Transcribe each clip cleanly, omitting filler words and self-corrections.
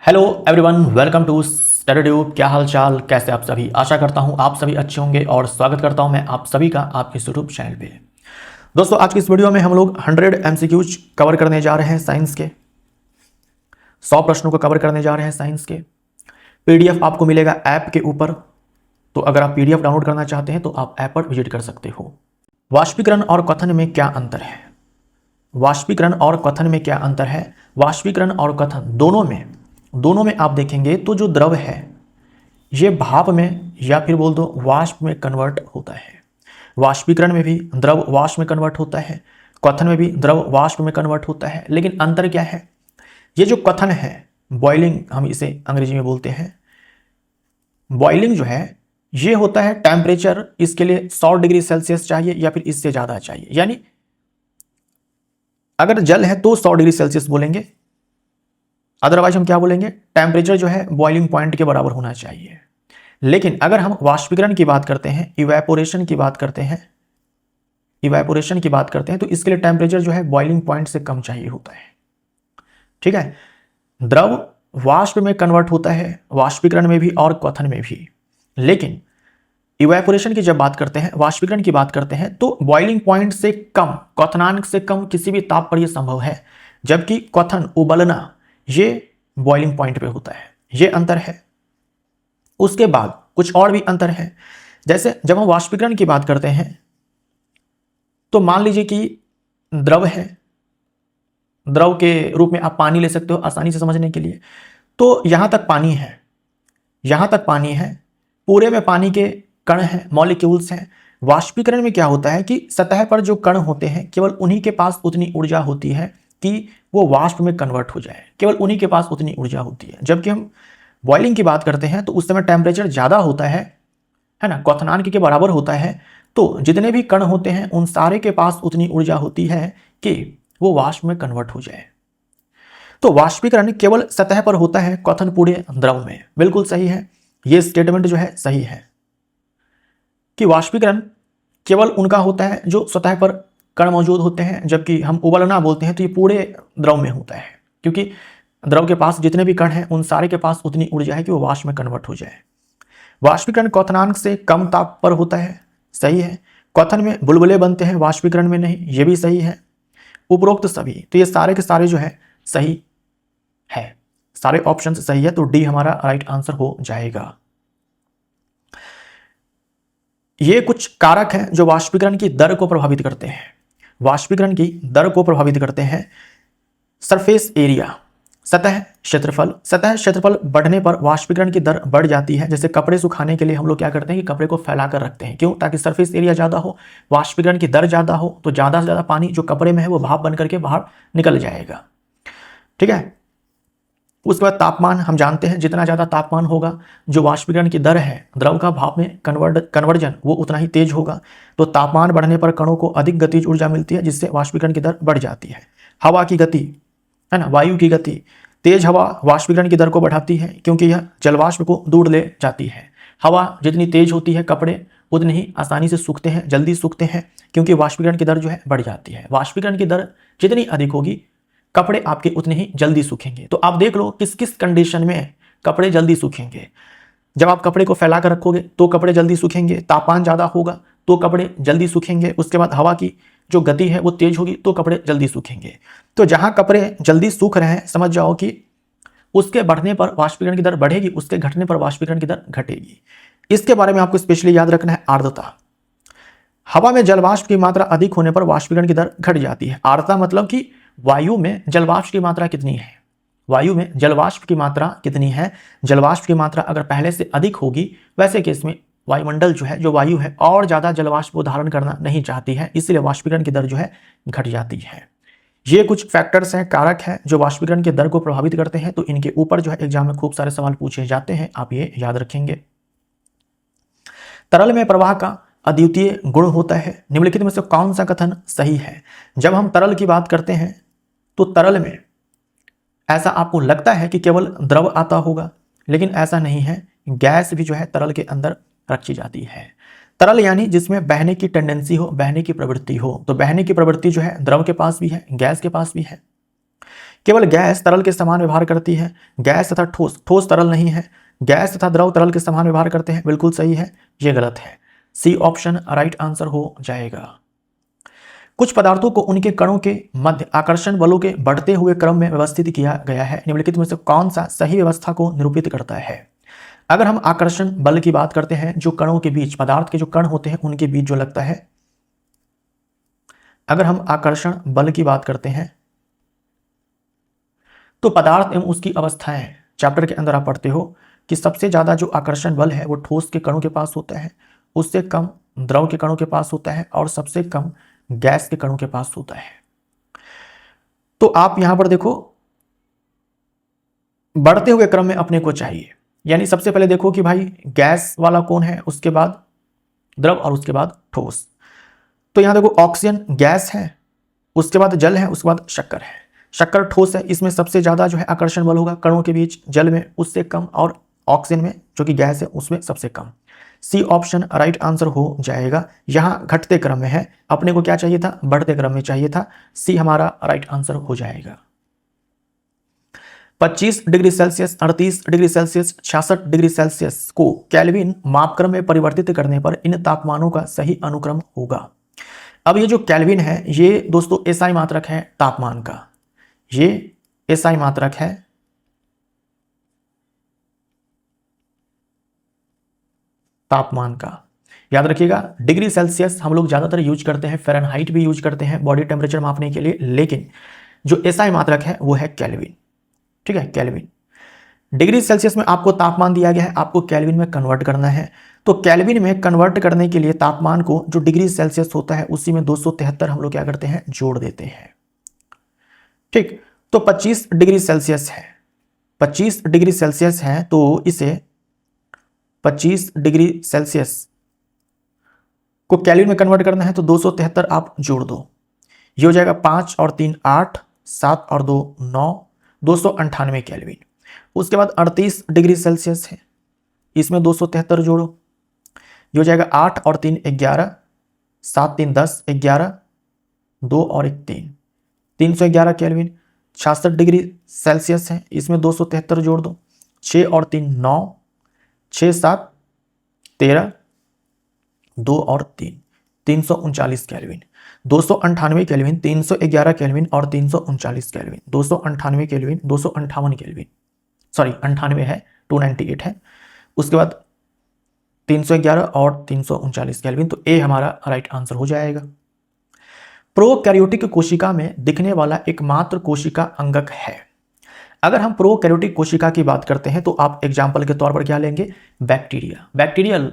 Hello everyone, welcome to study tube. क्या हाल चाल, कैसे आप सभी। आशा करता हूं आप सभी अच्छे होंगे और स्वागत करता हूं मैं आप सभी का आपके यूट्यूब चैनल पे। दोस्तों, आज की इस वीडियो में हम लोग 100 एमसीक्यूज कवर करने जा रहे हैं साइंस के। 100 प्रश्नों को कवर करने जा रहे हैं साइंस के। पीडीएफ आपको मिलेगा ऐप के ऊपर, तो अगर आप पीडीएफ डाउनलोड करना चाहते हैं तो आप ऐप पर विजिट कर सकते हो। वाष्पीकरण और कथन में क्या अंतर है? वाष्पीकरण और कथन में क्या अंतर है? वाष्पीकरण और कथन दोनों में आप देखेंगे तो जो द्रव है ये भाप में या फिर बोल दो वाष्प में कन्वर्ट होता है। वाष्पीकरण में भी द्रव वाष्प में कन्वर्ट होता है, कथन में भी द्रव वाष्प में कन्वर्ट होता है। लेकिन अंतर क्या है? ये जो कथन है, बॉइलिंग हम इसे अंग्रेजी में बोलते हैं। बॉइलिंग जो है ये होता है टेम्परेचर इसके लिए 100 डिग्री सेल्सियस चाहिए या फिर इससे ज़्यादा चाहिए। यानी अगर जल है तो 100 डिग्री सेल्सियस बोलेंगे, अदरवाइज हम क्या बोलेंगे? टेम्परेचर जो है बॉइलिंग पॉइंट के बराबर होना चाहिए। लेकिन अगर हम वाष्पीकरण की बात करते हैं, इवेपोरेशन की बात करते हैं तो इसके लिए टेम्परेचर जो है बॉइलिंग पॉइंट से कम चाहिए होता है। ठीक है। द्रव वाष्प में कन्वर्ट होता है, वाष्पीकरण में भी और कथन में भी। लेकिन इवेपोरेशन की जब बात करते हैं, वाष्पीकरण की बात करते हैं तो बॉइलिंग पॉइंट से कम, क्वथनांक से कम किसी भी ताप पर यह संभव है, जबकि कथन उबलना ये बॉइलिंग पॉइंट पे होता है। ये अंतर है। उसके बाद कुछ और भी अंतर है। जैसे जब हम वाष्पीकरण की बात करते हैं तो मान लीजिए कि द्रव है, द्रव के रूप में आप पानी ले सकते हो आसानी से समझने के लिए। तो यहां तक पानी है, पूरे में पानी के कण हैं, मॉलिक्यूल्स हैं। वाष्पीकरण में क्या होता है कि सतह पर जो कण होते हैं केवल उन्हीं के पास उतनी ऊर्जा होती है कि वो वाष्प में कन्वर्ट हो जाए, केवल उन्हीं के पास उतनी ऊर्जा होती है। जबकि हम बॉइलिंग की बात करते हैं तो उस समय टेम्परेचर ज़्यादा होता है ना, क्वथनांक के बराबर होता है। तो जितने भी कण होते हैं उन सारे के पास उतनी ऊर्जा होती है कि वो वाष्प में कन्वर्ट हो जाए। तो वाष्पीकरण केवल सतह पर होता है, कथन पूरे द्रव में। बिल्कुल सही है, ये स्टेटमेंट जो है सही है कि वाष्पीकरण केवल उनका होता है जो सतह पर कण मौजूद होते हैं, जबकि हम उबलना बोलते हैं तो ये पूरे द्रव में होता है, क्योंकि द्रव के पास जितने भी कण हैं उन सारे के पास उतनी ऊर्जा है कि वो वाष्प में कन्वर्ट हो जाए। वाष्पीकरण क्वथनांक से कम ताप पर होता है, सही है। क्वथन में बुलबुले बनते हैं, वाष्पीकरण में नहीं, ये भी सही है। उपरोक्त सभी, तो ये सारे के सारे जो है सही है, सारे ऑप्शन सही है, तो डी हमारा राइट आंसर हो जाएगा। ये कुछ कारक हैं जो वाष्पीकरण की दर को प्रभावित करते हैं। वाष्पीकरण की दर को प्रभावित करते हैं सरफेस एरिया, सतह क्षेत्रफल बढ़ने पर वाष्पीकरण की दर बढ़ जाती है। जैसे कपड़े सुखाने के लिए हम लोग क्या करते हैं कि कपड़े को फैला कर रखते हैं, क्यों? ताकि सरफेस एरिया ज़्यादा हो, वाष्पीकरण की दर ज़्यादा हो, तो ज़्यादा से ज़्यादा पानी जो कपड़े में है वो भाप बन करके बाहर निकल जाएगा। ठीक है। उसके बाद तापमान, हम जानते हैं जितना ज़्यादा तापमान होगा जो वाष्पीकरण की दर है द्रव का भाप में कन्वर्जन वो उतना ही तेज होगा। तो तापमान बढ़ने पर कणों को अधिक गतिज ऊर्जा मिलती है, जिससे वाष्पीकरण की दर बढ़ जाती है। हवा की गति है ना, वायु की गति, तेज हवा वाष्पीकरण की दर को बढ़ाती है क्योंकि यह जलवाष्प को दूर ले जाती है। हवा जितनी तेज होती है कपड़े उतनी ही आसानी से सूखते हैं, जल्दी सूखते हैं, क्योंकि वाष्पीकरण की दर जो है बढ़ जाती है। वाष्पीकरण की दर जितनी अधिक होगी कपड़े आपके उतने ही जल्दी सूखेंगे। तो आप देख लो किस किस कंडीशन में कपड़े जल्दी सूखेंगे। जब आप कपड़े को फैला कर रखोगे तो कपड़े जल्दी सूखेंगे, तापमान ज़्यादा होगा तो कपड़े जल्दी सूखेंगे। उसके बाद हवा की जो गति है वो तेज होगी तो कपड़े जल्दी सूखेंगे। तो जहाँ कपड़े जल्दी सूख रहे हैं समझ जाओ कि उसके बढ़ने पर वाष्पीकरण की दर बढ़ेगी, उसके घटने पर वाष्पीकरण की दर घटेगी। इसके बारे में आपको स्पेशली याद रखना है आर्द्रता। हवा में जलवाष्प की मात्रा अधिक होने पर वाष्पीकरण की दर घट जाती है। आर्द्रता मतलब कि वायु में जलवाष्प की मात्रा कितनी है, वायु में जलवाष्प की मात्रा कितनी है। जलवाष्प की मात्रा अगर पहले से अधिक होगी, वैसे केस में वायुमंडल जो है, जो वायु है, और ज़्यादा जलवाष्प को धारण करना नहीं चाहती है, इसलिए वाष्पीकरण की दर जो है घट जाती है। ये कुछ फैक्टर्स हैं, कारक हैं जो वाष्पीकरण की दर को प्रभावित करते हैं। तो इनके ऊपर जो है एग्जाम में खूब सारे सवाल पूछे जाते हैं, आप ये याद रखेंगे। तरल में प्रवाह का अद्वितीय गुण होता है, निम्नलिखित में से कौन सा कथन सही है? जब हम तरल की बात करते हैं तो तरल में ऐसा आपको लगता है कि केवल द्रव आता होगा, लेकिन ऐसा नहीं है। गैस भी जो है तरल के अंदर रखी जाती है। तरल यानी जिसमें बहने की टेंडेंसी हो, बहने की प्रवृत्ति हो। तो बहने की प्रवृत्ति जो है द्रव के पास भी है, गैस के पास भी है। केवल गैस तरल के समान व्यवहार करती है, गैस तथा ठोस, ठोस तरल नहीं है, गैस तथा द्रव तरल के समान व्यवहार करते हैं, बिल्कुल सही है, ये गलत है। सी ऑप्शन राइट आंसर हो जाएगा। कुछ पदार्थों को उनके कणों के मध्य आकर्षण बलों के बढ़ते हुए क्रम में व्यवस्थित किया गया है, निम्नलिखित में से कौन सा सही व्यवस्था को निरूपित करता है? अगर हम आकर्षण बल की बात करते हैं, जो कणों के बीच, पदार्थ के जो कण होते हैं उनके बीच जो लगता है, अगर हम आकर्षण बल की बात करते हैं तो पदार्थ एवं उसकी अवस्थाएं चैप्टर के अंदर आप पढ़ते हो कि सबसे ज्यादा जो आकर्षण बल है वो ठोस के कणों के पास होता है, उससे कम द्रव के कणों के पास होता है और सबसे कम गैस के कणों के पास होता है। तो आप यहां पर देखो बढ़ते हुए क्रम में अपने को चाहिए, यानी सबसे पहले देखो कि भाई गैस वाला कौन है, उसके बाद द्रव और उसके बाद ठोस। तो यहां देखो ऑक्सीजन गैस है, उसके बाद जल है, उसके बाद शक्कर है। शक्कर ठोस है, इसमें सबसे ज्यादा जो है आकर्षण बल होगा कणों के बीच, जल में उससे कम और ऑक्सीजन में जो कि गैस है उसमें सबसे कम। सी ऑप्शन राइट आंसर हो जाएगा। यहां घटते क्रम में है, अपने को क्या चाहिए था, बढ़ते क्रम में चाहिए था। सी हमारा राइट आंसर हो जाएगा। 25 degree Celsius, 38 degree Celsius, 66 degree Celsius को केल्विन मापक्रम में परिवर्तित करने पर इन तापमानों का सही अनुक्रम होगा। अब ये जो केल्विन है ये दोस्तों एसआई मात्रक है तापमान का, ये एसआई मात्रक है तापमान का। याद रखिएगा डिग्री सेल्सियस हम लोग ज्यादातर यूज करते हैं, फ़ारेनहाइट भी यूज करते हैं बॉडी टेम्परेचर मापने के लिए, लेकिन जो एसआई मात्रक है वो है केल्विन। ठीक है, केल्विन। डिग्री सेल्सियस में आपको तापमान दिया गया है, आपको केल्विन में कन्वर्ट करना है। तो केल्विन में कन्वर्ट करने के लिए तापमान को जो डिग्री सेल्सियस होता है उसी में 273 हम लोग क्या करते हैं, जोड़ देते हैं। ठीक, तो 25 डिग्री सेल्सियस है, 25 डिग्री सेल्सियस है, तो इसे 25 डिग्री सेल्सियस को केल्विन में कन्वर्ट करना है तो 273 आप जोड़ दो, ये हो जाएगा 5 और 3 8, 7 और 2 9, 298 केल्विन। उसके बाद 38 डिग्री सेल्सियस है, इसमें 273 जोड़ो, ये हो जाएगा 8 और 3 11, 7 3 10 11, 2 और 1 3, 311 केल्विन। 66 डिग्री सेल्सियस है, इसमें 273 जोड़ दो, 6 और 3 9, 6 7 13, 2 और 3, 339 केल्विन। 298 केल्विन, 311 केल्विन और 339 केल्विन, 298 केल्विन, 258 केल्विन, सॉरी 98 है, 298 है, उसके बाद 311 और 339 केल्विन। तो ए हमारा राइट आंसर हो जाएगा। प्रोकैरियोटिक कोशिका में दिखने वाला एकमात्र कोशिका अंगक है। अगर हम प्रोकैरियोटिक कोशिका की बात करते हैं तो आप एग्जाम्पल के तौर पर क्या लेंगे, बैक्टीरिया। बैक्टीरियल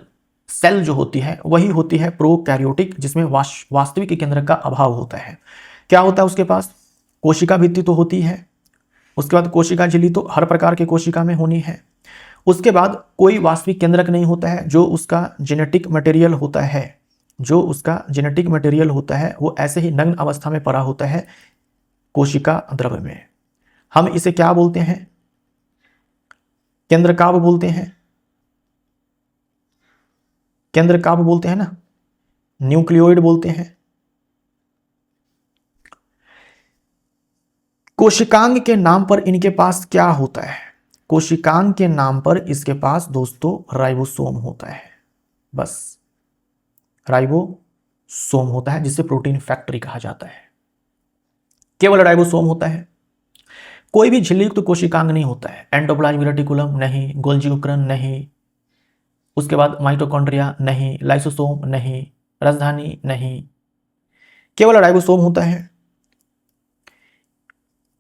सेल जो होती है वही होती है प्रोकैरियोटिक, जिसमें वास्तविक केंद्रक का अभाव होता है। क्या होता है उसके पास, कोशिका भित्ति तो होती है, उसके बाद कोशिका झिल्ली तो हर प्रकार के कोशिका में होनी है, उसके बाद कोई वास्तविक केंद्रक नहीं होता है। जो उसका जेनेटिक मटेरियल होता है, जो उसका जेनेटिक मटेरियल होता है वो ऐसे ही नग्न अवस्था में पड़ा होता है कोशिका द्रव्य में। हम इसे क्या बोलते हैं, केंद्रकाभ बोलते हैं, केंद्रकाभ बोलते हैं ना, न्यूक्लियोइड बोलते हैं। कोशिकांग के नाम पर इनके पास क्या होता है, कोशिकांग के नाम पर इसके पास दोस्तों राइबोसोम होता है, बस राइबोसोम होता है, जिसे प्रोटीन फैक्ट्री कहा जाता है। केवल राइबोसोम होता है, कोई भी झिल्लीयुक्त कोशिकांग नहीं होता है। एंडोप्लाज्मिक रेटिकुलम नहीं, गोल्जी उपकरण नहीं, उसके बाद माइटोकॉन्ड्रिया नहीं, लाइसोसोम नहीं, राजधानी नहीं, केवल राइबोसोम होता है।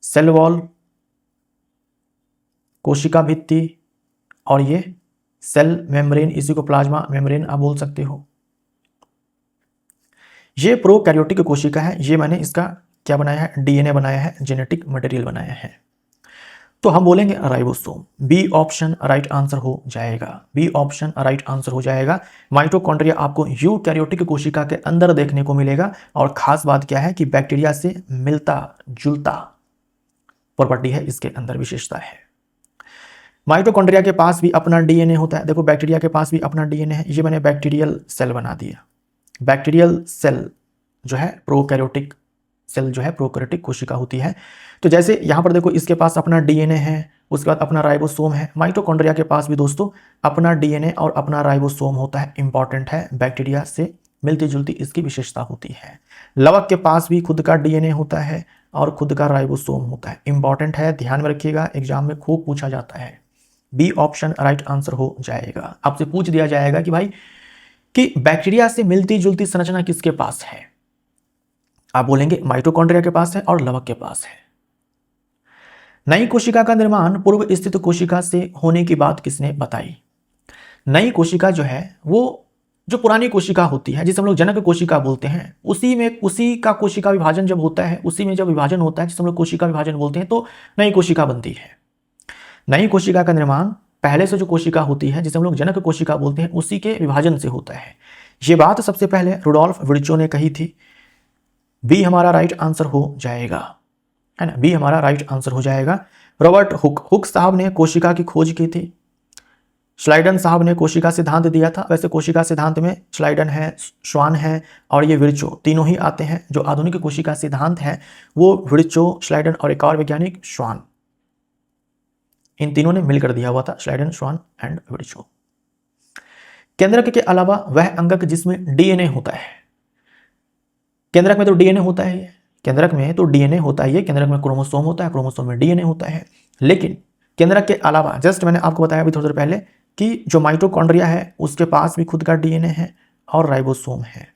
सेल वॉल, कोशिका भित्ति और ये सेल मेम्ब्रेन, इसी को प्लाज्मा मेम्ब्रेन आप बोल सकते हो। ये प्रोकैरियोटिक कोशिका है, ये मैंने इसका क्या बनाया है, डीएनए बनाया है, जेनेटिक मटेरियल बनाया है। तो हम बोलेंगे ribosome. B option right answer हो जाएगा, बी ऑप्शन राइट आंसर हो जाएगा। माइटोकॉन्ड्रिया आपको यूकैरियोटिक कोशिका के अंदर देखने को मिलेगा, और खास बात क्या है कि बैक्टीरिया से मिलता जुलता प्रॉपर्टी है इसके अंदर, विशेषता है। माइटोकॉन्ड्रिया के पास भी अपना डीएनए होता है, देखो बैक्टीरिया के पास भी अपना डीएनए है, ये मैंने बैक्टीरियल सेल बना दिया। बैक्टीरियल सेल जो है प्रोकैरियोटिक सेल जो है प्रोकैरियोटिक कोशिका होती है। तो जैसे यहाँ पर देखो इसके पास अपना डीएनए है, उसके बाद अपना राइबोसोम है। माइटोकॉन्ड्रिया के पास भी दोस्तों अपना डीएनए और अपना राइबोसोम होता है, इंपॉर्टेंट है, बैक्टीरिया से मिलती जुलती इसकी विशेषता होती है। लवक के पास भी खुद का डीएनए होता है और खुद का राइबोसोम होता है, इंपॉर्टेंट है, ध्यान में रखिएगा, एग्जाम में खूब पूछा जाता है। बी ऑप्शन राइट आंसर हो जाएगा। आपसे पूछ दिया जाएगा कि भाई कि बैक्टीरिया से मिलती जुलती संरचना किसके पास है, आप बोलेंगे माइटोकॉन्ड्रिया के पास है और लवक के पास है। नई कोशिका का निर्माण पूर्व स्थित कोशिका से होने की बात किसने बताई? नई कोशिका जो है वो जो पुरानी कोशिका होती है, जिसे हम लोग जनक कोशिका बोलते हैं, उसी का कोशिका विभाजन जब होता है, उसी में जब विभाजन होता है जिसे हम लोग कोशिका विभाजन बोलते हैं, तो नई कोशिका बनती है। नई कोशिका का निर्माण पहले से जो कोशिका होती है जिसे हम लोग जनक कोशिका बोलते हैं, उसी के विभाजन से होता है। ये बात सबसे पहले रुडोल्फ विर्चो ने कही थी। बी हमारा राइट आंसर हो जाएगा, है ना, बी हमारा राइट आंसर हो जाएगा। रॉबर्ट हुक साहब ने कोशिका की खोज की थी। श्लाइडन साहब ने कोशिका सिद्धांत दिया था। वैसे कोशिका सिद्धांत में श्लाइडन है, श्वान है और ये विर्चो तीनों ही आते हैं। जो आधुनिक कोशिका सिद्धांत है वो विर्चो, श्लाइडन और एक और वैज्ञानिक श्वान, इन तीनों ने मिलकर दिया हुआ था, श्लाइडन, श्वान एंड विर्चो। केंद्रक के अलावा वह अंगक जिसमें डीएनए होता है, केंद्रक में तो डीएनए होता है, केंद्रक में तो डीएनए होता है, केंद्रक में क्रोमोसोम होता है, क्रोमोसोम में डीएनए होता है। लेकिन केंद्रक के अलावा जस्ट मैंने आपको बताया अभी थोड़ी देर पहले कि जो माइटोकॉन्ड्रिया है उसके पास भी खुद का डीएनए है और राइबोसोम है।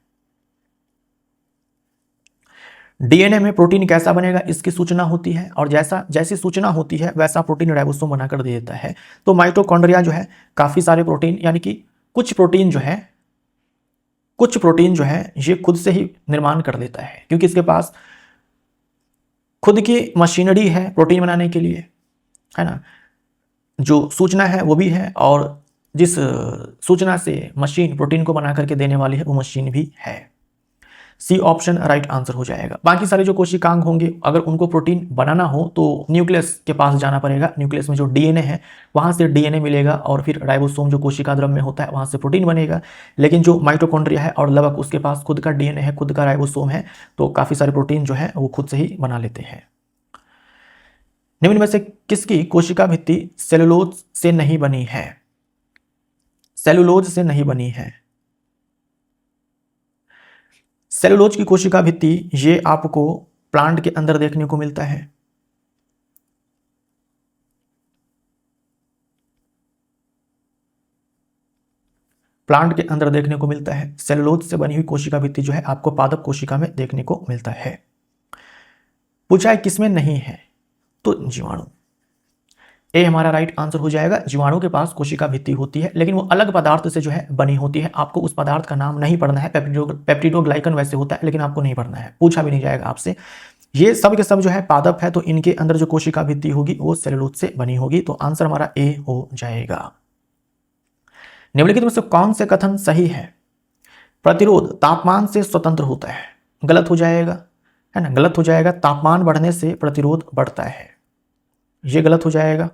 डीएनए में प्रोटीन कैसा बनेगा इसकी सूचना होती है, और जैसी सूचना होती है वैसा प्रोटीन राइबोसोम बनाकर दे देता है। तो माइटोकॉन्ड्रिया जो है काफी सारे प्रोटीन, यानी कि कुछ प्रोटीन जो है ये खुद से ही निर्माण कर लेता है, क्योंकि इसके पास खुद की मशीनरी है प्रोटीन बनाने के लिए, है ना। जो सूचना है वो भी है, और जिस सूचना से मशीन प्रोटीन को बना करके देने वाली है वो मशीन भी है। सी ऑप्शन राइट आंसर हो जाएगा। बाकी सारे जो कोशिकांग होंगे अगर उनको प्रोटीन बनाना हो तो न्यूक्लियस के पास जाना पड़ेगा। न्यूक्लियस में जो डीएनए है वहां से डीएनए मिलेगा और फिर राइबोसोम जो कोशिका द्रव्य में होता है वहां से प्रोटीन बनेगा। लेकिन जो माइटोकॉन्ड्रिया है और लवक, उसके पास खुद का डीएनए है, खुद का राइबोसोम है, तो काफी सारे प्रोटीन जो है वो खुद से ही बना लेते हैं। निम्न में से किसकी कोशिका भित्ति सेलुलोज से नहीं बनी है? सेलुलोज से नहीं बनी है। सेलुलोज की कोशिका भित्ति ये आपको प्लांट के अंदर देखने को मिलता है। प्लांट के अंदर देखने को मिलता है। सेलुलोज से बनी हुई कोशिका भित्ति जो है आपको पादप कोशिका में देखने को मिलता है। पूछा है किसमें नहीं है, तो जीवाणु। ए हमारा राइट आंसर हो जाएगा। जीवाणु के पास कोशिका भित्ति होती है, लेकिन वो अलग पदार्थ से जो है बनी होती है। आपको उस पदार्थ का नाम नहीं पढ़ना है। पेप्टिडोग्लाइकन वैसे होता है, लेकिन आपको नहीं पढ़ना है, पूछा भी नहीं जाएगा आपसे। ये सब के सब जो है पादप है, तो इनके अंदर जो कोशिका भित्ति होगी वो सेलुलोज से बनी होगी। तो आंसर हमारा ए हो जाएगा। निम्नलिखित में से कौन से कथन सही है? प्रतिरोध तापमान से स्वतंत्र होता है, गलत हो जाएगा, है ना, गलत हो जाएगा। तापमान बढ़ने से प्रतिरोध बढ़ता है, ये गलत हो जाएगा।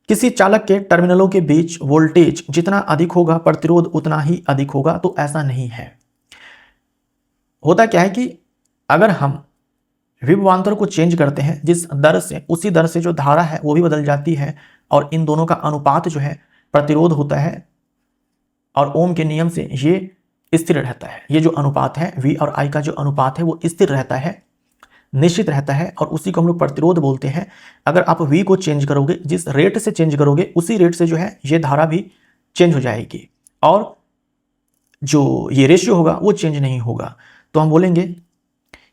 किसी चालक के टर्मिनलों के बीच वोल्टेज जितना अधिक होगा प्रतिरोध उतना ही अधिक होगा, तो ऐसा नहीं है। होता क्या है कि अगर हम विभवांतर को चेंज करते हैं जिस दर से, उसी दर से जो धारा है वो भी बदल जाती है, और इन दोनों का अनुपात जो है प्रतिरोध होता है, और ओम के नियम से ये स्थिर रहता है। ये जो अनुपात है V और I का जो अनुपात है वो स्थिर रहता है, निश्चित रहता है, और उसी को हम लोग प्रतिरोध बोलते हैं। अगर आप V को चेंज करोगे, जिस रेट से चेंज करोगे उसी रेट से जो है ये धारा भी चेंज हो जाएगी, और जो ये रेशियो होगा वो चेंज नहीं होगा। तो हम बोलेंगे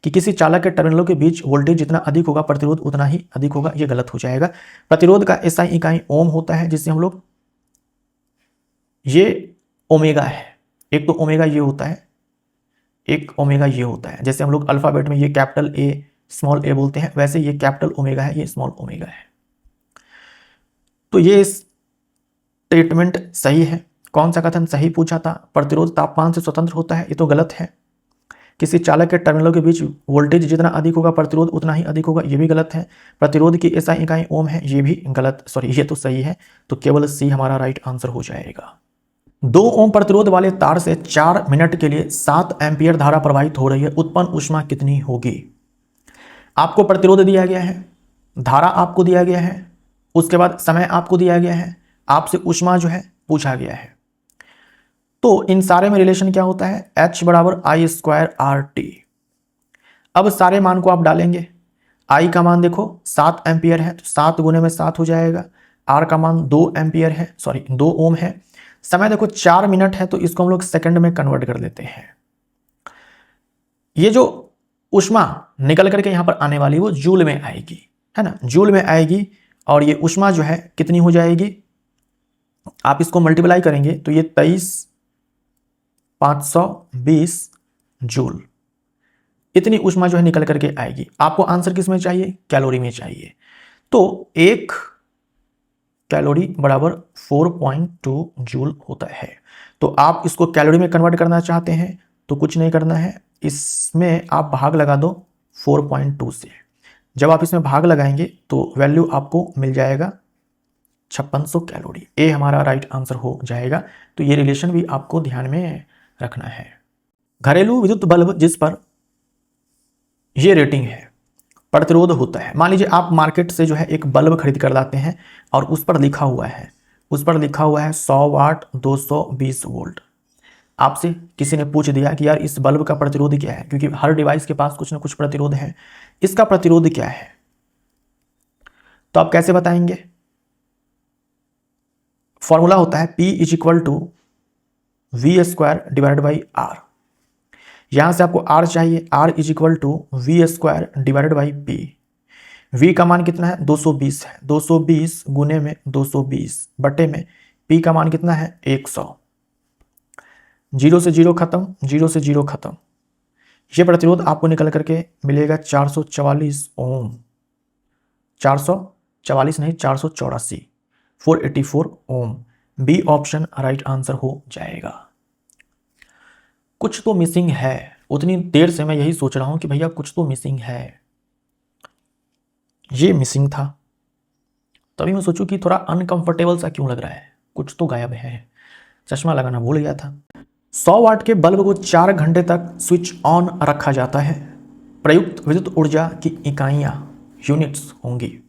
कि किसी चालक के टर्मिनलों के बीच वोल्टेज जितना अधिक होगा प्रतिरोध उतना ही अधिक होगा, ये गलत हो जाएगा। प्रतिरोध का SI इकाई ओम होता है, जिससे हम लोग, ये ओमेगा है, एक तो ओमेगा ये होता है, एक ओमेगा ये होता है। जैसे हम लोग अल्फाबेट में ये कैपिटल A स्मॉल a बोलते हैं, वैसे ये कैपिटल ओमेगा है, ये स्मॉल ओमेगा है। तो ये स्टेटमेंट सही है। कौन सा कथन सही पूछा था? प्रतिरोध तापमान से स्वतंत्र होता है, ये तो गलत है। किसी चालक के टर्मिनलों के बीच वोल्टेज जितना अधिक होगा प्रतिरोध उतना ही अधिक होगा, ये भी गलत है। प्रतिरोध की SI इकाई ओम है, ये भी गलत, सॉरी ये तो सही है। तो केवल सी हमारा राइट आंसर हो जाएगा। 2 ओम प्रतिरोध वाले तार से 4 मिनट के लिए 7 एम्पियर धारा प्रवाहित हो रही है, उत्पन्न ऊष्मा कितनी होगी? आपको प्रतिरोध दिया गया है, धारा आपको दिया गया है, उसके बाद समय आपको दिया गया है, आपसे ऊष्मा जो है पूछा गया है। तो इन सारे में रिलेशन क्या होता है? H बराबर आई स्क्वायर आर टी। अब सारे मान को आप डालेंगे। I का मान देखो 7 एम्पियर है, तो 7 गुने में 7 हो जाएगा। R का मान 2 एम्पियर है, सॉरी 2 ओम है। समय देखो 4 मिनट है, तो इसको हम लोग सेकंड में कन्वर्ट कर लेते हैं। ये जो ऊष्मा निकल करके यहां पर आने वाली वो जूल में आएगी, है ना, जूल में आएगी। और ये ऊष्मा जो है कितनी हो जाएगी? आप इसको मल्टीप्लाई करेंगे तो ये 23,520 जूल, इतनी ऊष्मा जो है निकल करके आएगी। आपको आंसर किस में चाहिए? कैलोरी में चाहिए। तो 1 कैलोरी बराबर 4.2 जूल होता है। तो आप इसको कैलोरी में कन्वर्ट करना चाहते हैं तो कुछ नहीं करना है, इसमें आप भाग लगा दो 4.2 से। जब आप इसमें भाग लगाएंगे तो वैल्यू आपको मिल जाएगा 5600 कैलोरी। ए हमारा राइट आंसर हो जाएगा। तो ये रिलेशन भी आपको ध्यान में रखना है। घरेलू विद्युत बल्ब जिस पर ये रेटिंग है, प्रतिरोध होता है। मान लीजिए आप मार्केट से जो है एक बल्ब खरीद कर लाते हैं और उस पर लिखा हुआ है 100 वाट 220 वोल्ट। आपसे किसी ने पूछ दिया कि यार इस बल्ब का प्रतिरोध क्या है, क्योंकि हर डिवाइस के पास कुछ ना कुछ प्रतिरोध है, इसका प्रतिरोध क्या है? तो आप कैसे बताएंगे? फॉर्मूला होता है P is equal to V square divide by R. यहां से आपको R चाहिए, R is equal to V square divided by P. V का मान कितना है? 220 है, 220 गुने में 220 बटे में P का मान कितना है? 100। 0 से 0 खत्म, 0 से 0 खत्म। ये प्रतिरोध आपको निकल करके मिलेगा 444 ओम। 444 नहीं, 484, 484 ओम। बी ऑप्शन राइट आंसर हो जाएगा। कुछ तो मिसिंग है, उतनी देर से मैं यही सोच रहा हूं कि भैया कुछ तो मिसिंग है। ये मिसिंग था, तभी मैं सोचूं कि थोड़ा अनकंफर्टेबल सा क्यों लग रहा है, कुछ तो गायब है। चश्मा लगाना भूल गया था। 100 वाट के बल्ब को 4 घंटे तक स्विच ऑन रखा जाता है। प्रयुक्त विद्युत ऊर्जा की इकाइयां यूनिट्स होंगी।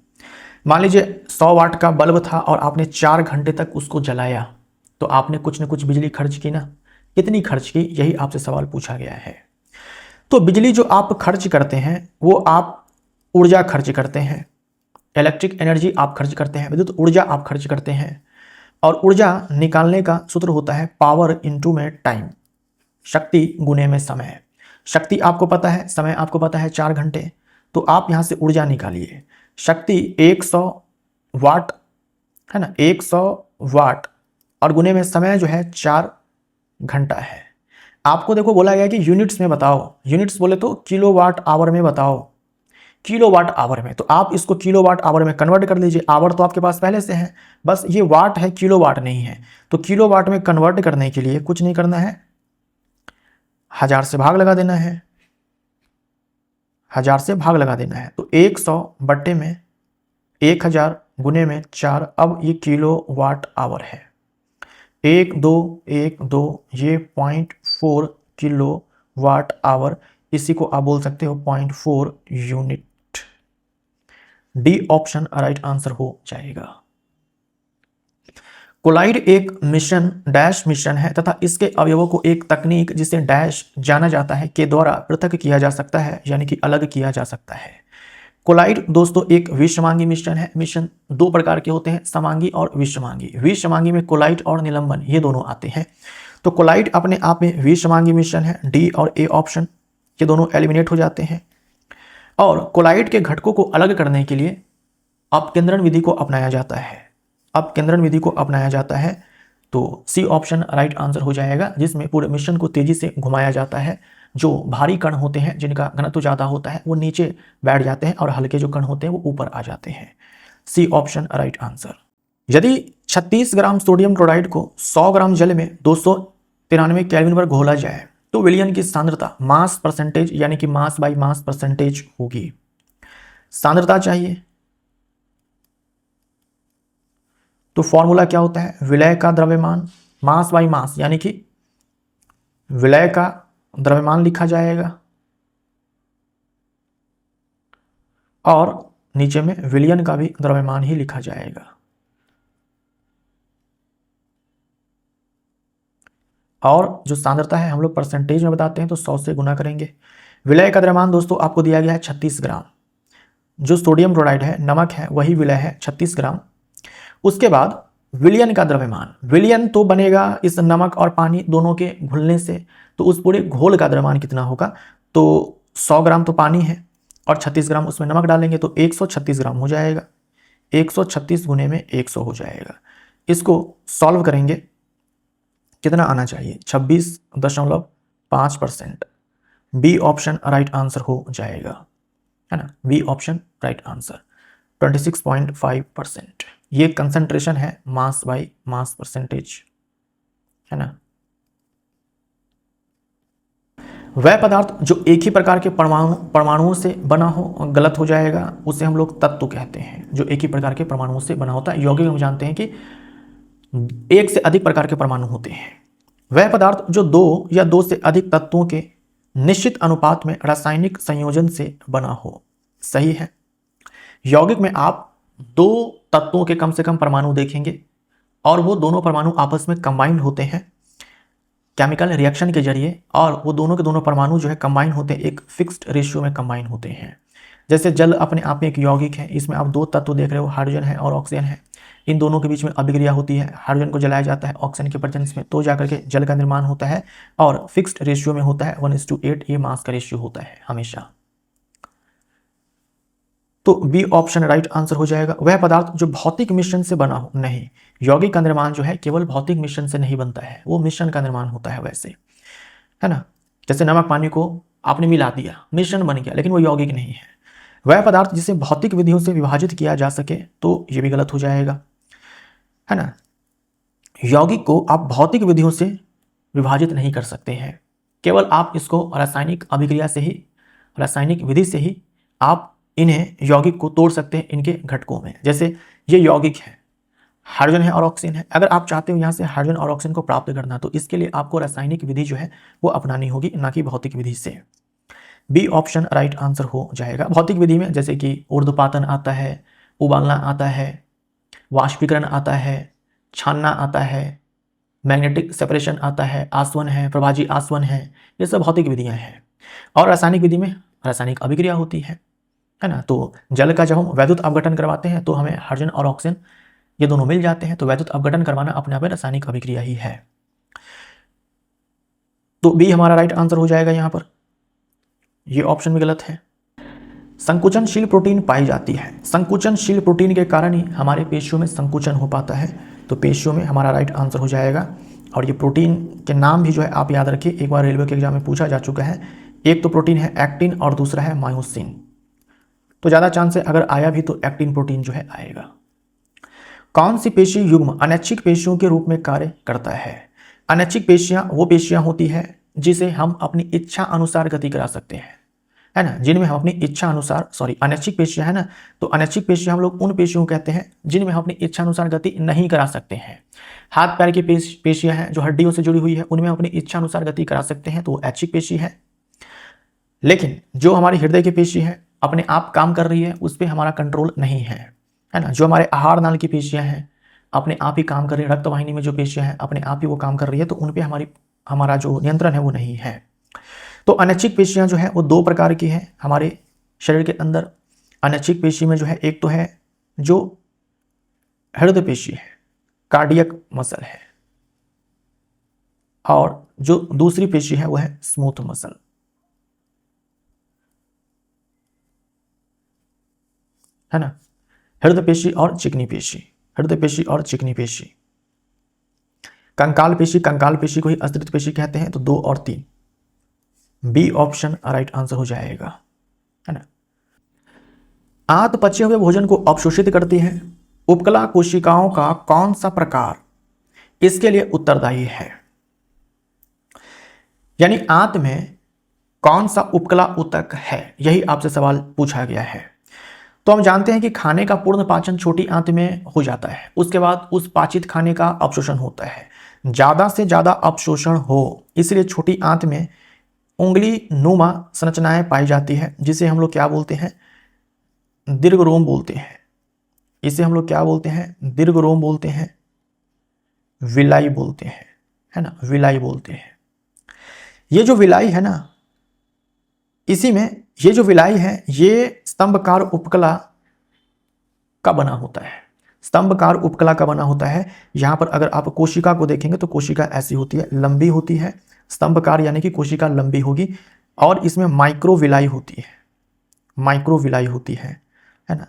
मान लीजिए 100 वाट का बल्ब था और आपने 4 घंटे तक उसको जलाया, तो आपने कुछ न कुछ बिजली खर्च की ना। कितनी खर्च की, यही आपसे सवाल पूछा गया है। तो बिजली जो आप खर्च करते हैं वो आप ऊर्जा खर्च करते हैं, इलेक्ट्रिक एनर्जी आप खर्च करते हैं, विद्युत ऊर्जा आप खर्च करते हैं। और ऊर्जा निकालने का सूत्र होता है पावर इनटू में टाइम, शक्ति गुने में समय। शक्ति आपको पता है, समय आपको पता है 4 घंटे, तो आप यहां से ऊर्जा निकालिए। शक्ति 100 वाट है ना, 100 वाट और गुने में समय जो है 4 घंटा है। आपको देखो बोला गया कि यूनिट्स में बताओ, यूनिट्स बोले तो किलोवाट आवर में बताओ, किलोवाट आवर में। तो आप इसको किलोवाट आवर में कन्वर्ट कर लीजिए। आवर तो आपके पास पहले से है, बस ये वाट है, किलोवाट नहीं है। तो किलोवाट में कन्वर्ट करने के लिए कुछ नहीं करना है, 1000 से भाग लगा देना है, 1000 से भाग लगा देना है। तो 100 बट्टे में 1000 गुने में 4, अब ये किलोवाट आवर है। 1 2 1 2, ये 0.4 किलोवाट आवर, इसी को आप बोल सकते हो 0.4 unit. D option right answer हो जाएगा। कोलाइड एक मिशन डैश मिशन है तथा इसके अवयवों को एक तकनीक जिसे डैश जाना जाता है के द्वारा पृथक किया जा सकता है, यानी कि अलग किया जा सकता है। कोलाइड दोस्तों एक विषमांगी मिश्रण है। मिश्रण 2 प्रकार के होते हैं, समांगी और विषमांगी। विषमांगी में कोलाइड और निलंबन ये दोनों आते हैं। तो कोलाइड अपने आप में विषमांगी मिश्रण है। डी और ए ऑप्शन ये दोनों एलिमिनेट हो जाते हैं। और कोलाइड के घटकों को अलग करने के लिए अपकेंद्रण विधि को अपनाया जाता है। अपकेंद्रण विधि को अपनाया जाता है, तो सी ऑप्शन राइट आंसर हो जाएगा, जिसमें पूरे मिश्रण को तेजी से घुमाया जाता है। जो भारी कण होते हैं जिनका घनत्व ज़्यादा होता है वो नीचे बैठ जाते हैं और हल्के जो कण होते हैं वो ऊपर आ जाते हैं। C option right answer. यदि 36 ग्राम सोडियम क्लोराइड को 100 ग्राम जल में 293 केल्विन पर घोला जाए तो विलयन की सांद्रता मास परसेंटेज यानी कि मास बाई मास परसेंटेज होगी। सांद्रता चाहिए तो फॉर्मूला क्या होता है? विलय का द्रव्यमान मास बाई मास यानी कि विलय का द्रव्यमान लिखा जाएगा और नीचे में विलयन का भी द्रव्यमान ही लिखा जाएगा। और जो सांद्रता है हम लोग परसेंटेज में बताते हैं तो 100 से गुना करेंगे। विलय का द्रव्यमान दोस्तों आपको दिया गया है 36 ग्राम। जो सोडियम क्लोराइड है, नमक है, वही विलय है 36 ग्राम। उसके बाद विलयन का द्रव्यमान, विलयन तो बनेगा इस नमक और पानी दोनों के घुलने से, तो उस पूरे घोल का द्रव्यमान कितना होगा, तो 100 ग्राम तो पानी है और 36 ग्राम उसमें नमक डालेंगे तो 136 ग्राम हो जाएगा। 136 गुने में 100 हो जाएगा। इसको सॉल्व करेंगे, कितना आना चाहिए, 26.5%। बी ऑप्शन राइट आंसर हो जाएगा, है ना। B option right answer 26.5%। ये कंसंट्रेशन है मास बाई मास परसेंटेज, है ना। वह पदार्थ जो एक ही प्रकार के परमाणुओं से बना हो गलत हो जाएगा, उसे हम लोग तत्व कहते हैं। जो एक ही प्रकार के परमाणुओं से बना होता है, यौगिक हम जानते हैं कि एक से अधिक प्रकार के परमाणु होते हैं। वह पदार्थ जो दो या दो से अधिक तत्वों के निश्चित अनुपात में रासायनिक संयोजन से बना हो। सही है। यौगिक में आप दो तत्वों के कम से कम परमाणु देखेंगे और वो दोनों परमाणु आपस में कंबाइंड होते हैं केमिकल रिएक्शन के जरिए, और वो दोनों के दोनों परमाणु जो है कंबाइन होते हैं, एक फिक्स्ड रेशियो में कंबाइन होते हैं। जैसे जल अपने आप में एक यौगिक है, इसमें आप दो तत्व देख रहे हो, हाइड्रोजन है और ऑक्सीजन है। इन दोनों के बीच में अभिक्रिया होती है, हाइड्रोजन को जलाया जाता है ऑक्सीजन के प्रेजेंस में, तो जाकर के जल का निर्माण होता है और फिक्स्ड रेशियो में होता है 1:8। ये मास का रेशियो होता है हमेशा। तो बी ऑप्शन राइट आंसर हो जाएगा। वह पदार्थ जो भौतिक मिश्रण से बना हो, नहीं, यौगिक का निर्माण जो है केवल भौतिक मिश्रण से नहीं बनता है, वो मिश्रण का निर्माण होता है वैसे, है ना। जैसे नमक पानी को आपने मिला दिया, मिश्रण बन गया, लेकिन वो यौगिक नहीं है। वह पदार्थ जिसे भौतिक विधियों से विभाजित किया जा सके, तो ये भी गलत हो जाएगा, है ना। यौगिक को आप भौतिक विधियों से विभाजित नहीं कर सकते हैं, केवल आप इसको रासायनिक अभिक्रिया से ही, रासायनिक विधि से ही आप इन्हें यौगिक को तोड़ सकते हैं इनके घटकों में। जैसे ये यौगिक है, हाइड्रोजन है और ऑक्सीजन है। अगर आप चाहते हो यहाँ से हाइड्रोजन और ऑक्सीजन को प्राप्त करना, तो इसके लिए आपको रासायनिक विधि जो है वो अपनानी होगी, ना कि भौतिक विधि से। बी ऑप्शन राइट आंसर हो जाएगा। भौतिक विधि में जैसे कि ऊर्ध्वपातन आता है, उबालना आता है, वाष्पीकरण आता है, छानना आता है, मैग्नेटिक सेपरेशन आता है, आसवन है, प्रभाजी आसवन है, ये सब भौतिक विधियां हैं। और रासायनिक विधि में रासायनिक अभिक्रिया होती है ना। तो जल का जब हम वैद्युत अपघटन करवाते हैं तो हमें हाइड्रोजन और ऑक्सीजन ये दोनों मिल जाते हैं, तो वैद्युत अपघटन करवाना अपने आप में रासायनिक अभिक्रिया ही है। तो बी हमारा राइट आंसर हो जाएगा यहाँ पर। ये ऑप्शन भी गलत है। संकुचनशील प्रोटीन पाई जाती है। संकुचनशील प्रोटीन के कारण ही हमारे पेशियों में संकुचन हो पाता है, तो पेशियों में हमारा राइट आंसर हो जाएगा। और ये प्रोटीन के नाम भी जो है आप याद रखिए, एक बार रेलवे के एग्जाम में पूछा जा चुका है। एक तो प्रोटीन है एक्टिन और दूसरा है मायोसिन, तो ज़्यादा चांस है अगर आया भी तो एक्टिन प्रोटीन जो है आएगा। कौन सी पेशी युग्म अनैच्छिक पेशियों के रूप में कार्य करता है? अनैच्छिक पेशियां वो पेशियां होती है जिसे हम अपनी इच्छा अनुसार गति करा सकते हैं, है ना, जिनमें हम अपनी इच्छा अनुसार, अनैच्छिक पेशियां है ना, तो अनैच्छिक पेशियां हम लोग उन पेशियों कहते हैं जिनमें हम अपनी इच्छा अनुसार गति नहीं करा सकते हैं। हाथ पैर की पेशियां हैं जो हड्डियों से जुड़ी हुई है, उनमें हम अपनी इच्छा अनुसार गति करा सकते हैं, तो वो ऐच्छिक पेशी है। लेकिन जो हमारी हृदय की पेशी है, अपने आप काम कर रही है, उस पर हमारा कंट्रोल नहीं है ना। जो हमारे आहार नाल की पेशियां हैं अपने आप ही काम कर रही है, रक्तवाहिनी में जो पेशियां हैं अपने आप ही वो काम कर रही है, तो उन पे हमारा जो नियंत्रण है वो नहीं है। तो अनैच्छिक पेशियां जो है वो दो प्रकार की हैं हमारे शरीर के अंदर। अनैच्छिक पेशी में जो है एक तो है जो हृदय पेशी है, कार्डियक मसल है, और जो दूसरी पेशी है वो है स्मूथ मसल, है ना। हृदय पेशी और चिकनी पेशी, हृदय पेशी और चिकनी पेशी। कंकाल पेशी को ही अस्थित पेशी कहते हैं, तो 2 और 3। बी ऑप्शन राइट आंसर हो जाएगा, है ना। आंत पचे हुए भोजन को अवशोषित करती है। उपकला कोशिकाओं का कौन सा प्रकार इसके लिए उत्तरदायी है? यानी आंत में कौन सा उपकला ऊतक है, यही आपसे सवाल पूछा गया है। तो हम जानते हैं कि खाने का पूर्ण पाचन छोटी आंत में हो जाता है, उसके बाद उस पाचित खाने का अवशोषण होता है। ज़्यादा से ज़्यादा अपशोषण हो, इसलिए छोटी आंत में उंगली नुमा संरचनाएं पाई जाती है, जिसे हम लोग क्या बोलते हैं, दीर्घरोम बोलते हैं। इसे हम लोग क्या बोलते हैं, दीर्घरोम बोलते हैं, विलाई बोलते हैं, है ना, विलाई बोलते हैं। ये जो विलाई है ना, इसी में ये जो विलाई है ये स्तंभकार उपकला का बना होता है। स्तंभकार उपकला का बना होता है। यहां पर अगर आप कोशिका को देखेंगे तो कोशिका ऐसी होती है, लंबी होती है। स्तंभकार यानी कि कोशिका लंबी होगी, और इसमें माइक्रोविलाई होती है, माइक्रोविलाई होती है ना।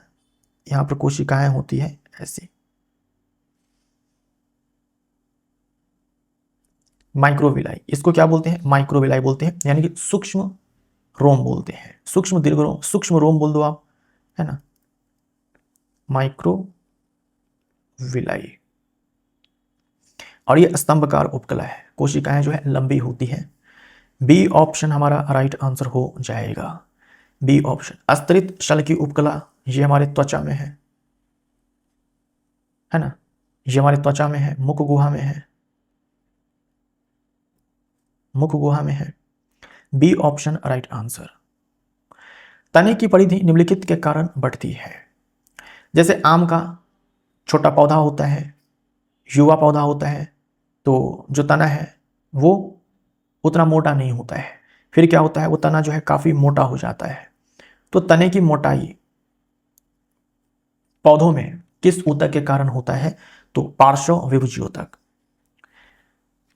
यहां पर कोशिकाएं होती है ऐसी, माइक्रोविलाई, इसको क्या बोलते हैं, माइक्रोविलाई बोलते हैं, यानी कि सूक्ष्म रोम बोलते हैं, सूक्ष्म दीर्घ रोम, सूक्ष्म रोम बोल दो आप, है ना, माइक्रोविलाई। और ये स्तंभकार उपकला है, कोशिकाएं जो है लंबी होती है। बी ऑप्शन हमारा राइट आंसर हो जाएगा, बी ऑप्शन। अस्तरित शल की उपकला, ये हमारे त्वचा में है ना, ये हमारे त्वचा में है, मुख गुहा में है, मुख गुहा में है। B option right answer. तने की परिधि निम्नलिखित के कारण बढ़ती है। जैसे आम का छोटा पौधा होता है, युवा पौधा होता है, तो जो तना है वो उतना मोटा नहीं होता है, फिर क्या होता है, वो तना जो है काफी मोटा हो जाता है। तो तने की मोटाई पौधों में किस ऊतक के कारण होता है, तो पार्श्व विभुज्योतक।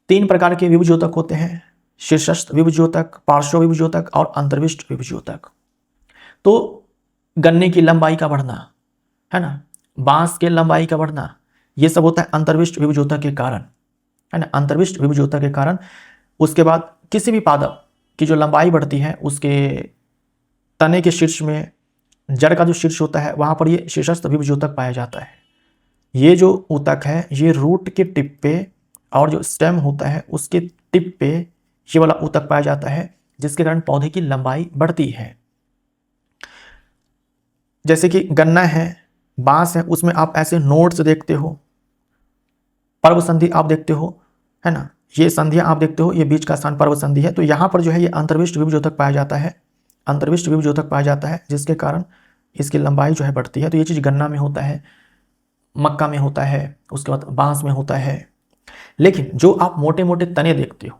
3 प्रकार के विभुज्योतक होते हैं, शीर्षस्थ विभुज्योतक, पार्श्व विभुज्योतक और अंतर्विष्ट विभुज्योतक। तो गन्ने की लंबाई का बढ़ना, है ना, बांस के लंबाई का बढ़ना, ये सब होता है अंतर्विष्ट विभुज्योतक के कारण, है ना, अंतर्विष्ट विभुज्योतक के कारण। उसके बाद किसी भी पादप की जो लंबाई बढ़ती है, उसके तने के शीर्ष में, जड़ का जो शीर्ष होता है वहां पर ये शीर्षस्थ विभुज्योतक पाया जाता है। ये जो ऊतक है ये रूट के टिप पे, और जो स्टेम होता है उसके टिप पे ये वाला ऊतक पाया जाता है, जिसके कारण पौधे की लंबाई बढ़ती है। जैसे कि गन्ना है, बांस है, उसमें आप ऐसे नोड्स देखते हो, पर्व संधि आप देखते हो, है ना, ये संधियां आप देखते हो, ये बीच का स्थान पर्व संधि है। तो यहां पर जो है ये अंतर्विष्ट विभुज्योतक पाया जाता है, अंतर्विष्ट विभुज्योतक पाया जाता है, जिसके कारण इसकी लंबाई जो है बढ़ती है। तो ये चीज गन्ना में होता है, मक्का में होता है, उसके बाद बांस में होता है। लेकिन जो आप मोटे मोटे तने देखते हो,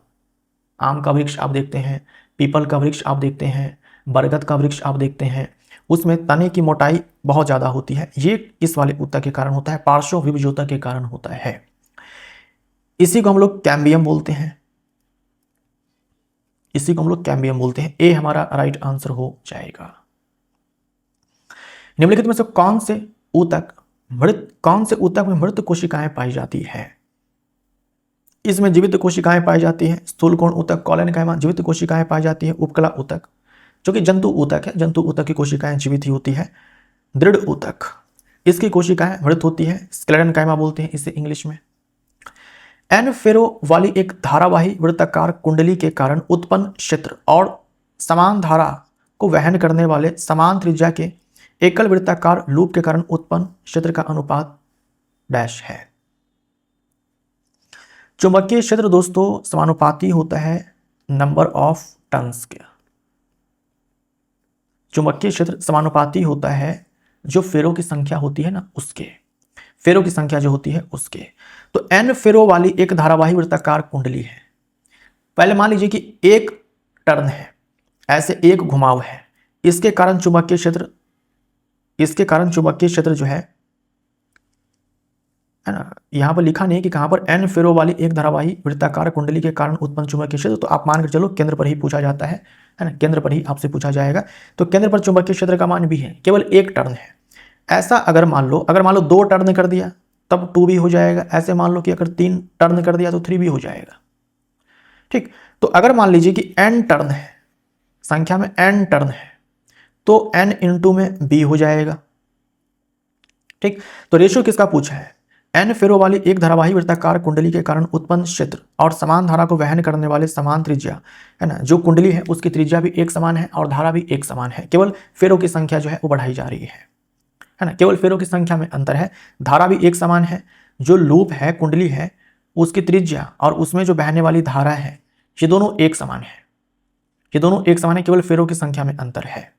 आम का वृक्ष आप देखते हैं, पीपल का वृक्ष आप देखते हैं, बरगद का वृक्ष आप देखते हैं, उसमें तने की मोटाई बहुत ज्यादा होती है। ये इस वाले ऊतक के कारण होता है, पार्श्व विभुज्योतक के कारण होता है। इसी को हम लोग कैम्बियम बोलते हैं, इसी को हम लोग कैम्बियम बोलते हैं। ए हमारा राइट आंसर हो जाएगा। निम्नलिखित में से कौन से ऊतक में मृत कोशिकाएं पाई जाती है? इसमें जीवित कोशिकाएं पाई जाती हैं। स्थूलकोण ऊतक, कॉलेनकाइमा, जीवित कोशिकाएं पाई जाती है। उपकला ऊतक जो कि जंतु ऊतक है, जंतु ऊतक की कोशिकाएं जीवित ही होती है। दृढ़ ऊतक, इसकी कोशिकाएं मृत होती है, स्क्लेरेनकाइमा बोलते हैं इसे इंग्लिश में। एन फेरो वाली एक धारावाही वृत्ताकार कुंडली के कारण उत्पन्न क्षेत्र और समान धारा को वहन करने वाले समान त्रिज्या के एकल वृत्ताकार लूप के कारण उत्पन्न क्षेत्र का अनुपात डैश है। चुंबकीय क्षेत्र दोस्तों समानुपाती होता है नंबर ऑफ टर्न्स के। चुंबकीय क्षेत्र समानुपाती होता है जो फेरो की संख्या होती है ना उसके, फेरो की संख्या जो होती है उसके। तो एन फेरो वाली एक धारावाही वृत्ताकार कुंडली है। पहले मान लीजिए कि एक टर्न है, ऐसे एक घुमाव है, इसके कारण चुंबकीय क्षेत्र जो है ना, यहां पर लिखा नहीं कि कहां पर, एन फेरो वाली एक धारावाही वृत्ताकार कुंडली के कारण उत्पन्न चुंबकीय क्षेत्र। तो आप मान कर चलो केंद्र पर ही पूछा जाता है ना, केंद्र पर ही आपसे पूछा जाएगा। तो केंद्र पर चुंबकीय क्षेत्र का मान भी है, केवल एक टर्न है। ऐसा अगर मान लो 2 टर्न कर दिया तब 2 भी हो जाएगा। ऐसे मान लो कि अगर 3 टर्न कर दिया तो 3 भी हो जाएगा। ठीक, तो अगर मान लीजिए कि n टर्न है, संख्या में n टर्न है, तो n इंटू में b हो जाएगा। ठीक, तो रेशियो किसका पूछा है? एन फेरो वाली एक धारावाही वृत्ताकार कुंडली के कारण उत्पन्न क्षेत्र और समान धारा को वहन करने वाले समान त्रिज्या, है ना, जो कुंडली है उसकी त्रिज्या भी एक समान है और धारा भी एक समान है। केवल फेरो की संख्या जो है वो बढ़ाई जा रही है ना, केवल फेरो की संख्या में अंतर है। धारा भी एक समान है, जो लूप है, कुंडली है, उसकी त्रिज्या और उसमें जो बहने वाली धारा है, ये दोनों एक समान है। ये दोनों एक समान है, केवल फेरों की संख्या में अंतर है।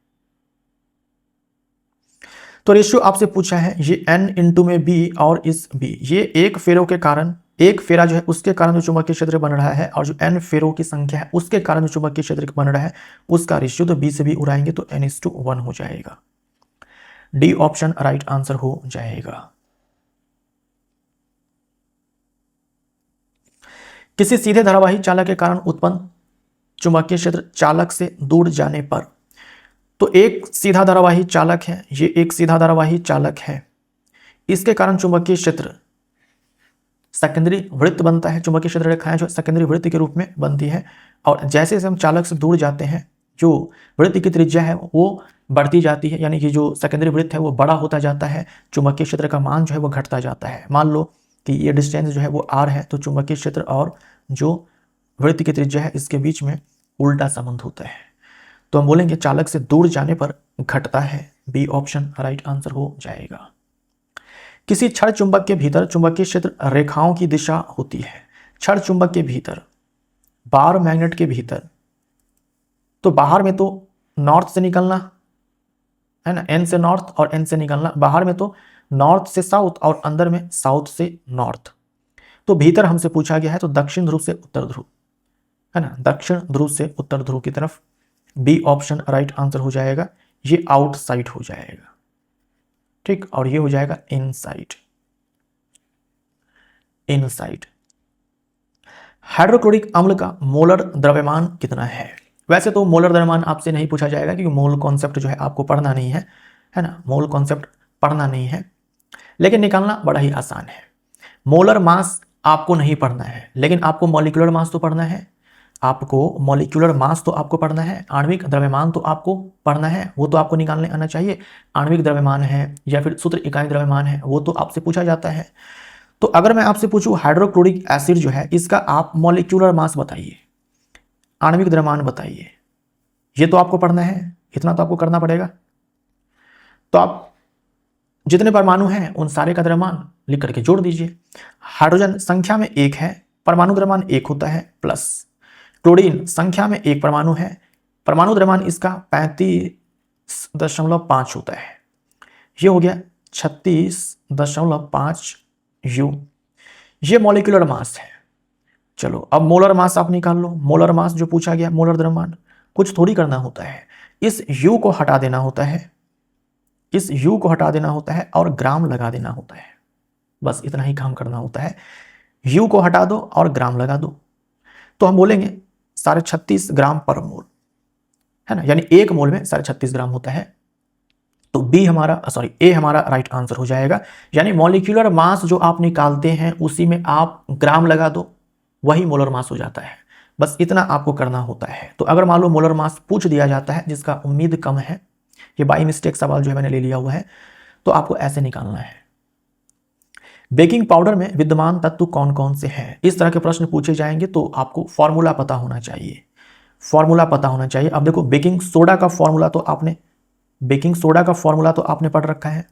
तो रेशियो आपसे पूछा है ये n इंटू में b और इस b, ये एक फेरों के कारण, एक फेरा जो है उसके कारण जो चुंबकीय क्षेत्र बन रहा है, और जो n फेरों की संख्या है उसके कारण जो चुंबकीय क्षेत्र बन रहा है उसका रेशियो, तो b से b उड़ाएंगे तो n/1 हो जाएगा। डी ऑप्शन राइट आंसर हो जाएगा। किसी सीधे धारावाही चालक के कारण उत्पन्न चुंबकीय क्षेत्र चालक से दूर जाने पर, तो एक सीधा धारावाही चालक है, ये एक सीधा धारावाही चालक है, इसके कारण चुंबकीय क्षेत्र सेकेंडरी वृत्त बनता है। चुंबकीय क्षेत्र रेखाएं जो सेकेंडरी वृत्त के रूप में बनती है, और जैसे जैसे हम चालक से दूर जाते हैं जो वृत्त की त्रिज्या है वो बढ़ती जाती है, यानी कि जो सेकेंडरी वृत्त है वो बड़ा होता जाता है, चुंबकीय क्षेत्र का मान जो है वो घटता जाता है। मान लो कि ये डिस्टेंस जो है वो r है, तो चुंबकीय क्षेत्र और जो वृत्त की त्रिज्या है इसके बीच में उल्टा संबंध होता है, तो हम बोलेंगे चालक से दूर जाने पर घटता है। बी ऑप्शन राइट आंसर हो जाएगा। किसी क्षण चुंबक के भीतर चुंबकीय क्षेत्र रेखाओं की दिशा होती है। क्षण चुंबक के भीतर, बार मैग्नेट के भीतर, तो बाहर में तो नॉर्थ से निकलना है ना, एन से नॉर्थ और एन से निकलना, बाहर में तो नॉर्थ से साउथ और अंदर में साउथ से नॉर्थ। तो भीतर हमसे पूछा गया है तो दक्षिण ध्रुव से उत्तर ध्रुव, है ना, दक्षिण ध्रुव से उत्तर ध्रुव की तरफ। बी ऑप्शन राइट आंसर हो जाएगा। ये आउटसाइड हो जाएगा, ठीक, और ये हो जाएगा इनसाइड। इनसाइड। हाइड्रोक्लोरिक अम्ल का मोलर द्रव्यमान कितना है? वैसे तो मोलर द्रव्यमान आपसे नहीं पूछा जाएगा क्योंकि मोल कॉन्सेप्ट जो है आपको पढ़ना नहीं है ना, मोल कॉन्सेप्ट पढ़ना नहीं है, लेकिन निकालना बड़ा ही आसान है। मोलर मास आपको नहीं पढ़ना है, लेकिन आपको मॉलिक्यूलर मास तो पढ़ना है। आपको मॉलिक्यूलर मास तो आपको पढ़ना है, आणविक द्रव्यमान तो आपको पढ़ना है, वो तो आपको निकालने आना चाहिए। आणविक द्रव्यमान है या फिर सूत्र इकाई द्रव्यमान है, वो तो आपसे पूछा जाता है। तो अगर मैं आपसे पूछूं हाइड्रोक्लोरिक एसिड जो है इसका आप मॉलिक्यूलर मास बताइए, आणविक द्रव्यमान बताइए, ये तो आपको पढ़ना है, इतना तो आपको करना पड़ेगा। तो आप जितने परमाणु हैं उन सारे का द्रव्यमान लिख करके जोड़ दीजिए। हाइड्रोजन संख्या में एक है, परमाणु द्रव्यमान एक होता है, प्लस क्लोरीन संख्या में एक परमाणु है, परमाणु द्रव्यमान इसका 35.5 होता है, ये हो गया 36.5 U। ये मॉलिक्यूलर मास है। चलो अब मोलर मास आप निकाल लो। मोलर मास जो पूछा गया, मोलर द्रव्यमान, कुछ थोड़ी करना होता है, इस U को हटा देना होता है, इस U को हटा देना होता है और ग्राम लगा देना होता है, बस इतना ही काम करना होता है। U को हटा दो और ग्राम लगा दो, तो हम बोलेंगे 36.5 ग्राम पर मोल, है ना, यानी एक मोल में 36.5 ग्राम होता है। तो बी हमारा ए हमारा राइट आंसर हो जाएगा। यानी मॉलिक्यूलर मास जो आप निकालते हैं उसी में आप ग्राम लगा दो, वही मोलर मास हो जाता है, बस इतना आपको करना होता है। तो अगर मान लो मोलर मास पूछ दिया जाता है जिसका उम्मीद कम है, ये बाई मिस्टेक सवाल जो है मैंने ले लिया हुआ है, तो आपको ऐसे निकालना है। बेकिंग पाउडर में विद्यमान तत्व कौन कौन से हैं? इस तरह के प्रश्न पूछे जाएंगे तो आपको फॉर्मूला पता होना चाहिए, फॉर्मूला पता होना चाहिए। अब देखो बेकिंग सोडा का फॉर्मूला तो आपने, बेकिंग सोडा का फॉर्मूला तो आपने पढ़ रखा है,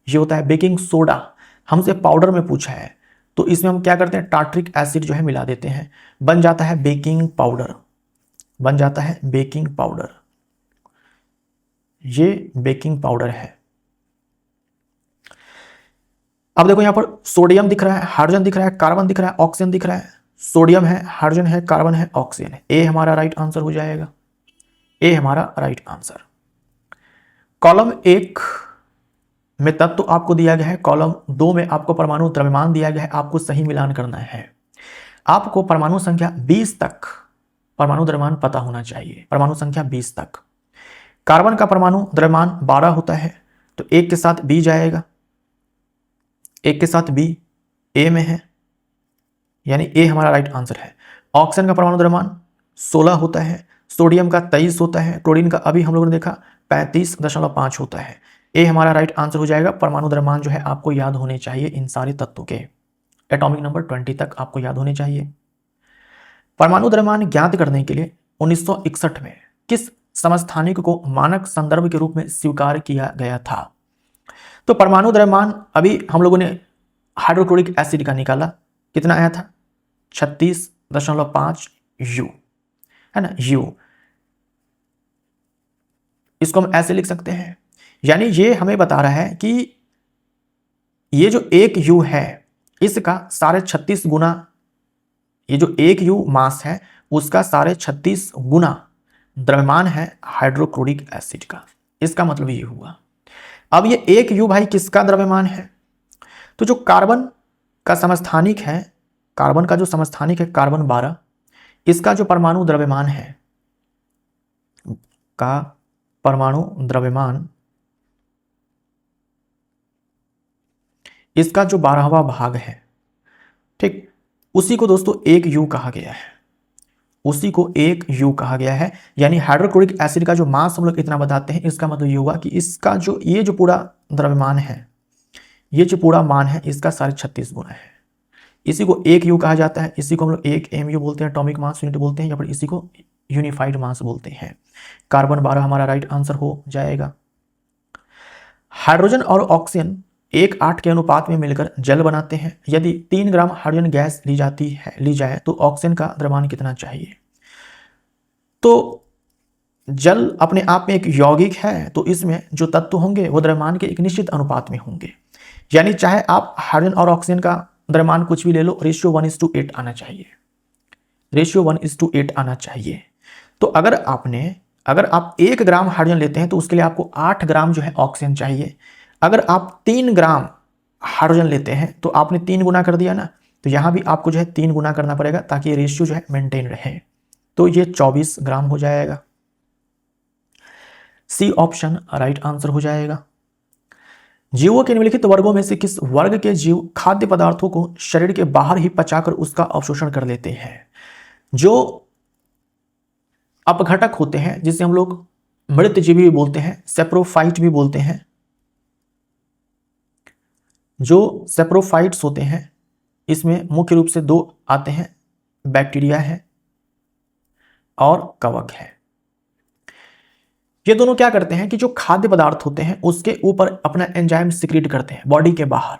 ये होता है बेकिंग सोडा। हमसे पाउडर में पूछा है तो इसमें हम क्या करते हैं, टार्ट्रिक एसिड जो है मिला देते हैं, बन जाता है बेकिंग पाउडर, बन जाता है बेकिंग पाउडर। ये बेकिंग पाउडर है। अब देखो यहां पर सोडियम दिख रहा है, हाइड्रोजन दिख रहा है, कार्बन दिख रहा है, ऑक्सीजन दिख रहा है। सोडियम है, हाइड्रोजन है, कार्बन है, ऑक्सीजन है। ए हमारा राइट आंसर हो जाएगा, ए हमारा राइट आंसर। कॉलम 1 में तत्व आपको दिया गया है, कॉलम 2 में आपको परमाणु द्रव्यमान दिया गया है, आपको सही मिलान करना है। आपको परमाणु संख्या 20 तक परमाणु द्रव्यमान पता होना चाहिए, परमाणु संख्या 20 तक। कार्बन का परमाणु द्रव्यमान 12 होता है, तो एक के साथ बी जाएगा, एक के साथ बी ए में है, यानी ए हमारा राइट आंसर है। ऑक्सीजन का परमाणु द्रव्यमान 16 होता है, सोडियम का 23 होता है, क्लोरीन का अभी हम लोगों ने देखा 35.5 होता है। ए हमारा राइट आंसर हो जाएगा। परमाणु द्रव्यमान जो है आपको याद होने चाहिए इन सारे तत्वों के, एटॉमिक नंबर 20 तक आपको याद होने चाहिए। परमाणु द्रव्यमान ज्ञात करने के लिए 1961 में किस समस्थानिक को मानक संदर्भ के रूप में स्वीकार किया गया था? तो परमाणु द्रव्यमान अभी हम लोगों ने हाइड्रोक्लोरिक एसिड का निकाला, कितना आया था 36.5 U, है ना, U। इसको हम ऐसे लिख सकते हैं, यानी ये हमें बता रहा है कि ये जो एक U है इसका 36.5 गुना, ये जो एक U मास है उसका 36.5 गुना द्रव्यमान है हाइड्रोक्लोरिक एसिड का। इसका मतलब ये हुआ। अब ये एक U भाई किसका द्रव्यमान है? तो जो कार्बन का समस्थानिक है, कार्बन का जो समस्थानिक है कार्बन 12, इसका जो परमाणु द्रव्यमान है, का परमाणु द्रव्यमान, इसका जो 12वां भाग है, ठीक, उसी को दोस्तों एक U कहा गया है, उसी को एक U कहा गया है। यानी हाइड्रोक्लोरिक एसिड का जो मास हम लोग इतना बताते हैं, इसका मतलब ये हुआ कि इसका जो ये जो पूरा द्रव्यमान है, ये जो पूरा मान है इसका 36.5 गुना है। इसी को एक U कहा जाता है, इसी को हम लोग एक MU बोलते हैं, एटॉमिक मास यूनिट बोलते हैं, या फिर इसी को यूनिफाइड मास बोलते हैं। कार्बन 12 हमारा राइट आंसर हो जाएगा। हाइड्रोजन और ऑक्सीजन 1:8 के अनुपात में मिलकर जल बनाते हैं। यदि 3 ग्राम हाइड्रोजन गैस ली जाए तो ऑक्सीजन का द्रव्यमान कितना चाहिए? तो जल अपने आप में एक यौगिक है, तो इसमें जो तत्व होंगे वो द्रव्यमान के एक निश्चित अनुपात में होंगे। यानी चाहे आप हाइड्रोजन और ऑक्सीजन का द्रव्यमान कुछ भी ले लो, रेशियो 1:8 आना चाहिए, रेशियो 1:8 आना चाहिए। तो अगर आप 1 ग्राम हाइड्रोजन लेते हैं तो उसके लिए आपको 8 ग्राम जो है ऑक्सीजन चाहिए। अगर आप 3 ग्राम हाइड्रोजन लेते हैं तो आपने 3 गुना कर दिया ना, तो यहां भी आपको जो है 3 गुना करना पड़ेगा ताकि ये रेशियो जो है मेंटेन रहे। तो ये 24 ग्राम हो जाएगा। सी ऑप्शन राइट आंसर हो जाएगा। जीवों के निम्नलिखित वर्गों में से किस वर्ग के जीव खाद्य पदार्थों को शरीर के बाहर ही पचाकर उसका अवशोषण कर लेते हैं? जो अपघटक होते हैं, जिसे हम लोग मृतजीवी भी बोलते हैं, सेप्रोफाइट भी बोलते हैं। जो सेप्रोफाइट्स होते हैं इसमें मुख्य रूप से 2 आते हैं, बैक्टीरिया है और कवक है। ये दोनों क्या करते हैं कि जो खाद्य पदार्थ होते हैं उसके ऊपर अपना एंजाइम सिक्रीट करते हैं बॉडी के बाहर,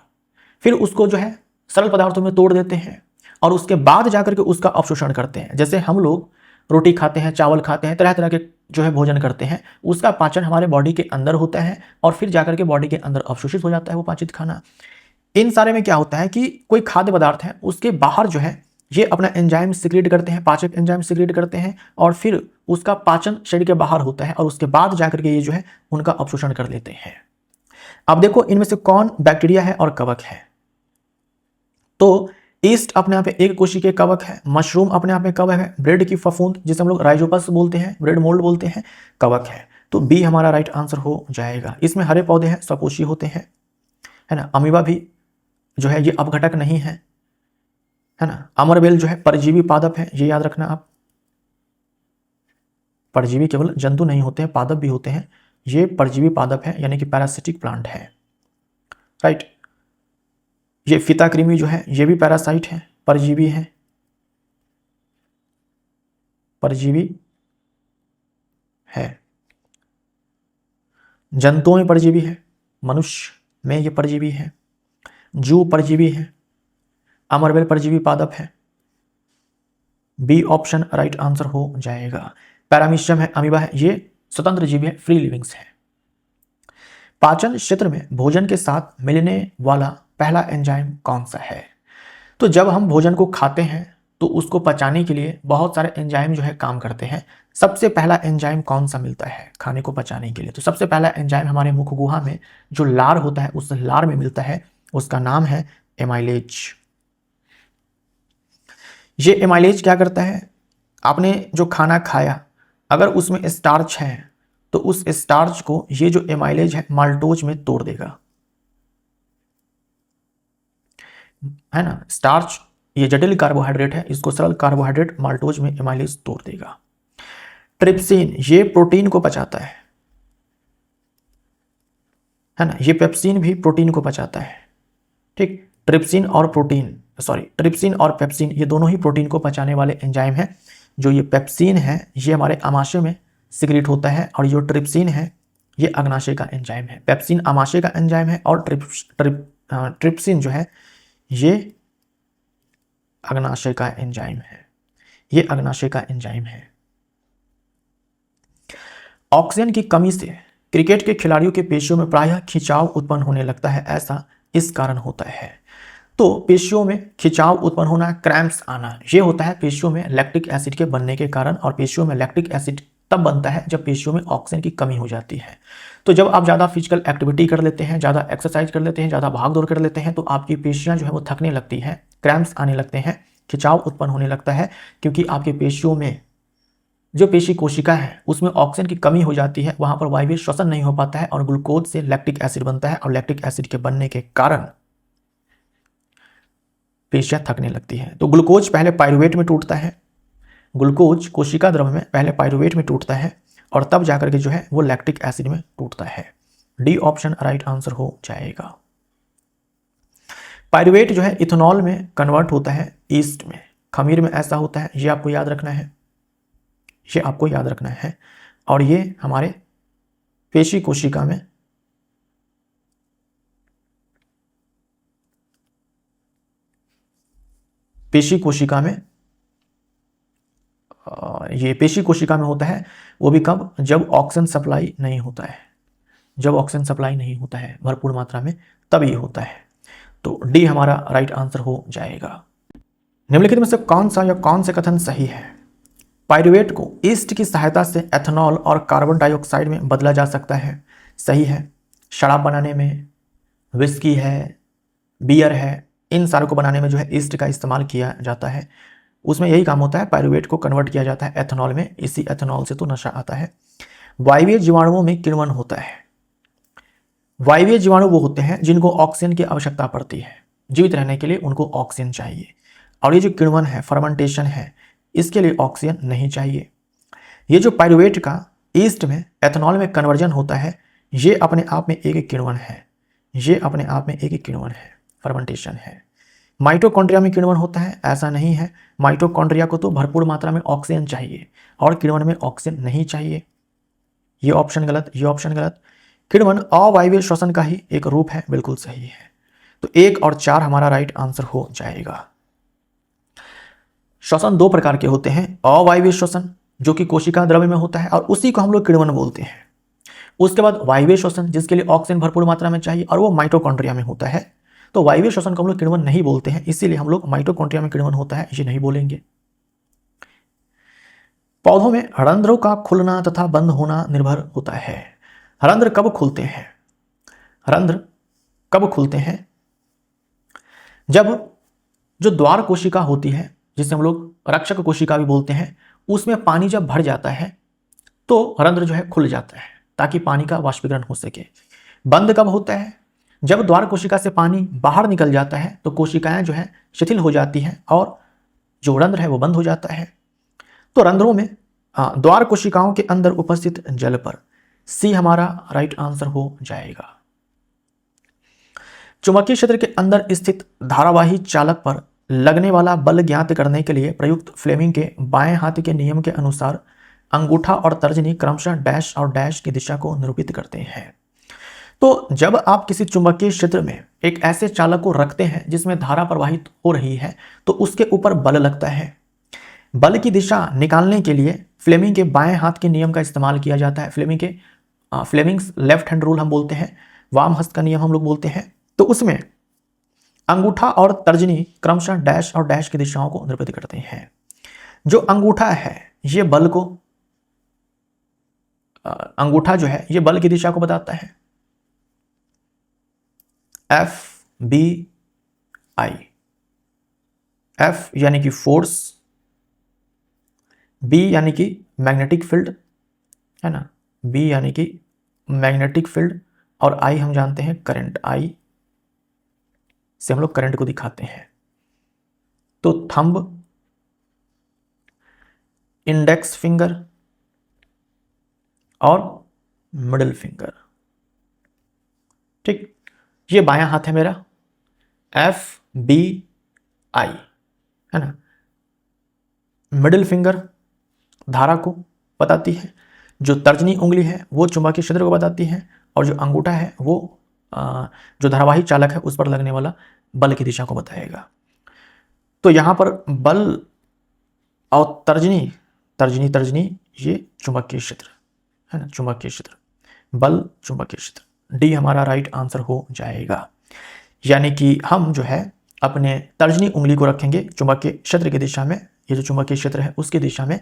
फिर उसको जो है सरल पदार्थों में तोड़ देते हैं और उसके बाद जाकर के उसका अवशोषण करते हैं। जैसे हम लोग रोटी खाते हैं, चावल खाते हैं, तरह तरह के जो है भोजन करते हैं, उसका पाचन हमारे बॉडी के अंदर होता है और फिर जाकर के बॉडी के अंदर अवशोषित हो जाता है वो पाचित खाना। इन सारे में क्या होता है कि कोई खाद्य पदार्थ है उसके बाहर जो है ये अपना एंजाइम सिक्रीट करते हैं, पाचक एंजाइम सिक्रीट करते हैं और फिर उसका पाचन शरीर के बाहर होता है और उसके बाद जाकर के ये जो है उनका अवशोषण कर लेते हैं। अब देखो इनमें से कौन बैक्टीरिया है और कवक है। तो ईस्ट अपने आप में एक कोशिकीय कवक है, मशरूम अपने आप में कवक है, ब्रेड की फफूंद जिसे हम लोग राइजोपस बोलते हैं, ब्रेड मोल्ड बोलते हैं, कवक है। तो बी हमारा राइट आंसर हो जाएगा। इसमें हरे पौधे हैं, सपोषी होते हैं, है ना। अमीबा भी जो है ये अपघटक नहीं है ना। अमरबेल जो है परजीवी पादप है, ये याद रखना आप। परजीवी केवल जंतु नहीं होते हैं, पादप भी होते हैं। ये परजीवी पादप है यानी कि पैरासिटिक प्लांट है, राइट। ये फीताकृमि जो है ये भी पैरासाइट है, परजीवी है, परजीवी है। जंतुओं में परजीवी है, मनुष्य में ये परजीवी है, जू परजीवी है, अमरबेल परजीवी पादप है। बी ऑप्शन राइट आंसर हो जाएगा। पैरामीशियम है, अमीबा है, ये स्वतंत्र जीवी है, फ्री लिविंग्स है। पाचन क्षेत्र में भोजन के साथ मिलने वाला पहला एंजाइम कौन सा है? तो जब हम भोजन को खाते हैं तो उसको पचाने के लिए बहुत सारे एंजाइम जो है काम करते हैं। सबसे पहला एंजाइम कौन सा मिलता है खाने को पचाने के लिए? तो सबसे पहला एंजाइम हमारे मुख गुहा में जो लार होता है उस लार में मिलता है, उसका नाम है एमाइलेज। ये एमाइलेज क्या करता है, आपने जो खाना खाया अगर उसमें स्टार्च है तो उस स्टार्च को ये जो एमाइलेज है माल्टोज में तोड़ देगा, है ना। स्टार्च ये जटिल कार्बोहाइड्रेट है, इसको सरल कार्बोहाइड्रेट माल्टोज में एमाइलेज तोड़ देगा। ट्रिप्सिन ये प्रोटीन को पचाता है ना। ये पेप्सिन भी प्रोटीन को पचाता है, ठीक। ट्रिप्सिन और पेप्सिन ये दोनों ही प्रोटीन को पचाने वाले एंजाइम हैं। जो ये पेप्सिन है ये हमारे आमाशय में सिक्रीट होता है और जो ट्रिप्सिन है ये अग्नाशय का एंजाइम है। पेप्सिन आमाशय का एंजाइम है और ट्रिप्सिन जो है ये अग्नाशय का एंजाइम है, ये अग्नाशय का एंजाइम है। ऑक्सीजन की कमी से क्रिकेट के खिलाड़ियों के पेशियों में प्रायः खिंचाव उत्पन्न होने लगता है, ऐसा इस कारण होता है। तो पेशियों में खिंचाव उत्पन्न होना, क्रैम्प्स आना, ये होता है पेशियों में लैक्टिक एसिड के बनने के कारण। और पेशियों में लैक्टिक एसिड तब बनता है जब पेशियों में ऑक्सीजन की कमी हो जाती है। तो जब आप ज़्यादा फिजिकल एक्टिविटी कर लेते हैं, ज़्यादा एक्सरसाइज कर लेते हैं, ज़्यादा भाग दौड़ कर लेते हैं, तो आपकी पेशियां जो है वो थकने लगती हैं, क्रैम्प्स आने लगते हैं, खिंचाव उत्पन्न होने लगता है, क्योंकि आपके पेशियों में जो पेशी कोशिका है उसमें ऑक्सीजन की कमी हो जाती है, वहां पर वायवीय श्वसन नहीं हो पाता है और ग्लूकोज से लैक्टिक एसिड बनता है, और लैक्टिक एसिड के बनने के कारण पेशियां थकने लगती है। तो ग्लूकोज पहले पाइरुवेट में टूटता है, ग्लूकोज कोशिका द्रव में पहले पाइरुवेट में टूटता है और तब जाकर के जो है वो लैक्टिक एसिड में टूटता है। डी ऑप्शन राइट आंसर हो जाएगा। पाइरुवेट जो है इथेनॉल में कन्वर्ट होता है ईस्ट में, खमीर में ऐसा होता है, ये आपको याद रखना है, ये आपको याद रखना है। और ये हमारे पेशी कोशिका में ये पेशी कोशिका में होता है, वो भी कब, जब ऑक्सीजन सप्लाई नहीं होता है, जब ऑक्सीजन सप्लाई नहीं होता है भरपूर मात्रा में, तब ये होता है। तो डी हमारा राइट आंसर हो जाएगा। निम्नलिखित में से कौन सा या कौन से कथन सही है? पाइरुवेट को ईस्ट की सहायता से एथेनॉल और कार्बन डाइऑक्साइड में बदला जा सकता है, सही है। शराब बनाने में, विस्की है, बियर है, इन सारों को बनाने में जो है ईस्ट का इस्तेमाल किया जाता है, उसमें यही काम होता है, पाइरुवेट को कन्वर्ट किया जाता है एथेनॉल में, इसी एथेनॉल से तो नशा आता है। वायवीय जीवाणुओं में किण्वन होता है। वायवीय जीवाणु वो होते हैं जिनको ऑक्सीजन की आवश्यकता पड़ती है, जीवित रहने के लिए उनको ऑक्सीजन चाहिए, और ये जो किण्वन है, फर्मेंटेशन है, इसके लिए ऑक्सीजन नहीं चाहिए। ये जो पाइरुवेट का ईस्ट में एथेनॉल में कन्वर्जन होता है, ये अपने आप में एक किण्वन है, ये अपने आप में एक किण्वन है, फर्मेंटेशन है। माइटोकॉन्ड्रिया में किण्वन होता है, ऐसा नहीं है। माइटोकॉन्ड्रिया को तो भरपूर मात्रा में ऑक्सीजन चाहिए और किण्वन में ऑक्सीजन नहीं चाहिए। ये ऑप्शन गलत, ये ऑप्शन गलत। किण्वन अवायवीय श्वसन का ही एक रूप है, बिल्कुल सही है। तो 1 और 4 हमारा राइट आंसर हो जाएगा। श्वसन 2 प्रकार के होते हैं, अवायवीय श्वसन जो कि कोशिका द्रव्य में होता है और उसी को हम लोग किण्वन बोलते हैं। उसके बाद वायवीय श्वसन जिसके लिए ऑक्सीजन भरपूर मात्रा में चाहिए और वो माइटोकॉन्ड्रिया में होता है। तो वायवीय श्वसन को हम लोग किण्वन नहीं बोलते हैं, इसीलिए हम लोग माइटोकॉन्ड्रिया में किण्वन होता है ये नहीं बोलेंगे। पौधों में रंध्रों का खुलना तथा बंद होना निर्भर होता है। रंध्र कब खुलते हैं? रंध्र कब खुलते हैं? जब जो द्वार कोशिका होती है, जिसे हम लोग रक्षक कोशिका भी बोलते हैं, उसमें पानी जब भर जाता है तो रंध्र जो है खुल जाता है ताकि पानी का वाष्पीकरण हो सके। बंद कब होता है? जब द्वार कोशिका से पानी बाहर निकल जाता है तो कोशिकाएं जो है शिथिल हो जाती हैं और जो रंध्र है वो बंद हो जाता है। तो रंध्रों में द्वार कोशिकाओं के अंदर उपस्थित जल पर, सी हमारा राइट आंसर हो जाएगा। चुंबकीय क्षेत्र के अंदर स्थित धारावाही चालक पर लगने वाला बल ज्ञात करने के लिए प्रयुक्त फ्लेमिंग के बाएं हाथ के नियम के अनुसार अंगूठा और तर्जनी क्रमशः डैश और डैश की दिशा को निरूपित करते हैं। तो जब आप किसी चुंबकीय क्षेत्र में एक ऐसे चालक को रखते हैं जिसमें धारा प्रवाहित हो रही है तो उसके ऊपर बल लगता है। बल की दिशा निकालने के लिए फ्लेमिंग के बाएं हाथ के नियम का इस्तेमाल किया जाता है। फ्लेमिंग्स लेफ्ट हैंड रूल हम बोलते हैं, वाम हस्त का नियम हम लोग बोलते हैं। तो उसमें अंगूठा और तर्जनी क्रमशः डैश और डैश की दिशाओं को निरूपित करते हैं। जो अंगूठा है ये बल को, अंगूठा जो है ये बल की दिशा को बताता है, FBI। F यानी कि फोर्स, B यानी कि मैग्नेटिक फील्ड, है ना, B यानी कि मैग्नेटिक फील्ड, और I हम जानते हैं करंट, I से हम लोग करंट को दिखाते हैं। तो थंब, इंडेक्स फिंगर और मिडिल फिंगर, ठीक, ये बायां हाथ है मेरा, FBI, है ना। मिडिल फिंगर धारा को बताती है, जो तर्जनी उंगली है वो चुंबकीय क्षेत्र को बताती है, और जो अंगूठा है वो जो धारावाही चालक है उस पर लगने वाला बल की दिशा को बताएगा। तो यहां पर बल और तर्जनी तर्जनी तर्जनी ये चुंबकीय क्षेत्र है ना, चुंबकीय क्षेत्र, बल चुंबकीय क्षेत्र, डी हमारा राइट आंसर हो जाएगा। यानी कि हम जो है अपने तर्जनी उंगली को रखेंगे चुंबकीय क्षेत्र की दिशा में, ये जो चुंबकीय क्षेत्र है उसकी दिशा में,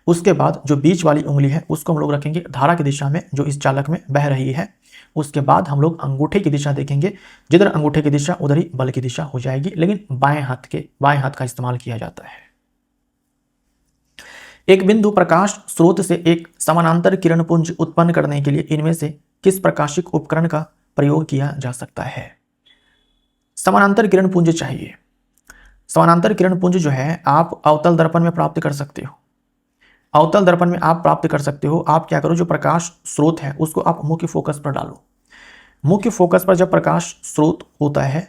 उसके बाद जो बीच वाली उंगली है उसको हम लोग रखेंगे धारा की दिशा में जो इस चालक में बह रही है। उसके बाद हम लोग अंगूठे की दिशा देखेंगे, जिधर अंगूठे की दिशा उधर ही बल की दिशा हो जाएगी, लेकिन बाएं हाथ का इस्तेमाल किया जाता है। एक बिंदु प्रकाश स्रोत से एक समानांतर किरण पुंज उत्पन्न करने के लिए इनमें से किस प्रकाशिक उपकरण का प्रयोग किया जा सकता है? समानांतर किरण पुंज चाहिए। समानांतर किरण पुंज जो है आप अवतल दर्पण में प्राप्त कर सकते हो, अवतल दर्पण में आप प्राप्त कर सकते हो। आप क्या करो, जो प्रकाश स्रोत है उसको आप मुख्य फोकस पर डालो। मुख्य फोकस पर जब प्रकाश स्रोत होता है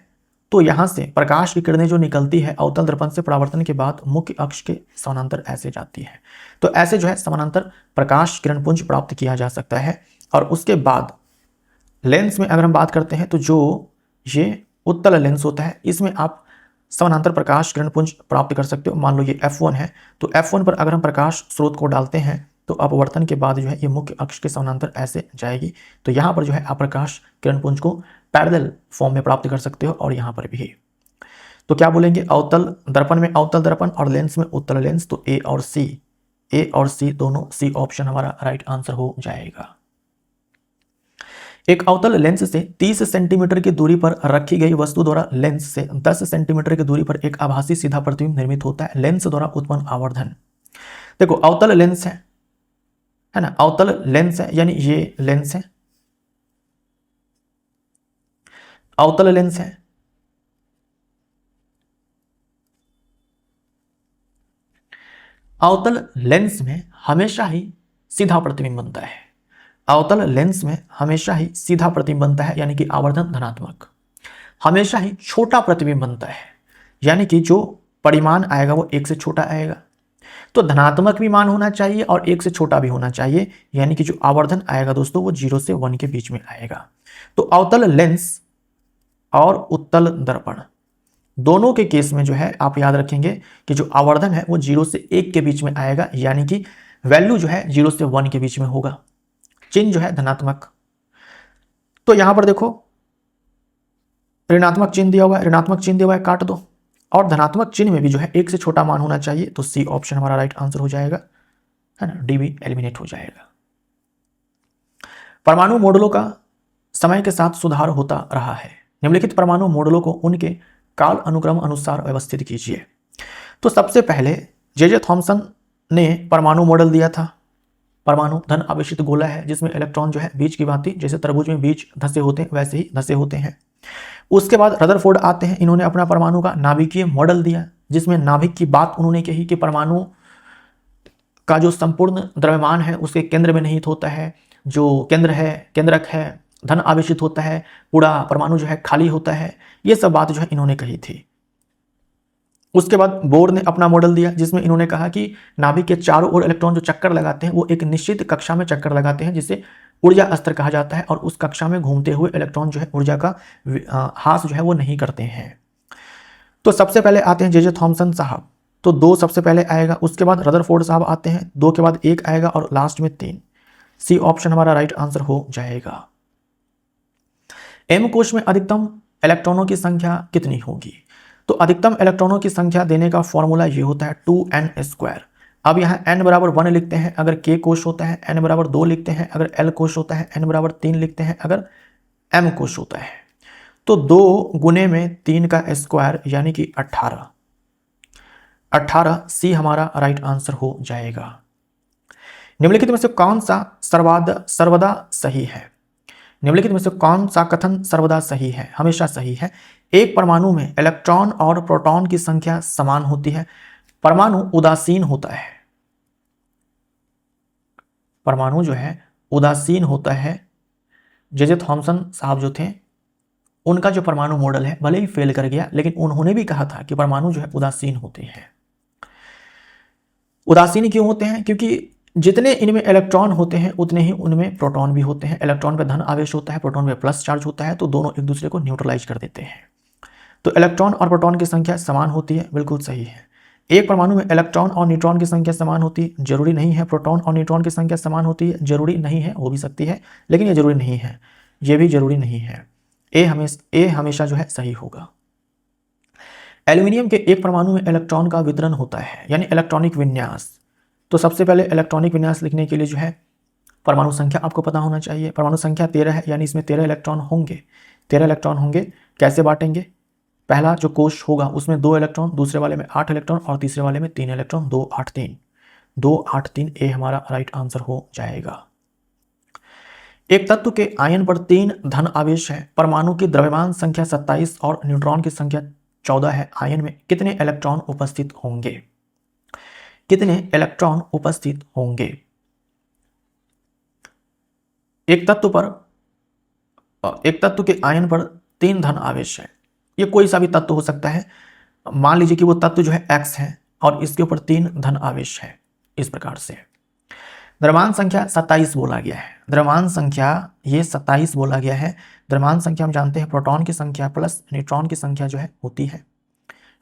तो यहां से प्रकाश की किरणें जो निकलती है अवतल दर्पण से परावर्तन के बाद मुख्य अक्ष के समानांतर ऐसे जाती है। तो ऐसे जो है समानांतर प्रकाश किरण पुंज प्राप्त किया जा सकता है। और उसके बाद लेंस में अगर हम बात करते हैं तो जो ये उत्तल लेंस होता है इसमें आप समानांतर प्रकाश किरण पुंज प्राप्त कर सकते हो। मान लो ये F1 है, तो F1 पर अगर हम प्रकाश स्रोत को डालते हैं तो अपवर्तन के बाद जो है ये मुख्य अक्ष के समानांतर ऐसे जाएगी। तो यहाँ पर जो है आप प्रकाश किरण पुंज को पैरेलल फॉर्म में प्राप्त कर सकते हो, और यहाँ पर भी। तो क्या बोलेंगे, अवतल दर्पण में अवतल दर्पण और लेंस में उत्तल लेंस। तो ए और सी दोनों, सी ऑप्शन हमारा राइट आंसर हो जाएगा। एक अवतल लेंस से 30 सेंटीमीटर की दूरी पर रखी गई वस्तु द्वारा लेंस से 10 सेंटीमीटर की दूरी पर एक आभासी सीधा प्रतिबिंब निर्मित होता है। लेंस द्वारा उत्पन्न आवर्धन, देखो अवतल लेंस है ना, अवतल लेंस है यानी ये लेंस है, अवतल लेंस है। अवतल लेंस में हमेशा ही सीधा प्रतिबिंब बनता है, अवतल लेंस में हमेशा ही सीधा प्रतिबिंब बनता है, यानी कि आवर्धन धनात्मक। हमेशा ही छोटा प्रतिबिंब बनता है, यानी कि जो परिमाण आएगा वो 1 से छोटा आएगा। तो धनात्मक भी मान होना चाहिए और 1 से छोटा भी होना चाहिए, यानी कि जो आवर्धन आएगा दोस्तों वो 0 से 1 के बीच में आएगा। तो अवतल लेंस और उत्तल दर्पण दोनों के केस में जो है आप याद रखेंगे कि जो आवर्धन है वो 0 से 1 के बीच में आएगा, यानी कि वैल्यू जो है 0 से 1 के बीच में होगा, चिन्ह जो है धनात्मक। तो यहां पर देखो ऋणात्मक चिन्ह दिया हुआ है, ऋणात्मक चिन्ह दिया हुआ है, काट दो। और धनात्मक चिन्ह में भी जो है 1 से छोटा मान होना चाहिए, तो सी ऑप्शन हमारा राइट आंसर हो जाएगा, है ना, डी भी एलिमिनेट हो जाएगा। परमाणु मॉडलों का समय के साथ सुधार होता रहा है। निम्नलिखित परमाणु मॉडलों को उनके काल अनुक्रम अनुसार व्यवस्थित कीजिए। तो सबसे पहले जे थॉमसन ने परमाणु मॉडल दिया था। परमाणु धन आवेशित गोला है जिसमें इलेक्ट्रॉन जो है बीज की भांति, जैसे तरबूज में बीज धसे होते हैं वैसे ही धसे होते हैं। उसके बाद रदरफोर्ड आते हैं, इन्होंने अपना परमाणु का नाभिकीय मॉडल दिया जिसमें नाभिक की बात उन्होंने कही कि परमाणु का जो संपूर्ण द्रव्यमान है उसके केंद्र में निहित होता है, जो केंद्र है केंद्रक है धन आवेशित होता है, पूरा परमाणु जो है खाली होता है। ये सब बात जो है इन्होंने कही थी। उसके बाद बोर ने अपना मॉडल दिया जिसमें इन्होंने कहा कि नाभिक के चारों ओर इलेक्ट्रॉन जो चक्कर लगाते हैं वो एक निश्चित कक्षा में चक्कर लगाते हैं जिसे ऊर्जा स्तर कहा जाता है, और उस कक्षा में घूमते हुए इलेक्ट्रॉन जो है ऊर्जा का ह्रास जो है वो नहीं करते हैं। तो सबसे पहले आते हैं जे थॉमसन साहब, तो 2 सबसे पहले आएगा। उसके बाद रदरफोर्ड साहब आते हैं, 2 के बाद 1 आएगा और लास्ट में 3। सी ऑप्शन हमारा राइट आंसर हो जाएगा। एम कोश में अधिकतम इलेक्ट्रॉनों की संख्या कितनी होगी? तो अधिकतम इलेक्ट्रॉनों की संख्या देने का फॉर्मूला ये होता है 2n²। अब यहाँ n बराबर 1 लिखते हैं अगर k कोश होता है, n बराबर 2 लिखते हैं अगर l कोश होता है, n बराबर 3 लिखते हैं अगर m कोश होता है। तो 2 गुने में 3 का स्क्वायर यानी कि 18 सी हमारा राइट आंसर हो जाएगा। निम्नलिखित में से कौन सा सर्वदा सही है? निम्नलिखित में से कौन सा कथन सर्वदा सही है, हमेशा सही है? एक परमाणु में इलेक्ट्रॉन और प्रोटॉन की संख्या समान होती है। परमाणु उदासीन होता है, परमाणु जो है उदासीन होता है। जे थॉमसन साहब जो थे उनका जो परमाणु मॉडल है भले ही फेल कर गया, लेकिन उन्होंने भी कहा था कि परमाणु जो है उदासीन होते हैं। उदासीन क्यों होते हैं? क्योंकि जितने इनमें इलेक्ट्रॉन होते हैं उतने ही उनमें प्रोटॉन भी होते हैं। इलेक्ट्रॉन पे धन आवेश होता है, प्रोटॉन पे प्लस चार्ज होता है, तो दोनों एक दूसरे को न्यूट्रलाइज कर देते हैं। तो इलेक्ट्रॉन और प्रोटॉन की संख्या समान होती है, बिल्कुल सही है। एक परमाणु में इलेक्ट्रॉन और न्यूट्रॉन की संख्या समान होती है, जरूरी नहीं है। प्रोटॉन और न्यूट्रॉन की संख्या समान होती है, जरूरी नहीं है, हो भी सकती है, लेकिन ये जरूरी नहीं है, ये भी जरूरी नहीं है। ए हमेशा जो है सही होगा। एल्यूमिनियम के एक परमाणु में इलेक्ट्रॉन का वितरण होता है, यानी इलेक्ट्रॉनिक विन्यास। तो सबसे पहले इलेक्ट्रॉनिक विन्यास लिखने के लिए जो है परमाणु संख्या आपको पता होना चाहिए। परमाणु संख्या 13 है, यानी इसमें 13 इलेक्ट्रॉन होंगे। 13 इलेक्ट्रॉन होंगे। कैसे बांटेंगे? पहला जो कोश होगा उसमें 2 इलेक्ट्रॉन, दूसरे वाले में 8 इलेक्ट्रॉन और तीसरे वाले में 3 इलेक्ट्रॉन। 2 8 3 2 8 3 ए हमारा राइट आंसर हो जाएगा। एक तत्व के आयन पर 3 धन आवेश है, परमाणु की द्रव्यमान संख्या 27 और न्यूट्रॉन की संख्या 14 है। आयन में कितने इलेक्ट्रॉन उपस्थित होंगे? कितने इलेक्ट्रॉन उपस्थित होंगे? एक तत्व के आयन पर 3 धन आवेश है। ये कोई सा भी तत्व हो सकता है। मान लीजिए कि वो तत्व जो है X है और इसके ऊपर 3 धन आवेश है। इस प्रकार से द्रव्यमान संख्या 27 बोला गया है। द्रव्यमान संख्या ये 27 बोला गया है। द्रव्यमान संख्या हम जानते हैं प्रोटॉन की संख्या प्लस न्यूट्रॉन की संख्या जो है होती है।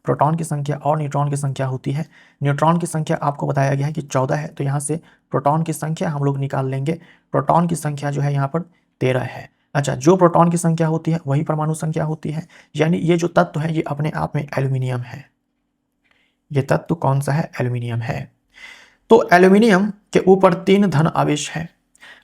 प्रोटॉन की संख्या और न्यूट्रॉन की संख्या होती है। न्यूट्रॉन की संख्या आपको बताया गया है कि 14 है, तो यहाँ से प्रोटॉन की संख्या हम लोग निकाल लेंगे। प्रोटॉन की संख्या जो है यहाँ पर 13 है। अच्छा, जो प्रोटॉन की संख्या होती है वही परमाणु संख्या होती है, यानी ये जो तत्व है ये अपने आप में एल्यूमिनियम है। ये तत्व कौन सा है? एल्यूमिनियम है। तो एल्यूमिनियम के ऊपर 3 धन आवेश है।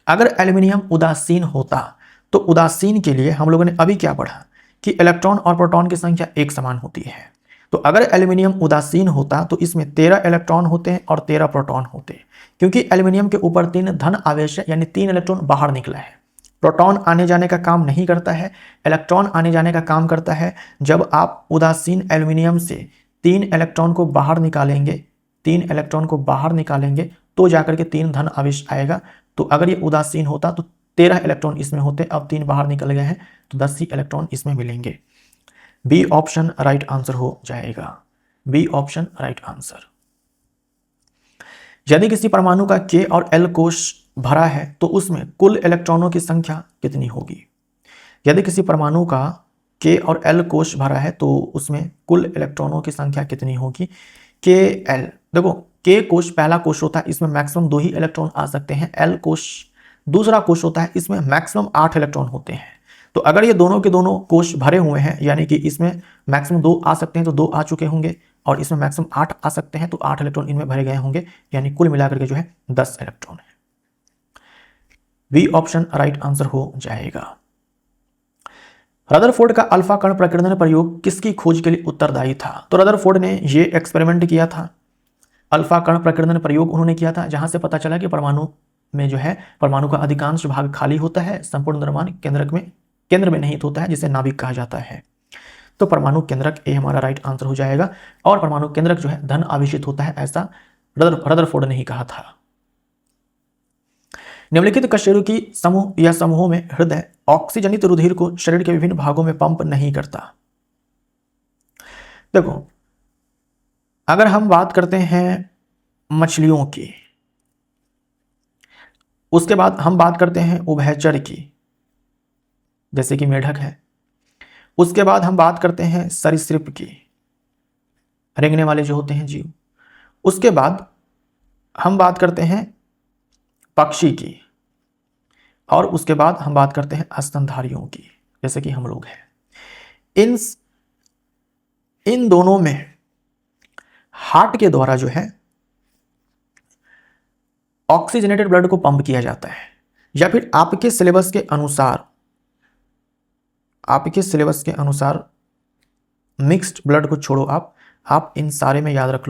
अगर एल्यूमिनियम उदासीन होता तो उदासीन के लिए हम लोगों ने अभी क्या पढ़ा कि इलेक्ट्रॉन और प्रोटॉन की संख्या एक समान होती है। तो अगर एल्यूमिनियम उदासीन होता तो इसमें 13 इलेक्ट्रॉन होते हैं और 13 प्रोटॉन होते, क्योंकि एल्यूमिनियम के ऊपर 3 धन आवेश है, यानी 3 इलेक्ट्रॉन बाहर निकला है। प्रोटॉन आने जाने का काम नहीं करता है, इलेक्ट्रॉन आने जाने का काम करता है। जब आप उदासीन एल्यूमिनियम से 3 इलेक्ट्रॉन को बाहर निकालेंगे, 3 इलेक्ट्रॉन को बाहर निकालेंगे तो जाकर के 3 धन आवेश आएगा। तो अगर ये उदासीन होता तो 13 इलेक्ट्रॉन इसमें होते, अब 3 बाहर निकल गए हैं तो 10 ही इलेक्ट्रॉन इसमें मिलेंगे। बी ऑप्शन राइट आंसर हो जाएगा। B option right answer. यदि किसी परमाणु का K और L कोश भरा है तो उसमें कुल इलेक्ट्रॉनों की संख्या कितनी होगी? यदि किसी परमाणु का K और L कोश भरा है तो उसमें कुल इलेक्ट्रॉनों की संख्या कितनी होगी? K L, देखो K कोश पहला कोश होता है, इसमें मैक्सिमम 2 ही इलेक्ट्रॉन आ सकते हैं। L कोश दूसरा कोश होता है, इसमें मैक्सिमम 8 इलेक्ट्रॉन होते हैं। तो अगर ये दोनों के दोनों कोश भरे हुए हैं, यानी कि इसमें मैक्सिमम 2 आ सकते हैं तो 2 आ चुके होंगे और इसमें मैक्सिमम 8 आ सकते हैं तो 8 इलेक्ट्रॉन इनमें भरे गए होंगे, यानी कुल मिलाकर के जो है 10 इलेक्ट्रॉन है। बी ऑप्शन राइट आंसर हो जाएगा। रदरफोर्ड का अल्फा कण प्रकीर्णन प्रयोग किसकी खोज के लिए उत्तरदायी था? तो रदरफोर्ड ने ये एक्सपेरिमेंट किया था, अल्फा कण प्रकीर्णन प्रयोग उन्होंने किया था, जहां से पता चला कि परमाणु में जो है परमाणु का अधिकांश भाग खाली होता है, संपूर्ण द्रव्यमान केंद्र में निहित होता है, जिसे नाभिक कहा जाता है। तो परमाणु केंद्रक ए हमारा राइट आंसर हो जाएगा। और परमाणु केंद्रक जो है धन आवेशित होता है, ऐसा रदरफोर्ड ने ही कहा था। निम्नलिखित कशेरुकी समूह या समूहों में हृदय ऑक्सीजनित रुधिर को शरीर के विभिन्न भागों में पंप नहीं करता। देखो, अगर हम बात करते हैं मछलियों की, उसके बाद हम बात करते हैं उभयचर की, जैसे कि मेढक है, उसके बाद हम बात करते हैं सरीसृप की, रेंगने वाले जो होते हैं जीव, उसके बाद हम बात करते हैं पक्षी की, और उसके बाद हम बात करते हैं स्तनधारियों की, जैसे कि हम लोग हैं। इन दोनों में हार्ट के द्वारा जो है ऑक्सीजनेटेड ब्लड को पंप किया जाता है, या फिर आपके सिलेबस के अनुसार मिक्स्ड ब्लड को छोड़ो, आप इन सारे में याद रख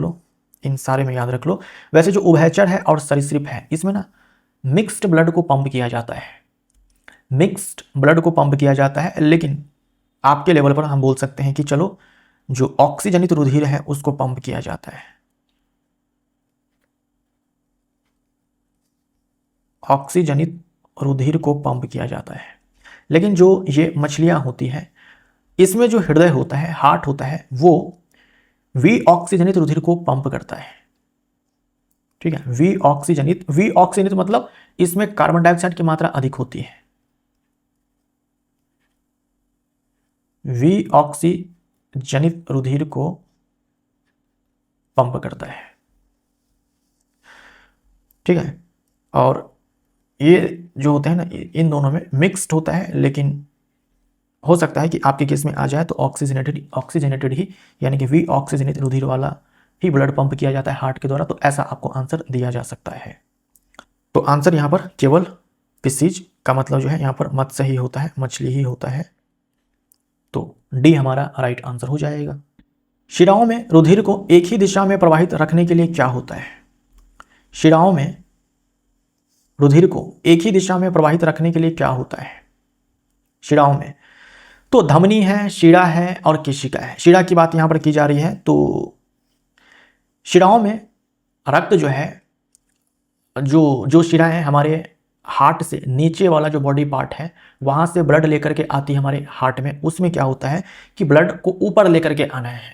लो, वैसे जो उभयचर है और सरीसृप है, इसमें ना मिक्स्ड ब्लड को पंप किया जाता है, लेकिन आपके लेवल पर हम बोल सकते हैं कि चलो जो ऑक्सीजनित रुधिर है उसको पंप किया जाता है। ऑक्सीजनित रुधिर को पंप किया जाता है, लेकिन जो ये मछलियां होती हैं, इसमें जो हृदय होता है, हार्ट होता है, वो विऑक्सीजनित रुधिर को पंप करता है। ठीक है, विऑक्सीजनित मतलब इसमें कार्बन डाइऑक्साइड की मात्रा अधिक होती है। जनित रुधिर को पंप करता है। ठीक है, और ये जो होते हैं ना, इन दोनों में मिक्स्ड होता है, लेकिन हो सकता है कि आपके केस में आ जाए तो ऑक्सीजनेटेड ही, यानी कि वी ऑक्सीजनेटेड रुधिर वाला ही ब्लड पंप किया जाता है हार्ट के द्वारा। तो ऐसा आपको आंसर दिया जा सकता है। तो आंसर यहाँ पर केवल फिशेज का मतलब जो है यहाँ पर मत्स्य ही होता है, मछली ही होता है। तो डी हमारा राइट आंसर हो जाएगा। शिराओं में रुधिर को एक ही दिशा में प्रवाहित रखने के लिए क्या होता है? शिराओं में रुधिर को एक ही दिशा में प्रवाहित रखने के लिए क्या होता है शिराओं में? तो धमनी है, शिरा है और केशिका है। शिरा की बात यहां पर की जा रही है। तो शिराओं में रक्त जो है, जो शिरा है हमारे हार्ट से नीचे वाला जो बॉडी पार्ट है, वहां से ब्लड लेकर के आती है हमारे हार्ट में। उसमें क्या होता है कि ब्लड को ऊपर लेकर के आना है,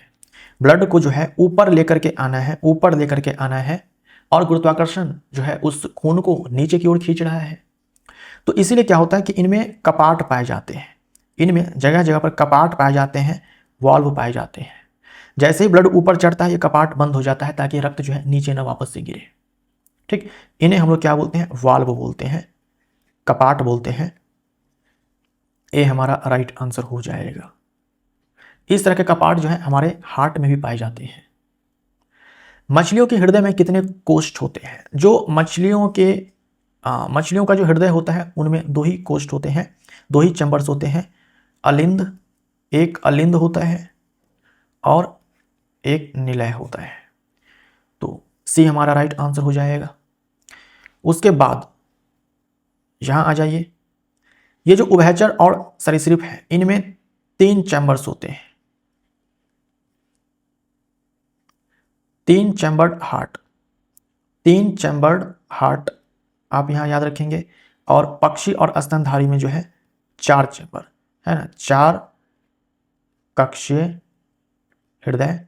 ब्लड को जो है ऊपर लेकर के आना है, ऊपर लेकर के आना है, और गुरुत्वाकर्षण जो है उस खून को नीचे की ओर खींच रहा है। तो इसीलिए क्या होता है कि इनमें कपाट पाए जाते हैं, इनमें जगह जगह पर कपाट पाए जाते हैं, वाल्व पाए जाते हैं। जैसे ही ब्लड ऊपर चढ़ता है ये कपाट बंद हो जाता है ताकि रक्त जो है नीचे ना वापस से गिरे। ठीक, इन्हें हम लोग क्या बोलते हैं? वाल्व बोलते हैं, कपाट बोलते हैं। ये हमारा राइट आंसर हो जाएगा। इस तरह के कपाट जो है हमारे हार्ट में भी पाए जाते हैं। मछलियों के हृदय में कितने कोष्ठ होते हैं? जो मछलियों का जो हृदय होता है उनमें 2 ही कोष्ठ होते हैं, 2 ही चैम्बर्स होते हैं। अलिंद, एक अलिंद होता है और एक निलय होता है। तो सी हमारा राइट आंसर हो जाएगा। उसके बाद यहां आ जाइए, ये जो उभयचर और सरीसृप है इनमें 3 चैम्बर्स होते हैं, 3 चैम्बर्ड हार्ट, 3 चैम्बर्ड हार्ट आप यहां याद रखेंगे। और पक्षी और स्तनधारी में जो है 4 चैम्बर है ना, 4 कक्षीय हृदय,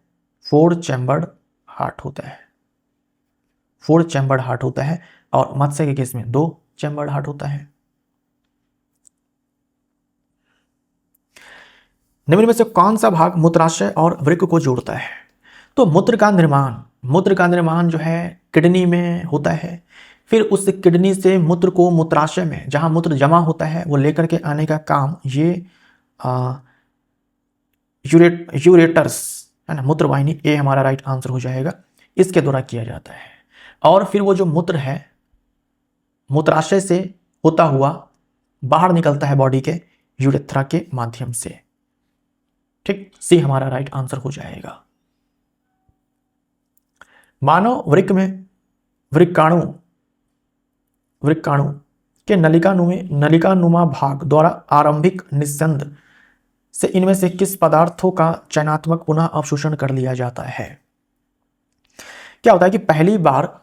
4 चैम्बर्ड हार्ट होता है, 4 चैम्बर्ड हार्ट होता है। और मत्स्य के केस में 2 चैम्बर्ड हार्ट होता है। निम्न में से कौन सा भाग मूत्राशय और वृक्क को जोड़ता है? तो मूत्र का निर्माण जो है किडनी में होता है। फिर उस किडनी से मूत्र को मूत्राशय में, जहां मूत्र जमा होता है, वो लेकर के आने का काम ये यूरेटर्स है ना, मूत्रवाहिनी, ये हमारा राइट आंसर हो जाएगा, इसके द्वारा किया जाता है। और फिर वो जो मूत्र है मूत्राशय से होता हुआ बाहर निकलता है बॉडी के यूरेथ्रा के माध्यम से। ठीक, सी हमारा राइट आंसर हो जाएगा। मानव वृक्क में वृक्काणु के नलिकानुमा भाग द्वारा आरंभिक निस्संद से इनमें से किस पदार्थों का चयनात्मक पुनः अवशोषण कर लिया जाता है? क्या होता है कि पहली बार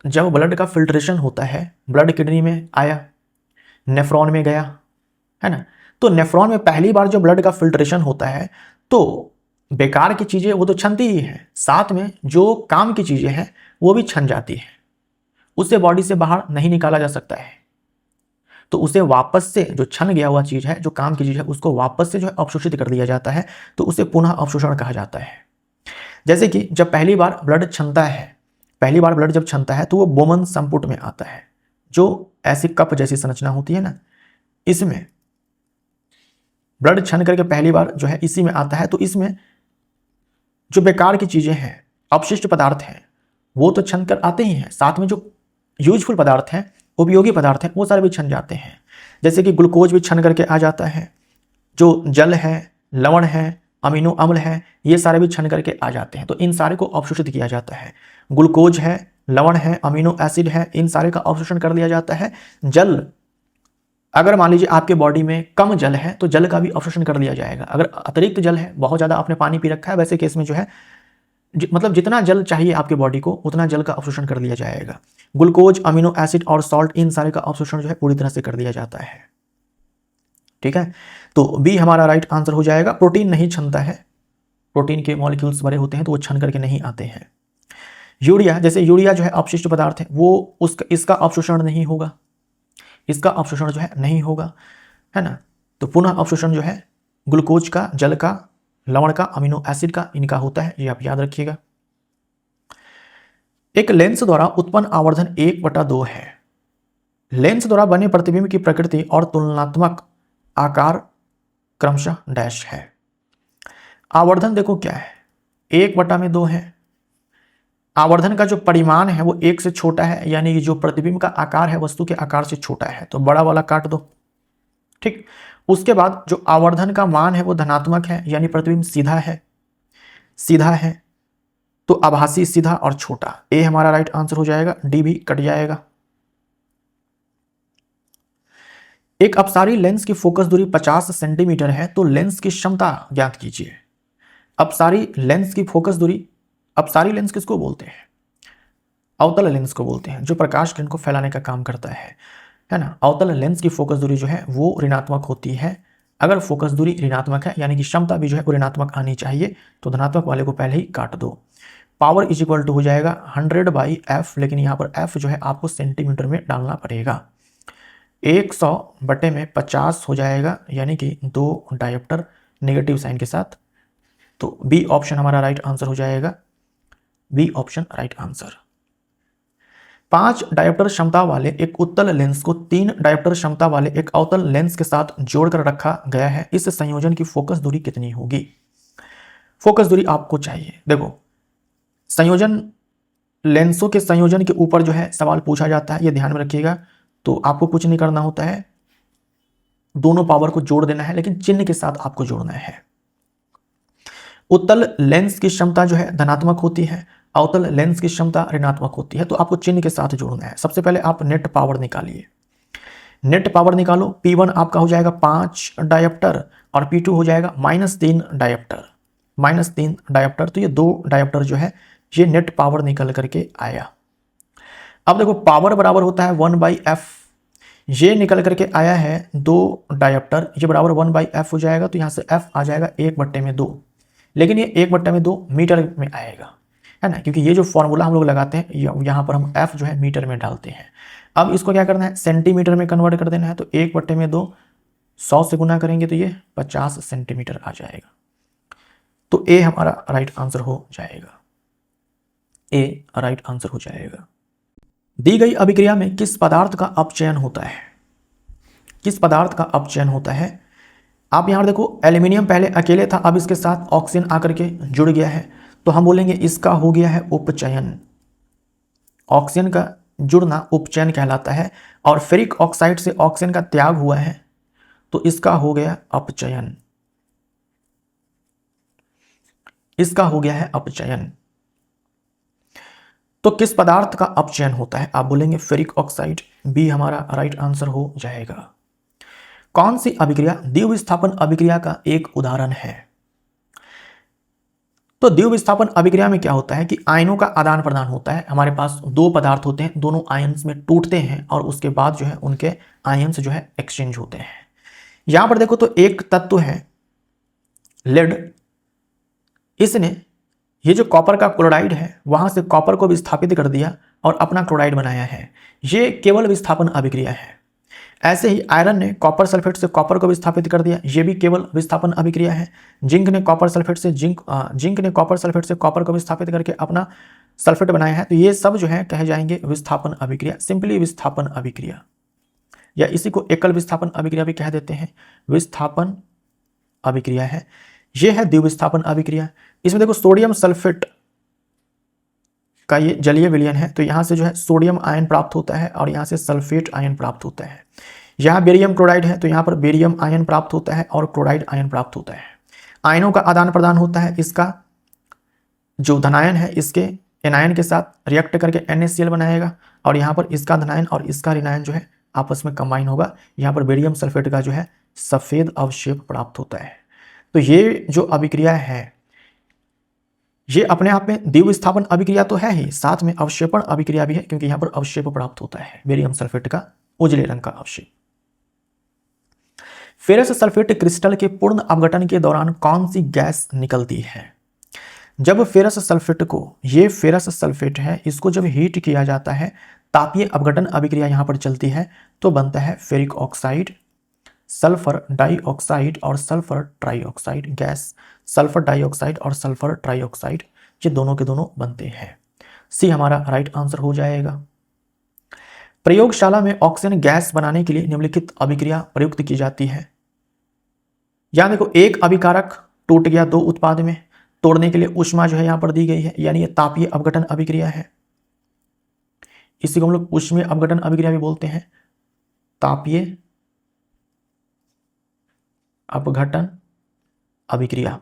जब ब्लड का फिल्ट्रेशन होता है, ब्लड किडनी में आया, नेफ्रॉन में गया, है ना, तो नेफ्रॉन में पहली बार जो ब्लड का फिल्ट्रेशन होता है तो बेकार की चीजें वो तो छनती ही है, साथ में जो काम की चीजें हैं वो भी छन जाती है, उससे बॉडी से बाहर नहीं निकाला जा सकता है। तो उसे वापस से, जो छन गया हुआ चीज है, जो काम की चीज है, उसको वापस से जो है अवशोषित कर दिया जाता है। तो उसे पुनः अवशोषण कहा जाता है। जैसे कि जब पहली बार ब्लड छनता है, पहली बार ब्लड जब छनता है तो वो बोमन संपुट में आता है, जो ऐसी कप जैसी संरचना होती है ना, इसमें ब्लड छन करके पहली बार जो है इसी में आता है। तो इसमें जो बेकार की चीजें हैं, अपशिष्ट पदार्थ हैं, वो तो छन कर आते ही हैं, साथ में जो यूजफुल पदार्थ हैं, उपयोगी पदार्थ हैं, वो सारे भी छन जाते हैं। जैसे कि ग्लूकोज भी छन करके आ जाता है, जो जल है, लवण है, अमीनो अम्ल है, ये सारे भी छन करके आ जाते हैं। तो इन सारे को अवशोषित किया जाता है। ग्लूकोज है, लवण है, अमीनो एसिड है, इन सारे का अवशोषण कर लिया जाता है। जल, अगर मान लीजिए आपके बॉडी में कम जल है तो जल का भी अवशोषण कर लिया जाएगा। अगर अतिरिक्त जल है, बहुत ज़्यादा आपने पानी पी रखा है, वैसे केस में जो है मतलब जितना जल चाहिए आपके बॉडी को उतना जल का अवशोषण कर लिया जाएगा। ग्लूकोज, अमीनो एसिड और सॉल्ट, इन सारे का अवशोषण जो है पूरी तरह से कर दिया जाता है। ठीक है, तो बी हमारा राइट आंसर हो जाएगा। प्रोटीन नहीं छनता है, प्रोटीन के मॉलिक्यूल्स बड़े होते हैं तो वो छन करके नहीं आते हैं। यूरिया, जैसे यूरिया जो है अपशिष्ट पदार्थ है, वो इसका अवशोषण नहीं होगा, इसका अवशोषण जो है नहीं होगा, है ना। तो पुनः अवशोषण जो है ग्लूकोज का, जल का लवण का, अमीनो एसिड का इनका होता है, ये आप याद रखिएगा। एक लेंस द्वारा उत्पन्न आवर्धन 1/2 है। लेंस द्वारा बने प्रतिबिंब की प्रकृति और तुलनात्मक आकार क्रमशः डैश है। आवर्धन देखो क्या है, 1/2 है। आवर्धन का जो परिमाण है वो 1 से छोटा है, यानी कि जो प्रतिबिंब का आकार है वस्तु के आकार से छोटा है, तो बड़ा वाला काट दो। ठीक, उसके बाद जो आवर्धन का मान है वो धनात्मक है, यानी प्रतिबिंब सीधा है, सीधा है, तो आभासी, सीधा और छोटा। ए हमारा राइट आंसर हो जाएगा, डी भी कट जाएगा। एक अपसारी लेंस की फोकस दूरी 50 सेंटीमीटर है, तो लेंस की क्षमता ज्ञात कीजिए। अपसारी लेंस की फोकस दूरी, अपसारी लेंस किसको बोलते हैं? अवतल लेंस को बोलते हैं, जो प्रकाश किरण को फैलाने का काम करता है ना। अवतल लेंस की फोकस दूरी जो है वो ऋणात्मक होती है। अगर फोकस दूरी ऋणात्मक है, यानी कि क्षमता भी जो है वो ऋणात्मक आनी चाहिए, तो धनात्मक वाले को पहले ही काट दो। पावर इज इक्वल टू हो जाएगा 100/f, लेकिन यहाँ पर f जो है आपको सेंटीमीटर में डालना पड़ेगा। 100/50 हो जाएगा, यानी कि 2 डायोप्टर नेगेटिव साइन के साथ। तो बी ऑप्शन हमारा राइट आंसर हो जाएगा, B option right answer. 5 dioptre क्षमता वाले एक उत्तल लेंस को 3 डायोप्टर क्षमता वाले एक अवतल लेंस के साथ जोड़कर रखा गया है। इस संयोजन की फोकस दूरी कितनी होगी? फोकस दूरी आपको चाहिए। देखो, संयोजन, लेंसों के संयोजन के ऊपर जो है सवाल पूछा जाता है, ये ध्यान में रखिएगा। तो आपको कुछ नहीं करना होता है, दोनों पावर को जोड़ देना है, लेकिन चिन्ह के साथ आपको जोड़ना है। उत्तल लेंस की क्षमता जो है धनात्मक होती है, अवतल लेंस की क्षमता ऋणात्मक होती है, तो आपको चिन्ह के साथ जोड़ना है। सबसे पहले आप नेट पावर निकालिए, नेट पावर निकालो। P1 आपका हो जाएगा 5 डायोप्टर और P2 हो जाएगा -3 डायोप्टर, -3 डायोप्टर। तो ये 2 डायोप्टर जो है ये नेट पावर निकल करके आया। अब देखो, पावर बराबर होता है 1/f, ये निकल करके आया है 2 डायोप्टर, ये बराबर 1/f हो जाएगा, तो यहाँ से f आ जाएगा 1/2, लेकिन ये 1/2 मीटर में आएगा, है ना, क्योंकि ये जो फॉर्मूला हम लोग लगाते हैं यहाँ पर हम f जो है मीटर में डालते हैं। अब इसको क्या करना है, सेंटीमीटर में कन्वर्ट कर देना है, तो 1/2 100 से गुना करेंगे तो ये 50 सेंटीमीटर आ जाएगा। तो ए हमारा राइट आंसर हो जाएगा, ए राइट आंसर हो जाएगा। दी गई अभिक्रिया में किस पदार्थ का अपचयन होता है? किस पदार्थ का अपचयन होता है? आप यहाँ देखो, एल्यूमिनियम पहले अकेले था, अब इसके साथ ऑक्सीजन आकर के जुड़ गया है, तो हम बोलेंगे इसका हो गया है उपचयन। ऑक्सीजन का जुड़ना उपचयन कहलाता है, और फेरिक ऑक्साइड से ऑक्सीजन का त्याग हुआ है, तो इसका हो गया अपचयन, इसका हो गया है अपचयन। तो किस पदार्थ का अपचयन होता है? आप बोलेंगे फेरिक ऑक्साइड, बी हमारा राइट आंसर हो जाएगा। कौन सी अभिक्रिया द्वितीय विस्थापन अभिक्रिया का एक उदाहरण है? तो द्वितीय विस्थापन अभिक्रिया में क्या होता है कि आयनों का आदान प्रदान होता है। हमारे पास 2 पदार्थ होते हैं, दोनों आयन्स में टूटते हैं और उसके बाद जो है उनके आयन्स जो है एक्सचेंज होते हैं। यहां पर देखो, तो एक तत्व है लेड, इसने ये जो कॉपर का क्लोराइड है वहां से कॉपर को विस्थापित कर दिया और अपना क्लोराइड बनाया है, ये केवल विस्थापन अभिक्रिया है। ऐसे ही आयरन ने कॉपर सल्फेट से कॉपर को विस्थापित कर दिया, ये भी केवल विस्थापन अभिक्रिया है। जिंक ने कॉपर सल्फेट से जिंक ने कॉपर सल्फेट से कॉपर को विस्थापित करके अपना सल्फेट बनाया है, तो ये सब जो है कहे जाएंगे विस्थापन अभिक्रिया, सिंपली विस्थापन अभिक्रिया, या इसी को एकल विस्थापन अभिक्रिया भी कह देते हैं, विस्थापन अभिक्रिया है। यह है द्विविस्थापन अभिक्रिया। इसमें देखो, सोडियम सल्फेट का ये जलीय विलयन है, तो यहाँ से जो है सोडियम आयन प्राप्त होता है और यहाँ से सल्फेट आयन प्राप्त होता है। यहाँ बेरियम क्लोराइड है, तो यहाँ पर बेरियम आयन प्राप्त होता है और क्लोराइड आयन प्राप्त होता है। आयनों का आदान प्रदान होता है, इसका जो धनायन है इसके एनायन के साथ रिएक्ट करके NaCl बनाएगा, और यहाँ पर इसका धनायन और इसका ऋणायन जो है आपस में कंबाइन होगा। यहाँ पर बेरियम सल्फेट का जो है सफेद अवशेप प्राप्त होता है। तो ये जो अभिक्रिया है ये अपने आप में द्विविस्थापन अभिक्रिया तो है ही, साथ में अवक्षेपण अभिक्रिया भी है, क्योंकि यहाँ पर अवक्षेप प्राप्त होता है बेरियम सल्फेट का उजले रंग का अवक्षेप। फेरस सल्फेट क्रिस्टल के पूर्ण अपघटन के दौरान कौन सी गैस निकलती है? जब फेरस सल्फेट को, ये फेरस सल्फेट है, इसको जब हीट किया जाता है, तापीय अपघटन अभिक्रिया यहाँ पर चलती है, तो बनता है फेरिक ऑक्साइड सल्फर डाइऑक्साइड और sulphur trioxide gas, sulphur dioxide और सल्फर ट्राइऑक्साइड, ये दोनों के दोनों बनते हैं। सी हमारा राइट आंसर हो जाएगा। प्रयोगशाला में ऑक्सीजन गैस बनाने के लिए निम्नलिखित अभिक्रिया प्रयुक्त की जाती है। यहां देखो, एक अभिकारक टूट गया दो उत्पाद में, तोड़ने के लिए ऊष्मा जो है यहां पर दी गई है, यानी ये तापीय अपघटन अभिक्रिया है। इसी को हम लोग ऊष्मीय अपघटन अभिक्रिया भी बोलते हैं, तापीय अपघटन अभिक्रिया।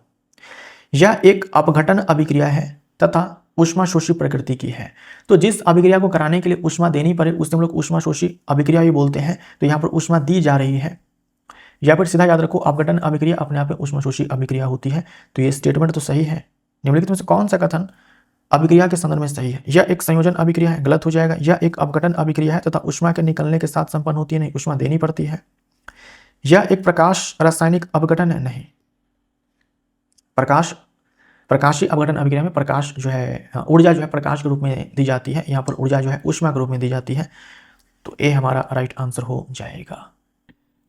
यह एक अपघटन अभिक्रिया है तथा ऊष्माशोषी प्रकृति की है। तो जिस अभिक्रिया को कराने के लिए ऊष्मा देनी पड़े उसे हम लोग ऊष्माशोषी अभिक्रिया भी बोलते हैं। तो यहाँ पर ऊष्मा दी जा रही है, या फिर सीधा याद रखो अपघटन अभिक्रिया अपने आप में ऊष्माशोषी अभिक्रिया होती है। तो ये स्टेटमेंट तो सही है। निम्नलिखित में से कौन सा कथन अभिक्रिया के संदर्भ में सही है? यह एक संयोजन अभिक्रिया है, गलत हो जाएगा। यह एक अपघटन अभिक्रिया है तथा ऊष्मा के निकलने के साथ संपन्न होती है, नहीं, ऊष्मा देनी पड़ती है। यह एक प्रकाश रासायनिक अपघटन है, नहीं। प्रकाशीय अपघटन अभिक्रिया में प्रकाश जो है, ऊर्जा जो है प्रकाश के रूप में दी जाती है, यहाँ पर ऊर्जा जो है ऊष्मा के रूप में दी जाती है। तो ए हमारा राइट आंसर हो जाएगा।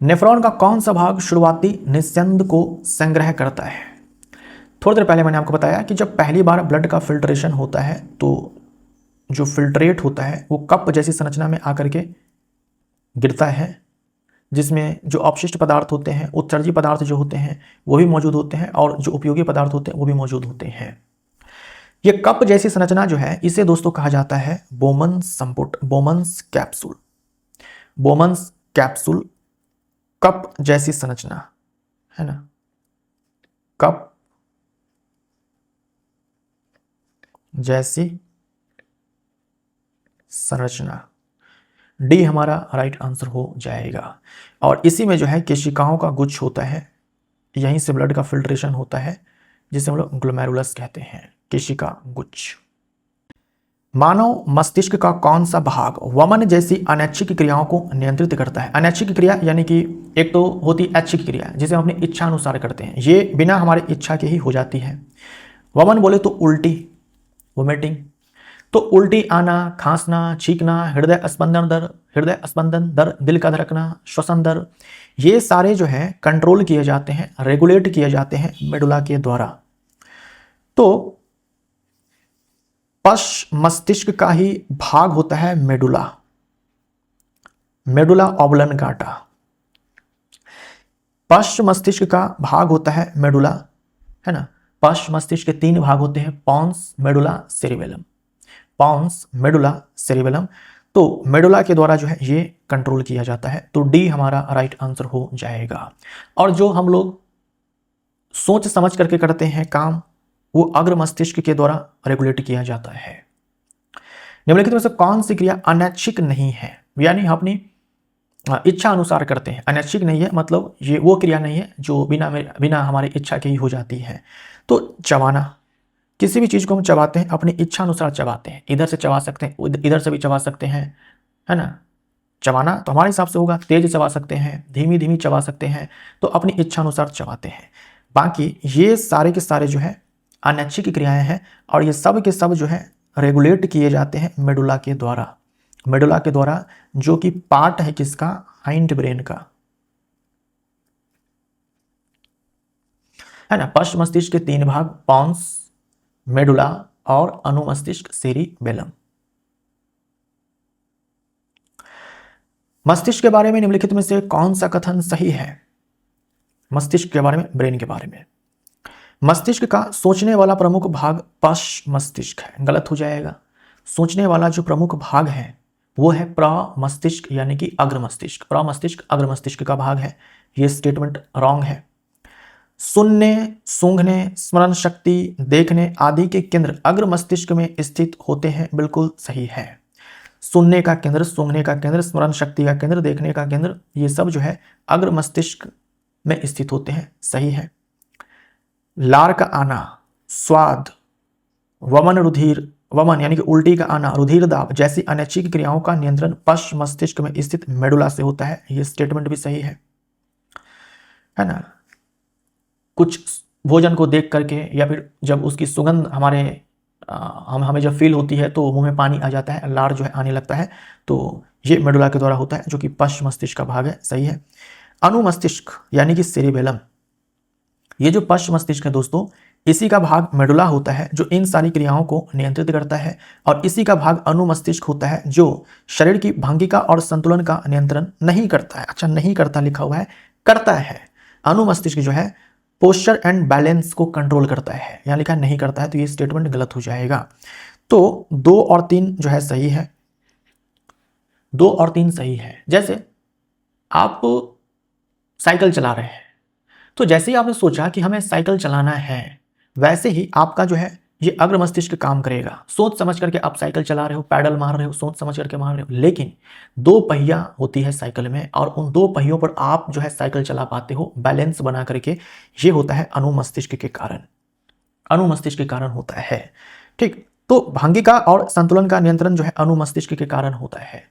नेफ्रॉन का कौन सा भाग शुरुआती निस्यंद को संग्रह करता है? थोड़ी देर पहले मैंने आपको बताया कि जब पहली बार ब्लड का फिल्ट्रेशन होता है तो जो फिल्ट्रेट होता है वो कप जैसी संरचना में आकर के गिरता है, जिसमें जो अपशिष्ट पदार्थ होते हैं, उत्सर्जी पदार्थ जो होते हैं वो भी मौजूद होते हैं, और जो उपयोगी पदार्थ होते हैं वो भी मौजूद होते हैं। ये कप जैसी संरचना जो है इसे दोस्तों कहा जाता है बोमन्स संपुट, Bowman's capsule. Bowman's capsule cup जैसी संरचना है ना, कप जैसी संरचना, डी हमारा राइट आंसर हो जाएगा। और इसी में जो है केशिकाओं का गुच्छ होता है, यहीं से ब्लड का फिल्ट्रेशन होता है, जिसे हम लोग ग्लोमेरुलस कहते हैं, केशिका गुच्छ। मानव मस्तिष्क का कौन सा भाग वमन जैसी अनैच्छिक क्रियाओं को नियंत्रित करता है? अनैच्छिक क्रिया यानी कि एक तो होती ऐच्छिक क्रिया जिसे हम अपनी इच्छा अनुसार करते हैं, ये बिना हमारे इच्छा के ही हो जाती है। वमन बोले तो उल्टी, वोमिटिंग, तो उल्टी आना, खांसना, छींकना, हृदय स्पंदन दर, दिल का धड़कना, श्वसन दर, ये सारे जो है कंट्रोल किए जाते हैं, रेगुलेट किए जाते हैं मेडुला के द्वारा। तो पश्च मस्तिष्क का ही भाग होता है मेडुला, मेडुला ऑब्लंगाटा। पश्च मस्तिष्क का भाग होता है मेडुला, है ना। पश्च मस्तिष्क के तीन भाग होते हैं, pons, medulla, cerebellum. Pons, medulla, cerebellum. तो मेडुला के द्वारा जो है ये कंट्रोल किया जाता है। तो डी हमारा राइट आंसर हो जाएगा। और जो हम लोग सोच समझ करके करते हैं काम, वो अग्र मस्तिष्क के द्वारा रेगुलेट किया जाता है। निम्नलिखित में से कौन सी क्रिया अनैच्छिक नहीं है, यानी हम अपनी इच्छा अनुसार करते हैं? अनैच्छिक नहीं है मतलब ये वो क्रिया नहीं है जो बिना हमारी इच्छा के ही हो जाती है। तो चबाना, किसी भी चीज को हम चबाते हैं अपनी इच्छा अनुसार चबाते हैं, इधर से चबा सकते हैं, इधर से भी चबा सकते हैं, है ना। चबाना तो हमारे हिसाब से होगा, तेज चबा सकते हैं, धीमी धीमी चबा सकते हैं, तो अपनी इच्छा अनुसार चबाते हैं। बाकी ये सारे के सारे जो है अनैच्छिक क्रियाएं हैं, और ये सब के सब जो है रेगुलेट किए जाते हैं मेडुला के द्वारा। मेडुला के द्वारा, जो कि पार्ट है किसका? हाइंड ब्रेन का, है ना। पश्च मस्तिष्क के तीन भाग, पॉन्स, मेडुला और अनुमस्तिष्क सेरिबेलम। मस्तिष्क के बारे में निम्नलिखित में से कौन सा कथन सही है? मस्तिष्क के बारे में, ब्रेन के बारे में, मस्तिष्क का सोचने वाला प्रमुख भाग पश्च मस्तिष्क है, गलत हो जाएगा। सोचने वाला जो प्रमुख भाग है वो है प्रमस्तिष्क, यानी कि अग्र मस्तिष्क। प्रमस्तिष्क अग्र मस्तिष्क का भाग है, ये स्टेटमेंट रॉन्ग है। सुनने, सूंघने, स्मरण शक्ति, देखने आदि के केंद्र अग्र मस्तिष्क में स्थित होते हैं, बिल्कुल सही है। सुनने का केंद्र, सूंघने का केंद्र, स्मरण शक्ति का केंद्र, देखने का केंद्र, ये सब जो है अग्र मस्तिष्क में स्थित होते हैं, सही है। लार का आना, स्वाद, वमन, रुधिर, वमन यानी कि उल्टी का आना, रुधिर दाब जैसी अनैच्छिक क्रियाओं का नियंत्रण पश्च मस्तिष्क में स्थित मेडुला से होता है, ये स्टेटमेंट भी सही है ना। कुछ भोजन को देख करके या फिर जब उसकी सुगंध हमें जब फील होती है तो मुंह में पानी आ जाता है, लार जो है आने लगता है, तो ये मेडुला के द्वारा होता है, जो कि पश्च मस्तिष्क का भाग है, सही है। अनुमस्तिष्क यानी कि सेरिबेलम, ये जो पश्च मस्तिष्क है दोस्तों, इसी का भाग मेडुला होता है जो इन सारी क्रियाओं को नियंत्रित करता है, और इसी का भाग अनुमस्तिष्क होता है जो शरीर की भंगिका और संतुलन का नियंत्रण नहीं करता है। अच्छा, नहीं करता लिखा हुआ है, करता है। अनुमस्तिष्क जो है पोस्चर एंड बैलेंस को कंट्रोल करता है, यहाँ लिखा नहीं करता है, तो ये स्टेटमेंट गलत हो जाएगा। तो 2 और 3 जो है सही है, 2 और 3 सही है। जैसे आप साइकिल चला रहे हैं, तो जैसे ही आपने सोचा कि हमें साइकिल चलाना है, वैसे ही आपका जो है ये अग्र मस्तिष्क काम करेगा। सोच समझ करके आप साइकिल चला रहे हो, पैडल मार रहे हो, सोच समझ करके मार रहे हो, लेकिन 2 पहिया होती है साइकिल में, और उन 2 पहियों पर आप जो है साइकिल चला पाते हो बैलेंस बना करके। ये होता है अनुमस्तिष्क के कारण, अनुमस्तिष्क के कारण होता है। ठीक, तो भंगिका और संतुलन का नियंत्रण जो है अनुमस्तिष्क के कारण होता है।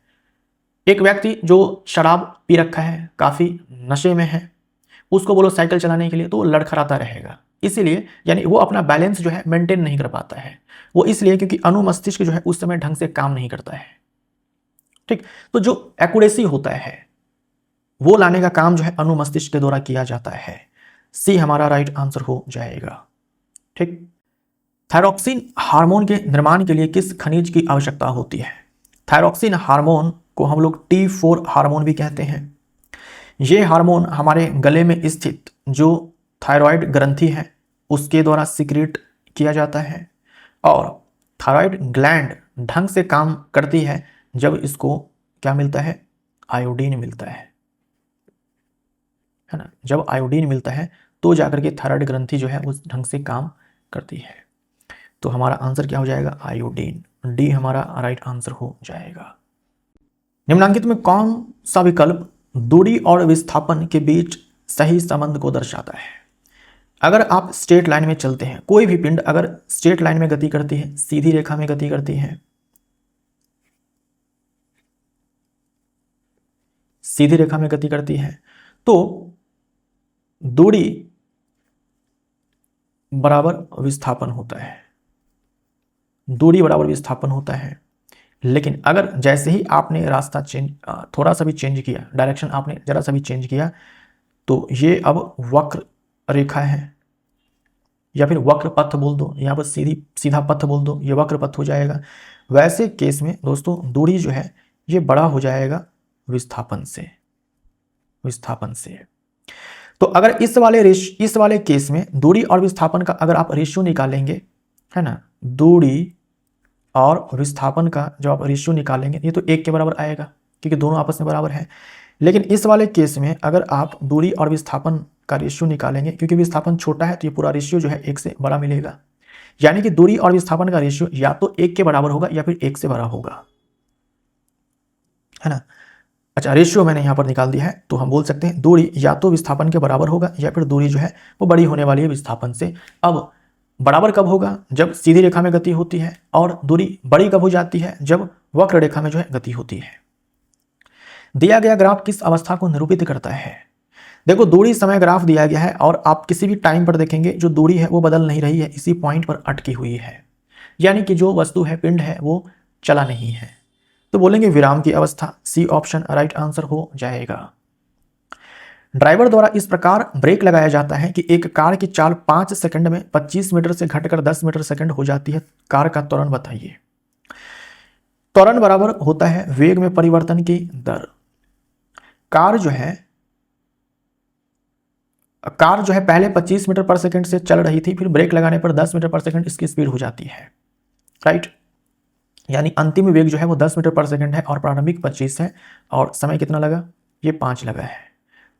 एक व्यक्ति जो शराब पी रखा है, काफी नशे में है, उसको बोलो साइकिल चलाने के लिए तो वो लड़खड़ाता रहेगा, इसीलिए यानी वो अपना बैलेंस जो है मेंटेन नहीं कर पाता है। वो इसलिए क्योंकि अनुमस्तिष्क जो है उस समय ढंग से काम नहीं करता है। ठीक, तो जो एक्यूरेसी होता है वो लाने का काम जो है अनुमस्तिष्क के द्वारा किया जाता है। सी हमारा राइट आंसर हो जाएगा। ठीक, थायरॉक्सिन हार्मोन के निर्माण के लिए किस खनिज की आवश्यकता होती है? थायरॉक्सिन हार्मोन को हम लोग T4 हार्मोन भी कहते हैं। ये हार्मोन हमारे गले में स्थित जो थायराइड ग्रंथि है उसके द्वारा सिक्रीट किया जाता है, और थायराइड ग्लैंड ढंग से काम करती है जब इसको क्या मिलता है? आयोडीन मिलता है ना। जब आयोडीन मिलता है तो जाकर के थायराइड ग्रंथि जो है उस ढंग से काम करती है। तो हमारा आंसर क्या हो जाएगा? आयोडीन। डी हमारा राइट आंसर हो जाएगा। निम्नलिखित में कौन सा विकल्प दूरी और विस्थापन के बीच सही संबंध को दर्शाता है? अगर आप स्ट्रेट लाइन में चलते हैं, कोई भी पिंड अगर स्ट्रेट लाइन में गति करती है, सीधी रेखा में गति करती है, सीधी रेखा में गति करती है, तो दूरी बराबर विस्थापन होता है, दूरी बराबर विस्थापन होता है। लेकिन अगर जैसे ही आपने रास्ता चेंज, थोड़ा सा भी चेंज किया, डायरेक्शन आपने जरा सा भी चेंज किया, तो ये अब वक्र रेखा है, या फिर वक्र पथ बोल दो, यहाँ पर सीधा पथ बोल दो, ये वक्र पथ हो जाएगा। वैसे केस में दोस्तों दूरी जो है ये बड़ा हो जाएगा विस्थापन से, विस्थापन से। तो अगर इस वाले केस में दूरी और विस्थापन का अगर आप रेशियो निकालेंगे, है ना, दूरी और विस्थापन का जब आप रेशियो निकालेंगे ये तो 1 के बराबर आएगा क्योंकि दोनों आपस में बराबर है। लेकिन इस वाले केस में अगर आप दूरी और विस्थापन का रेशियो निकालेंगे, क्योंकि विस्थापन छोटा है तो ये पूरा रेशियो जो है 1 से बड़ा मिलेगा, यानी कि दूरी और विस्थापन का रेशियो या तो 1 के बराबर होगा या फिर 1 से बड़ा होगा, है ना। अच्छा, रेशियो मैंने यहाँ पर निकाल दिया है, तो हम बोल सकते हैं दूरी या तो विस्थापन के बराबर होगा या फिर दूरी जो है वो बड़ी होने वाली है विस्थापन से। अब बराबर कब होगा? जब सीधी रेखा में गति होती है, और दूरी बड़ी कब हो जाती है? जब वक्र रेखा में जो है गति होती है। दिया गया ग्राफ किस अवस्था को निरूपित करता है? देखो, दूरी समय ग्राफ दिया गया है और आप किसी भी टाइम पर देखेंगे जो दूरी है वो बदल नहीं रही है, इसी पॉइंट पर अटकी हुई है, यानी कि जो वस्तु है, पिंड है, वो चला नहीं है। तो बोलेंगे विराम की अवस्था। सी ऑप्शन राइट आंसर हो जाएगा। ड्राइवर द्वारा इस प्रकार ब्रेक लगाया जाता है कि एक कार की चाल 5 सेकंड में 25 मीटर से घटकर 10 मीटर सेकंड हो जाती है। कार का त्वरण बताइए। त्वरण बराबर होता है वेग में परिवर्तन की दर। कार जो है पहले 25 मीटर पर सेकंड से चल रही थी, फिर ब्रेक लगाने पर 10 मीटर पर सेकंड इसकी स्पीड हो जाती है, राइट। यानी अंतिम वेग जो है वो 10 मीटर पर सेकंड है और प्रारंभिक 25 है, और समय कितना लगा? ये 5 लगा है,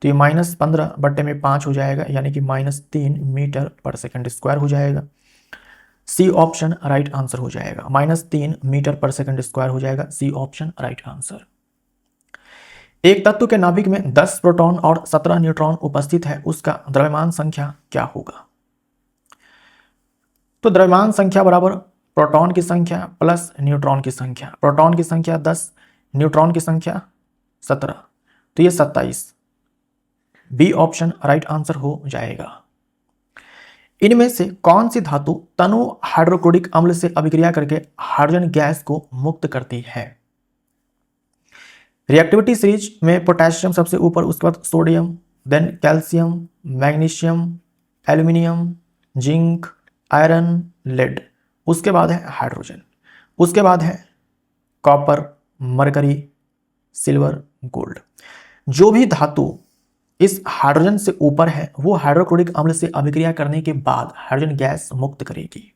तो ये -15/5 हो जाएगा, यानी कि -3 मीटर पर सेकंड स्क्वायर हो जाएगा। सी ऑप्शन राइट आंसर हो जाएगा। -3 मीटर पर सेकंड स्क्वायर हो जाएगा। C option right answer. एक तत्व के नाभिक में 10 प्रोटॉन और 17 न्यूट्रॉन उपस्थित है, उसका द्रव्यमान संख्या क्या होगा? तो द्रव्यमान संख्या बराबर प्रोटॉन की संख्या प्लस न्यूट्रॉन की संख्या। प्रोटॉन की संख्या 10, न्यूट्रॉन की संख्या 17, तो ये 27। बी ऑप्शन राइट आंसर हो जाएगा। इनमें से कौन सी धातु तनु हाइड्रोक्लोरिक अम्ल से अभिक्रिया करके हाइड्रोजन गैस को मुक्त करती है? रिएक्टिविटी सीरीज में पोटेशियम सबसे ऊपर, उसके बाद sodium, then calcium, magnesium, aluminium, zinc, iron, lead. उसके बाद है हाइड्रोजन। उसके बाद है कॉपर, मरकरी, सिल्वर, गोल्ड। जो भी धातु इस हाइड्रोजन से ऊपर है वो हाइड्रोक्लोरिक अम्ल से अभिक्रिया करने के बाद हाइड्रोजन गैस मुक्त करेगी।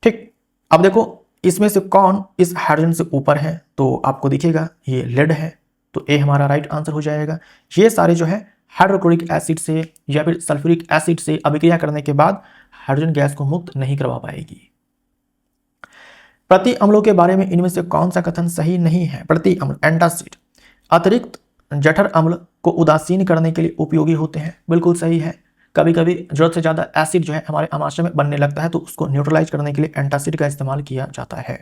ठीक, अब देखो इसमें से कौन इस हाइड्रोजन से ऊपर है, तो आपको दिखेगा ये लेड है, तो ए हमारा राइट आंसर हो जाएगा। ये सारे जो है हाइड्रोक्लोरिक एसिड से या फिर सल्फ्यूरिक एसिड से अभिक्रिया करने के बाद हाइड्रोजन गैस को मुक्त नहीं करवा पाएगी। प्रति अम्लों के बारे में इनमें से कौन सा कथन सही नहीं है? प्रति अम्ल एंटासिड अतिरिक्त जठर अम्ल को उदासीन करने के लिए उपयोगी होते हैं, बिल्कुल सही है। कभी कभी जरूरत से ज़्यादा एसिड जो है हमारे आमाशय में बनने लगता है तो उसको न्यूट्रलाइज करने के लिए एंटासिड का इस्तेमाल किया जाता है।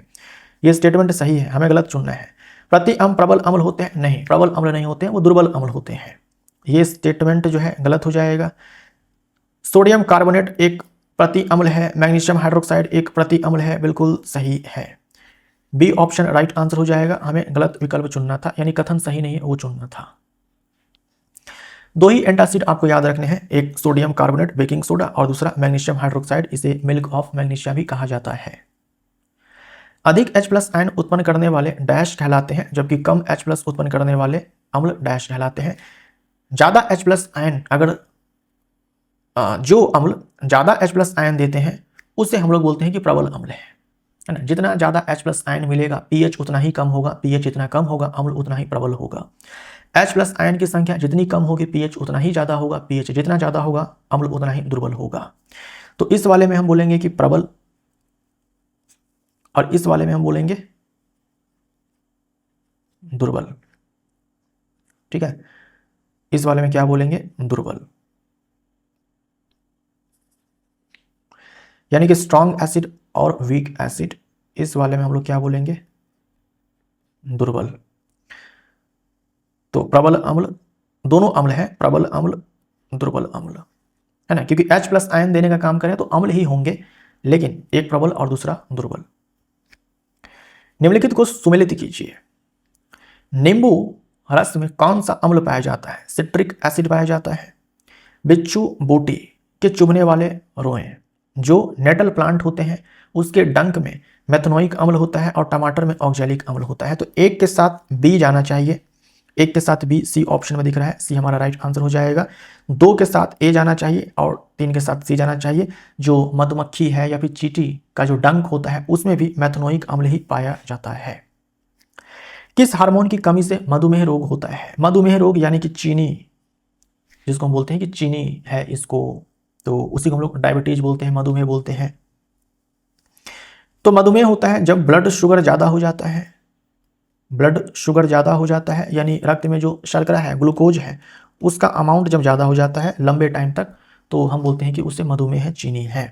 ये स्टेटमेंट सही है, हमें गलत चुनना है। प्रति अम्ल प्रबल अम्ल होते हैं? नहीं, प्रबल अम्ल नहीं होते हैं, वो दुर्बल अम्ल होते हैं। ये स्टेटमेंट जो है गलत हो जाएगा। सोडियम कार्बोनेट एक प्रति अम्ल है, मैग्नीशियम हाइड्रोक्साइड एक प्रति अम्ल है, बिल्कुल सही है। बी ऑप्शन राइट आंसर हो जाएगा, हमें गलत विकल्प चुनना था, यानी कथन सही नहीं है वो चुनना था। दो ही एंटासिड आपको याद रखने हैं, एक सोडियम कार्बोनेट बेकिंग सोडा और दूसरा मैग्नीशियम हाइड्रोक्साइड, इसे मिल्क ऑफ मैग्नीशिया भी कहा जाता है। अधिक H+ आयन उत्पन्न करने वाले डैश कहलाते हैं, जबकि कम H+ उत्पन्न करने वाले अम्ल डैश कहलाते हैं। ज्यादा H+ आयन अगर जो अम्ल ज्यादा H+ आयन देते हैं उसे हम लोग बोलते हैं कि प्रबल अम्ल है ना। जितना ज्यादा H+ आयन मिलेगा pH उतना ही कम होगा, pH जितना कम होगा अम्ल उतना ही प्रबल होगा। H+ आयन की संख्या जितनी कम होगी pH उतना ही ज्यादा होगा, pH जितना ज्यादा होगा अम्ल उतना ही दुर्बल होगा। तो इस वाले में हम बोलेंगे कि प्रबल और इस वाले में हम बोलेंगे दुर्बल। ठीक है, इस वाले में क्या बोलेंगे? दुर्बल। यानी कि स्ट्रॉन्ग एसिड और वीक एसिड, इस वाले में हम लोग क्या बोलेंगे? दुर्बल। तो प्रबल अम्ल, दोनों अम्ल है, प्रबल अम्ल दुर्बल अम्ल, है ना, क्योंकि H+ आयन देने का काम करें तो अम्ल ही होंगे, लेकिन एक प्रबल और दूसरा दुर्बल। निम्नलिखित को सुमेलित कीजिए। नींबू रस में कौन सा अम्ल पाया जाता है? सिट्रिक एसिड पाया जाता है। बिच्छू बूटी के चुभने वाले रोएं जो नेटल प्लांट होते हैं उसके डंक में मेथनोइक अम्ल होता है और टमाटर में ऑक्जेलिक अम्ल होता है। तो एक के साथ बी जाना चाहिए, एक के साथ बी, सी ऑप्शन में दिख रहा है, सी हमारा राइट आंसर हो जाएगा। दो के साथ ए जाना चाहिए और तीन के साथ सी जाना चाहिए। जो मधुमक्खी है या फिर चींटी का जो डंक होता है उसमें भी मेथनोइक अम्ल ही पाया जाता है। किस हार्मोन की कमी से मधुमेह रोग होता है? मधुमेह रोग यानी कि चीनी, जिसको हम बोलते हैं कि चीनी है इसको, तो उसी को हम लोग डायबिटीज बोलते हैं, मधुमेह बोलते हैं। तो मधुमेह होता है जब ब्लड शुगर ज़्यादा हो जाता है, ब्लड शुगर ज़्यादा हो जाता है, यानी रक्त में जो शर्करा है, ग्लूकोज है, उसका अमाउंट जब ज़्यादा हो जाता है लंबे टाइम तक, तो हम बोलते हैं कि उससे मधुमेह चीनी है।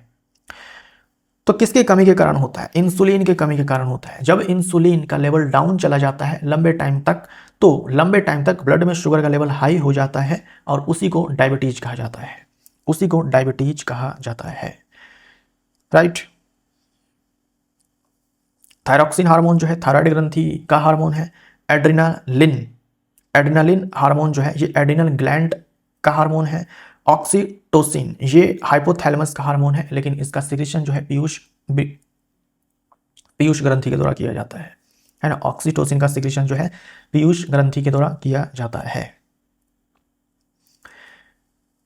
तो किसके कमी के कारण होता है? इंसुलिन के कमी के कारण होता है। जब इंसुलिन का लेवल डाउन चला जाता है लंबे टाइम तक, तो लंबे टाइम तक ब्लड में शुगर का लेवल हाई हो जाता है और उसी को डायबिटीज कहा जाता है, उसी को डायबिटीज कहा जाता है। राइट। थायरॉक्सिन हार्मोन जो है थायराइड ग्रंथि का हार्मोन है। एड्रिनालिन, एड्रिनालिन हार्मोन जो है ये एड्रिनल ग्लैंड का हार्मोन है। ऑक्सीटोसिन ये हाइपोथैलेमस का हार्मोन है, लेकिन इसका सिक्रीशन जो है पीयूष ग्रंथि के द्वारा किया जाता है ना। ऑक्सीटोसिन का सिक्रीशन जो है पीयूष ग्रंथि के द्वारा किया जाता है।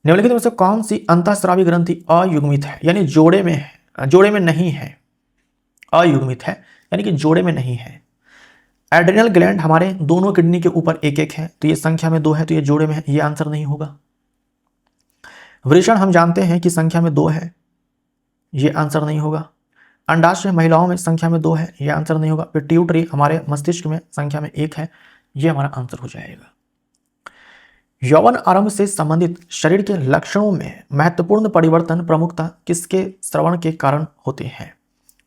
निम्नलिखित में से कौन सी अंतःस्रावी ग्रंथि अयुग्मित है, यानी जोड़े में है, जोड़े में नहीं है, अयुग्मित है यानी कि जोड़े में नहीं है। एड्रिनल ग्लैंड हमारे दोनों किडनी के ऊपर एक एक है, तो ये संख्या में 2 है, तो ये जोड़े में है, ये आंसर नहीं होगा। वृषण हम जानते हैं कि संख्या में 2 है, ये आंसर नहीं होगा। अंडाशय महिलाओं में संख्या में 2 है, ये आंसर नहीं होगा। पिट्यूटरी हमारे मस्तिष्क में संख्या में 1 है, ये हमारा आंसर हो जाएगा। यौवन आरंभ से संबंधित शरीर के लक्षणों में महत्वपूर्ण परिवर्तन प्रमुखता किसके श्रवण के कारण होते हैं?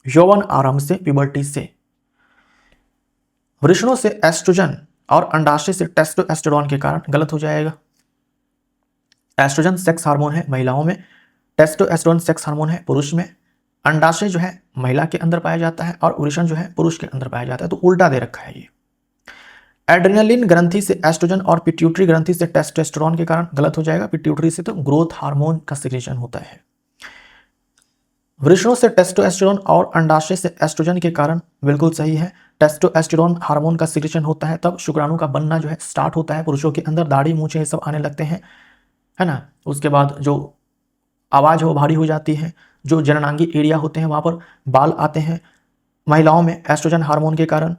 यौवन आरंभ से, प्यूबर्टी से। वृषणों से एस्ट्रोजन और अंडाशय से टेस्टोस्टेरोन के कारण, गलत हो जाएगा। एस्ट्रोजन सेक्स हार्मोन है महिलाओं में, टेस्टोस्टेरोन सेक्स हार्मोन है पुरुष में। अंडाशय जो है महिला के अंदर पाया जाता है और वृषण जो है पुरुष के अंदर पाया जाता है, तो उल्टा दे रखा है ये। एड्रेनलिन ग्रंथि से एस्ट्रोजन और पिट्यूटरी ग्रंथि से टेस्टोस्टेरोन के कारण, गलत हो जाएगा। पिट्यूटरी से तो ग्रोथ हार्मोन का सिक्रेशन होता है। वृषणों से टेस्टोस्टेरोन और अंडाशय से एस्ट्रोजन के कारण, बिल्कुल सही है। टेस्टोस्टेरोन हार्मोन का सिक्रेशन होता है, तब शुक्राणु का बनना जो है स्टार्ट होता है। पुरुषों के अंदर दाढ़ी मूंछें ये सब आने लगते हैं, है ना। उसके बाद जो आवाज़ हो भारी हो जाती है, जो जननांगी एरिया होते हैं वहाँ पर बाल आते हैं। महिलाओं में एस्ट्रोजन हार्मोन के कारण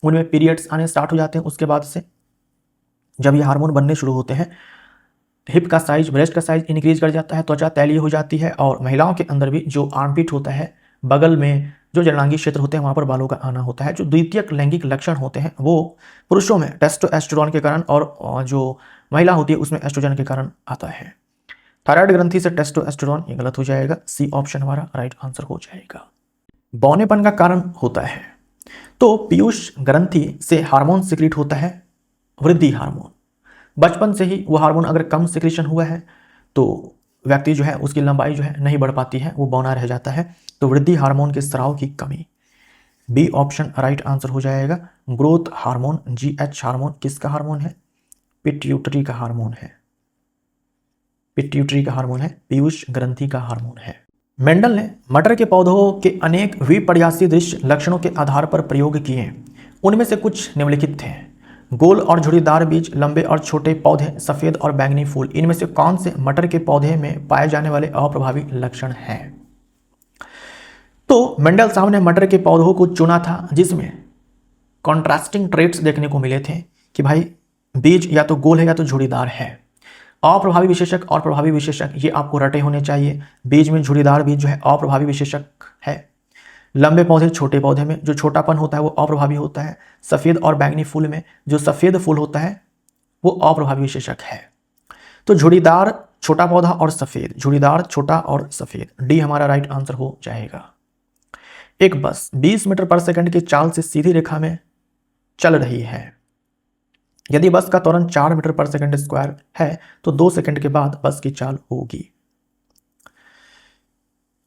उनमें पीरियड्स आने स्टार्ट हो जाते हैं। उसके बाद से जब ये हार्मोन बनने शुरू होते हैं, हिप का साइज, ब्रेस्ट का साइज इंक्रीज कर जाता है, त्वचा तैलीय हो जाती है। और महिलाओं के अंदर भी जो आर्मपिट होता है, बगल में जो जननांगी क्षेत्र होते हैं वहाँ पर बालों का आना होता है। जो द्वितीयक लैंगिक लक्षण होते हैं वो पुरुषों में टेस्टोस्टेरोन के कारण और जो महिला होती है उसमें एस्ट्रोजन के कारण आता है। थायराइड ग्रंथि से टेस्टोस्टेरोन, ये गलत हो जाएगा। सी ऑप्शन हमारा राइट आंसर हो जाएगा। बौनेपन का कारण होता है, तो पीयूष ग्रंथि से हार्मोन सिक्रीट होता है, वृद्धि हार्मोन। बचपन से ही वो हार्मोन अगर कम सिक्रीशन हुआ है तो व्यक्ति जो है उसकी लंबाई जो है नहीं बढ़ पाती है, वो बौना रह जाता है। तो वृद्धि हार्मोन के स्राव की कमी, बी ऑप्शन राइट आंसर हो जाएगा। ग्रोथ हार्मोन, GH हार्मोन किसका हार्मोन है? पिट्यूटरी का हार्मोन है। पिट्यूटरी का हार्मोन है, पीयूष ग्रंथि का हार्मोन है। मेंडल ने मटर के पौधों के अनेक विपर्यासी दृश्य लक्षणों के आधार पर प्रयोग किए। उनमें से कुछ निम्नलिखित थे। गोल और झुर्रीदार बीज, लंबे और छोटे पौधे, सफेद और बैंगनी फूल। इनमें से कौन से मटर के पौधे में पाए जाने वाले अप्रभावी लक्षण हैं? तो मेंडल साहब ने मटर के पौधों को चुना था जिसमें कॉन्ट्रास्टिंग ट्रेट्स देखने को मिले थे कि भाई बीज या तो गोल है या तो झुर्रीदार है। अप्रभावी विशेषक और प्रभावी विशेषक ये आपको रटे होने चाहिए। बीज में झुर्रीदार बीज जो है अप्रभावी विशेषक है। लंबे पौधे छोटे पौधे में जो छोटापन होता है वो अप्रभावी होता है। सफ़ेद और बैंगनी फूल में जो सफ़ेद फूल होता है वो अप्रभावी विशेषक है। तो झुर्रीदार छोटा पौधा और सफ़ेद, झुर्रीदार छोटा और सफ़ेद, डी हमारा राइट आंसर हो जाएगा। एक बस 20 मीटर पर सेकंड की चाल से सीधी रेखा में चल रही है। यदि बस का त्वरण 4 मीटर पर सेकंड स्क्वायर है तो 2 सेकंड के बाद बस की चाल होगी।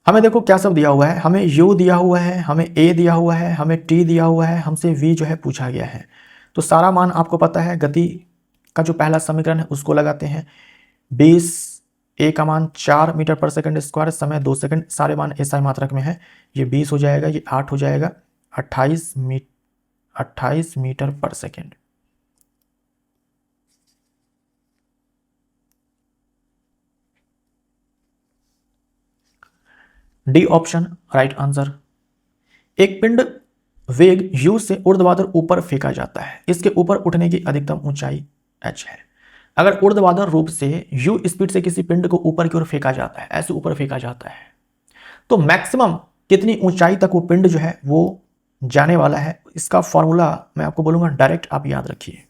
हमें देखो क्या सब दिया हुआ है, हमें U दिया हुआ है, हमें A दिया हुआ है, हमें T दिया हुआ है, हमसे V जो है पूछा गया है। तो सारा मान आपको पता है, गति का जो पहला समीकरण है उसको लगाते हैं। 20, A का मान 4 मीटर पर सेकंड स्क्वायर, समय 2 सेकंड, सारे मान SI मात्रक में है। ये 20 हो जाएगा, ये 8 हो जाएगा, 28 मीटर पर second. D option right answer. एक पिंड वेग u से ऊर्ध्वाधर ऊपर फेंका जाता है, इसके ऊपर उठने की अधिकतम ऊंचाई h है। अगर ऊर्ध्वाधर रूप से u स्पीड से किसी पिंड को ऊपर की ओर फेंका जाता है, ऐसे ऊपर फेंका जाता है, तो मैक्सिमम कितनी ऊंचाई तक वो पिंड जो है वो जाने वाला है? इसका फॉर्मूला मैं आपको बोलूंगा, डायरेक्ट आप याद रखिए।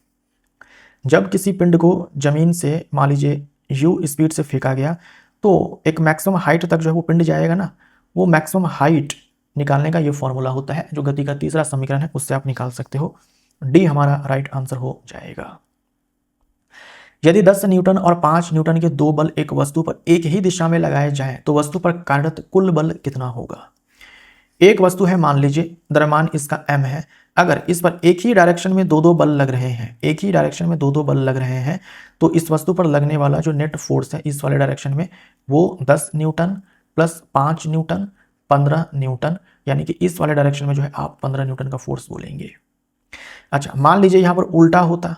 जब किसी पिंड को जमीन से मान लीजिए u स्पीड से फेंका गया तो एक मैक्सिमम हाइट तक जो है वो पिंड जाएगा ना, वो मैक्सिमम हाइट निकालने का ये फॉर्मूला होता है, जो गति का तीसरा समीकरण है उससे आप निकाल सकते हो। डी हमारा राइट आंसर हो जाएगा। यदि 10 न्यूटन और 5 न्यूटन के दो बल एक वस्तु पर एक ही दिशा में लगाए जाएं तो वस्तु पर कार्यरत कुल बल कितना होगा? एक वस्तु है, मान लीजिए द्रव्यमान इसका m है। अगर इस पर एक ही डायरेक्शन में दो बल लग रहे हैं, एक ही डायरेक्शन में दो बल लग रहे हैं, तो इस वस्तु पर लगने वाला जो नेट फोर्स है इस वाले डायरेक्शन में वो 10 न्यूटन प्लस 5 न्यूटन 15 न्यूटन, यानी कि इस वाले डायरेक्शन में जो है आप 15 न्यूटन का फोर्स बोलेंगे। अच्छा, मान लीजिए यहाँ पर उल्टा होता,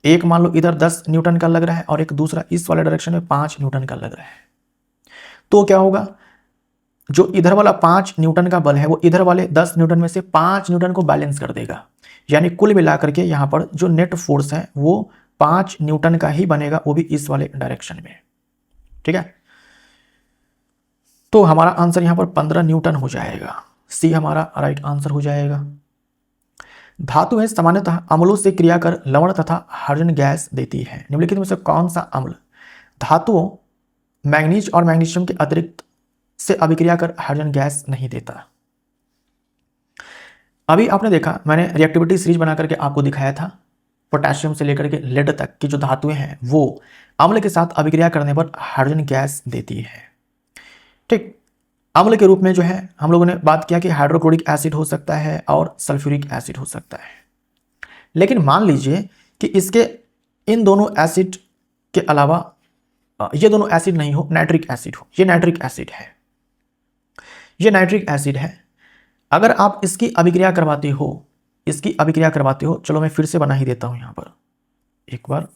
एक मान लो इधर 10 न्यूटन का लग रहा है और एक दूसरा इस वाले डायरेक्शन में 5 न्यूटन का लग रहा है, तो क्या होगा? जो इधर वाला 5 न्यूटन का बल है वो इधर वाले 10 न्यूटन में से 5 न्यूटन को बैलेंस कर देगा, यानी कुल मिलाकर के यहाँ पर जो नेट फोर्स है वो 5 न्यूटन का ही बनेगा, वो भी इस वाले डायरेक्शन में। ठीक है, तो हमारा आंसर यहाँ पर 15 न्यूटन हो जाएगा। सी हमारा राइट आंसर हो जाएगा। धातुएं सामान्यतः अम्लों से क्रिया कर लवण तथा हाइड्रोजन गैस देती है। निम्नलिखित में से कौन सा अम्ल धातुओं मैग्नीज और मैग्नीशियम के अतिरिक्त से अभिक्रिया कर हाइड्रोजन गैस नहीं देता? अभी आपने देखा, मैंने रिएक्टिविटी सीरीज बना करके आपको दिखाया था, पोटेशियम से लेकर के लेड तक की जो धातुएं हैं वो अम्ल के साथ अभिक्रिया करने पर हाइड्रोजन गैस देती है। ठीक, अम्ल के रूप में जो है हम लोगों ने बात किया कि हाइड्रोक्लोरिक एसिड हो सकता है और सल्फ्यूरिक एसिड हो सकता है। लेकिन मान लीजिए कि इसके इन दोनों एसिड के अलावा ये दोनों एसिड नहीं हो, नाइट्रिक एसिड हो, ये नाइट्रिक एसिड है, ये नाइट्रिक एसिड है। अगर आप इसकी अभिक्रिया करवाते हो, इसकी अभिक्रिया करवाते हो, चलो मैं फिर से बना ही देता हूं यहां पर एक बार।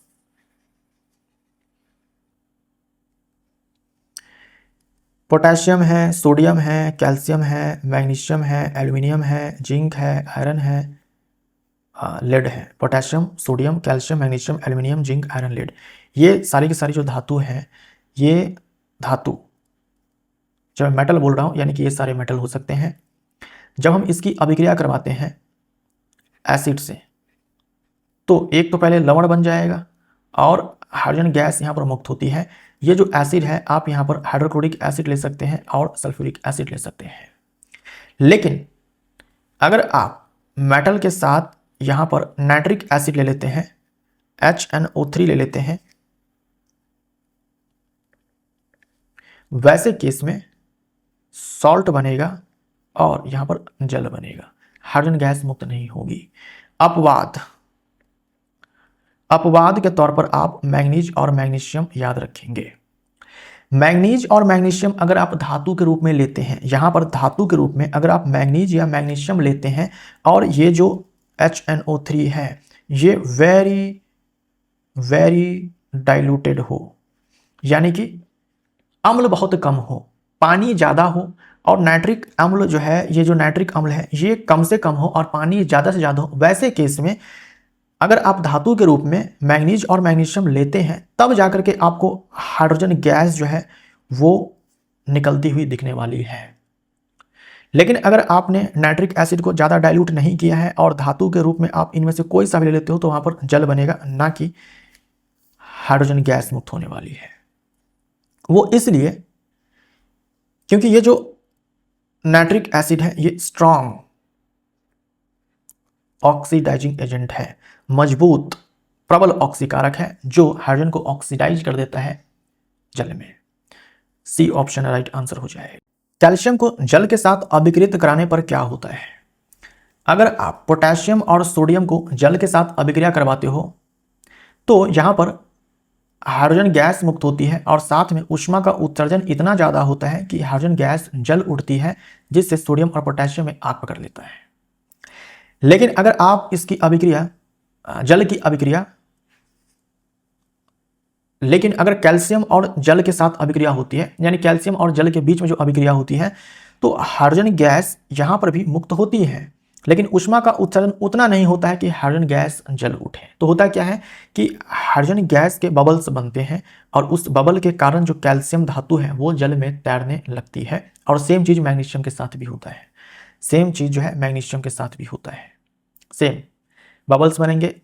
पोटेशियम है, सोडियम है, कैल्शियम है, मैग्नीशियम है, एल्यूमिनियम है, जिंक है, आयरन है, लेड है। Potassium, sodium, calcium, magnesium, aluminium, zinc, iron, lead, ये सारी की सारी जो धातु हैं, ये धातु, जब मैं मेटल बोल रहा हूं यानी कि ये सारे मेटल हो सकते हैं। जब हम इसकी अभिक्रिया करवाते हैं एसिड से, तो एक तो पहले लवण बन जाएगा और हाइड्रोजन गैस यहाँ पर मुक्त होती है। ये जो एसिड है, आप यहाँ पर हाइड्रोक्लोरिक एसिड ले सकते हैं और सल्फ्यूरिक एसिड ले सकते हैं। लेकिन अगर आप मेटल के साथ यहाँ पर नाइट्रिक एसिड ले लेते हैं, HNO3 ले लेते हैं, वैसे केस में सॉल्ट बनेगा और यहाँ पर जल बनेगा, हाइड्रोजन गैस मुक्त नहीं होगी। अपवाद के तौर पर आप मैंगनीज और मैग्नीशियम याद रखेंगे। मैंगनीज और मैग्नीशियम अगर आप धातु के रूप में लेते हैं, यहां पर धातु के रूप में अगर आप मैंगनीज या मैग्नीशियम लेते हैं और ये जो HNO3 है ये वेरी वेरी डाइल्यूटेड हो, यानी कि अम्ल बहुत कम हो, पानी ज़्यादा हो, और नाइट्रिक अम्ल जो है, ये जो नाइट्रिक अम्ल है ये कम से कम हो और पानी ज़्यादा से ज़्यादा हो, वैसे केस में अगर आप धातु के रूप में मैंगनीज और मैग्नीशियम लेते हैं तब जाकर के आपको हाइड्रोजन गैस जो है वो निकलती हुई दिखने वाली है। लेकिन अगर आपने नाइट्रिक एसिड को ज़्यादा डाइल्यूट नहीं किया है और धातु के रूप में आप इनमें से कोई सा भी ले लेते हो, तो वहाँ पर जल बनेगा, ना कि हाइड्रोजन गैस मुक्त होने वाली है। वो इसलिए क्योंकि ये जो नाइट्रिक एसिड है ये स्ट्रॉन्ग ऑक्सीडाइजिंग एजेंट है, मजबूत प्रबल ऑक्सीकारक है, जो हाइड्रोजन को ऑक्सीडाइज कर देता है जल में। सी ऑप्शन राइट आंसर हो जाएगा। कैल्शियम को जल के साथ अभिक्रित कराने पर क्या होता है? अगर आप पोटेशियम और सोडियम को जल के साथ अभिक्रिया करवाते हो तो यहां पर हाइड्रोजन गैस मुक्त होती है और साथ में ऊष्मा का उत्सर्जन इतना ज़्यादा होता है कि हाइड्रोजन गैस जल उठती है, जिससे सोडियम और पोटेशियम में आग पकड़ लेता है। लेकिन अगर आप इसकी अभिक्रिया जल की अभिक्रिया, लेकिन अगर कैल्शियम और जल के साथ अभिक्रिया होती है, यानी कैल्शियम और जल के बीच में जो अभिक्रिया होती है, तो हाइड्रोजन गैस यहां पर भी मुक्त होती है, लेकिन ऊष्मा का उत्सर्जन उतना नहीं होता है कि हाइड्रोजन गैस जल उठे। तो होता क्या है कि हाइड्रोजन गैस के बबल्स बनते हैं और उस बबल के कारण जो कैल्शियम धातु है वो जल में तैरने लगती है। और सेम चीज मैग्नीशियम के साथ भी होता है, सेम चीज जो है मैग्नीशियम के साथ भी होता है। सेम बबल्स बनेंगे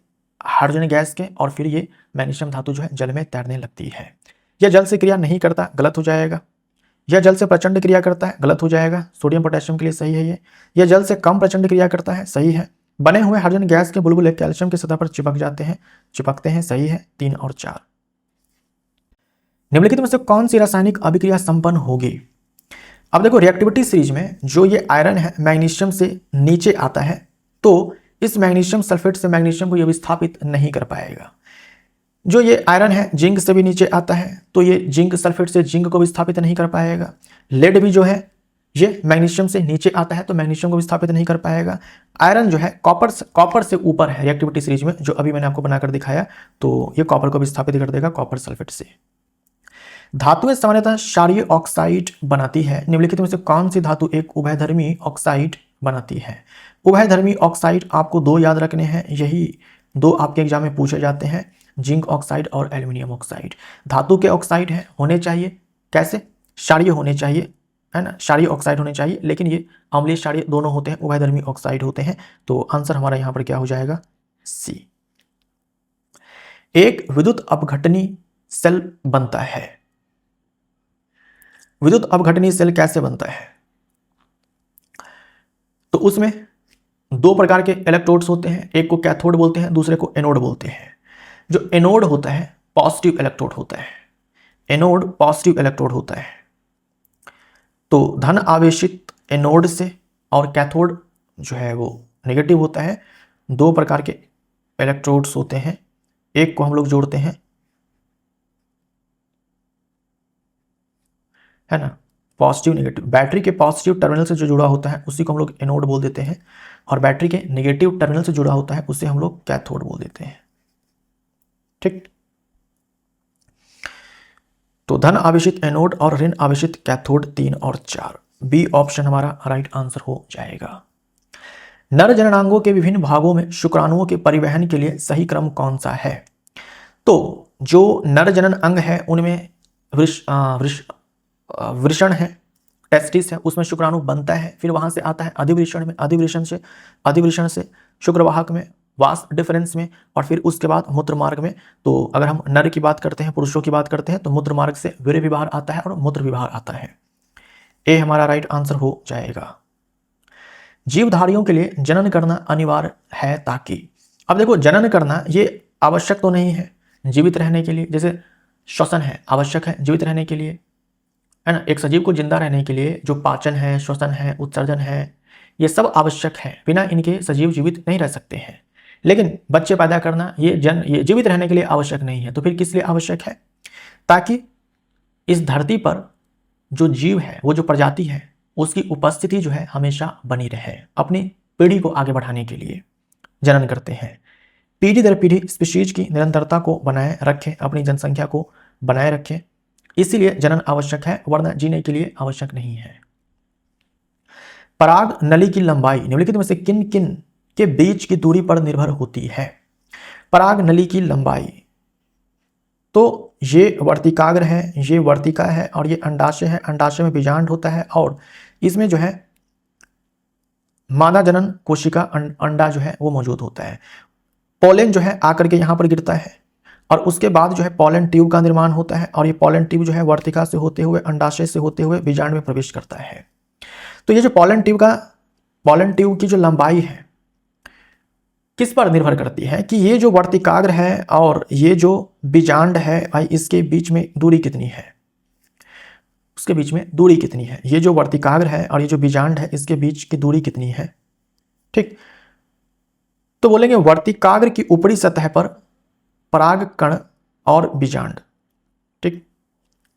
हाइड्रोजन गैस के और फिर ये मैग्नीशियम धातु जो है जल में तैरने लगती है। यह जल से क्रिया नहीं करता, गलत हो जाएगा। यह जल से प्रचंड क्रिया करता है, गलत हो जाएगा। सोडियम पोटेशियम के लिए सही है ये। यह जल से कम प्रचंड क्रिया करता है, सही है। बने हुए हाइड्रोजन गैस के बुलबुले कैल्शियम की सतह पर चिपकते हैं, सही है। 3 और 4। निम्नलिखित में से कौन सी रासायनिक अभिक्रिया संपन्न होगी? अब देखो रिएक्टिविटी सीरीज में जो ये आयरन है मैग्नीशियम से नीचे आता है, तो इस मैग्नीशियम सल्फेट से मैग्नीशियम को ये विस्थापित नहीं कर पाएगा। जो ये आयरन है जिंक से भी नीचे आता है, तो ये जिंक सल्फेट से जिंक को विस्थापित नहीं कर पाएगा। लेड भी जो है ये मैग्नीशियम से नीचे आता है, तो मैग्नीशियम को विस्थापित नहीं कर पाएगा। आयरन जो है कॉपर से ऊपर है रिएक्टिविटी सीरीज में, जो अभी मैंने आपको बनाकर दिखाया, तो ये कॉपर को विस्थापित कर देगा कॉपर सल्फेट से। धातुएं सामान्यतः क्षारीय ऑक्साइड बनाती है। निम्नलिखित में से कौन सी धातु एक उभयधर्मी ऑक्साइड बनाती है? उभयधर्मी ऑक्साइड आपको 2 याद रखने हैं, यही 2 आपके एग्जाम में पूछे जाते हैं, जिंक ऑक्साइड और एल्यूमिनियम ऑक्साइड। धातु के ऑक्साइड है, होने चाहिए कैसे? क्षारीय होने चाहिए, है ना, क्षारीय ऑक्साइड होने चाहिए, लेकिन ये अम्लीय क्षारीय दोनों होते हैं, उभयधर्मी ऑक्साइड होते हैं। तो आंसर हमारा यहां पर क्या हो जाएगा? सी। एक विद्युत अपघटनी सेल बनता है। विद्युत अपघटनी सेल कैसे बनता है? तो उसमें 2 प्रकार के इलेक्ट्रोड्स होते हैं, एक को कैथोड बोलते हैं, दूसरे को एनोड बोलते हैं। जो एनोड होता है पॉजिटिव इलेक्ट्रोड होता है, एनोड पॉजिटिव इलेक्ट्रोड होता है। तो धन आवेशित एनोड से और कैथोड जो है वो नेगेटिव होता है। 2 प्रकार के इलेक्ट्रोड्स होते हैं, एक को हम लोग जोड़ते हैं, है ना, पॉजिटिव नेगेटिव। बैटरी के पॉजिटिव टर्मिनल से जो जुड़ा होता है उसी को हम लोग एनोड बोल देते हैं, और बैटरी के नेगेटिव टर्मिनल से जुड़ा होता है उसे हम लोग कैथोड बोल देते हैं। ठीक, तो धन आवेशित एनोड और ऋण आवेशित कैथोड 3 और 4, बी ऑप्शन हमारा राइट आंसर हो जाएगा। नर जननांगों के विभिन्न भागों में शुक्राणुओं के परिवहन के लिए सही क्रम कौन सा है? तो जो नर जनन अंग है उनमें वृषण है, टेस्टिस है, उसमें शुक्राणु बनता है, फिर वहां से आता है अधिवृषण में, अधिवृषण से शुक्रवाहक में, वास डिफरेंस में, और फिर उसके बाद मूत्र मार्ग में। तो अगर हम नर की बात करते हैं, पुरुषों की बात करते हैं, तो मूत्र मार्ग से वीर्य विभार आता है और मूत्र विभार आता है। ए हमारा राइट आंसर हो जाएगा। जीवधारियों के लिए जनन करना अनिवार्य है ताकि, अब देखो जनन करना ये आवश्यक तो नहीं है जीवित रहने के लिए, जैसे श्वसन है आवश्यक है जीवित रहने के लिए, है ना। एक सजीव को जिंदा रहने के लिए जो पाचन है, श्वसन है, उत्सर्जन है, ये सब आवश्यक है, बिना इनके सजीव जीवित नहीं रह सकते हैं। लेकिन बच्चे पैदा करना ये जीवित रहने के लिए आवश्यक नहीं है। तो फिर किस लिए आवश्यक है? ताकि इस धरती पर जो जीव है, वो जो प्रजाति है, उसकी उपस्थिति जो है हमेशा बनी रहे, अपनी पीढ़ी को आगे बढ़ाने के लिए जनन करते हैं। पीढ़ी दर पीढ़ी स्पीशीज की निरंतरता को बनाए रखें, अपनी जनसंख्या को बनाए रखें, इसीलिए जनन आवश्यक है, वरना जीने के लिए आवश्यक नहीं है। पराग नली की लंबाई निम्नलिखित में से किन किन के बीच की दूरी पर निर्भर होती है? पराग नली की लंबाई, तो ये वर्तिकाग्र है, ये वर्तिका है, और ये अंडाशय है। अंडाशय में बीजांड होता है, और इसमें जो है मादा जनन कोशिका अंडा जो है वो मौजूद होता है। पोलन जो है आकर के यहाँ पर गिरता है, और उसके बाद जो है पोलन ट्यूब का निर्माण होता है, और ये पोलन ट्यूब जो है वर्तिका से होते हुए, अंडाशय से होते हुए बीजांड में प्रवेश करता है। तो ये जो पोलन ट्यूब की जो लंबाई है किस पर निर्भर करती है कि ये जो वर्तिकाग्र है और ये जो बीजांड है, भाई इसके बीच में दूरी कितनी है, उसके बीच में दूरी कितनी है। ये जो वर्तिकाग्र है और ये जो बीजांड है, इसके बीच की दूरी कितनी है? ठीक, तो बोलेंगे वर्तिकाग्र की ऊपरी सतह पर पराग कण और बीजांड। ठीक,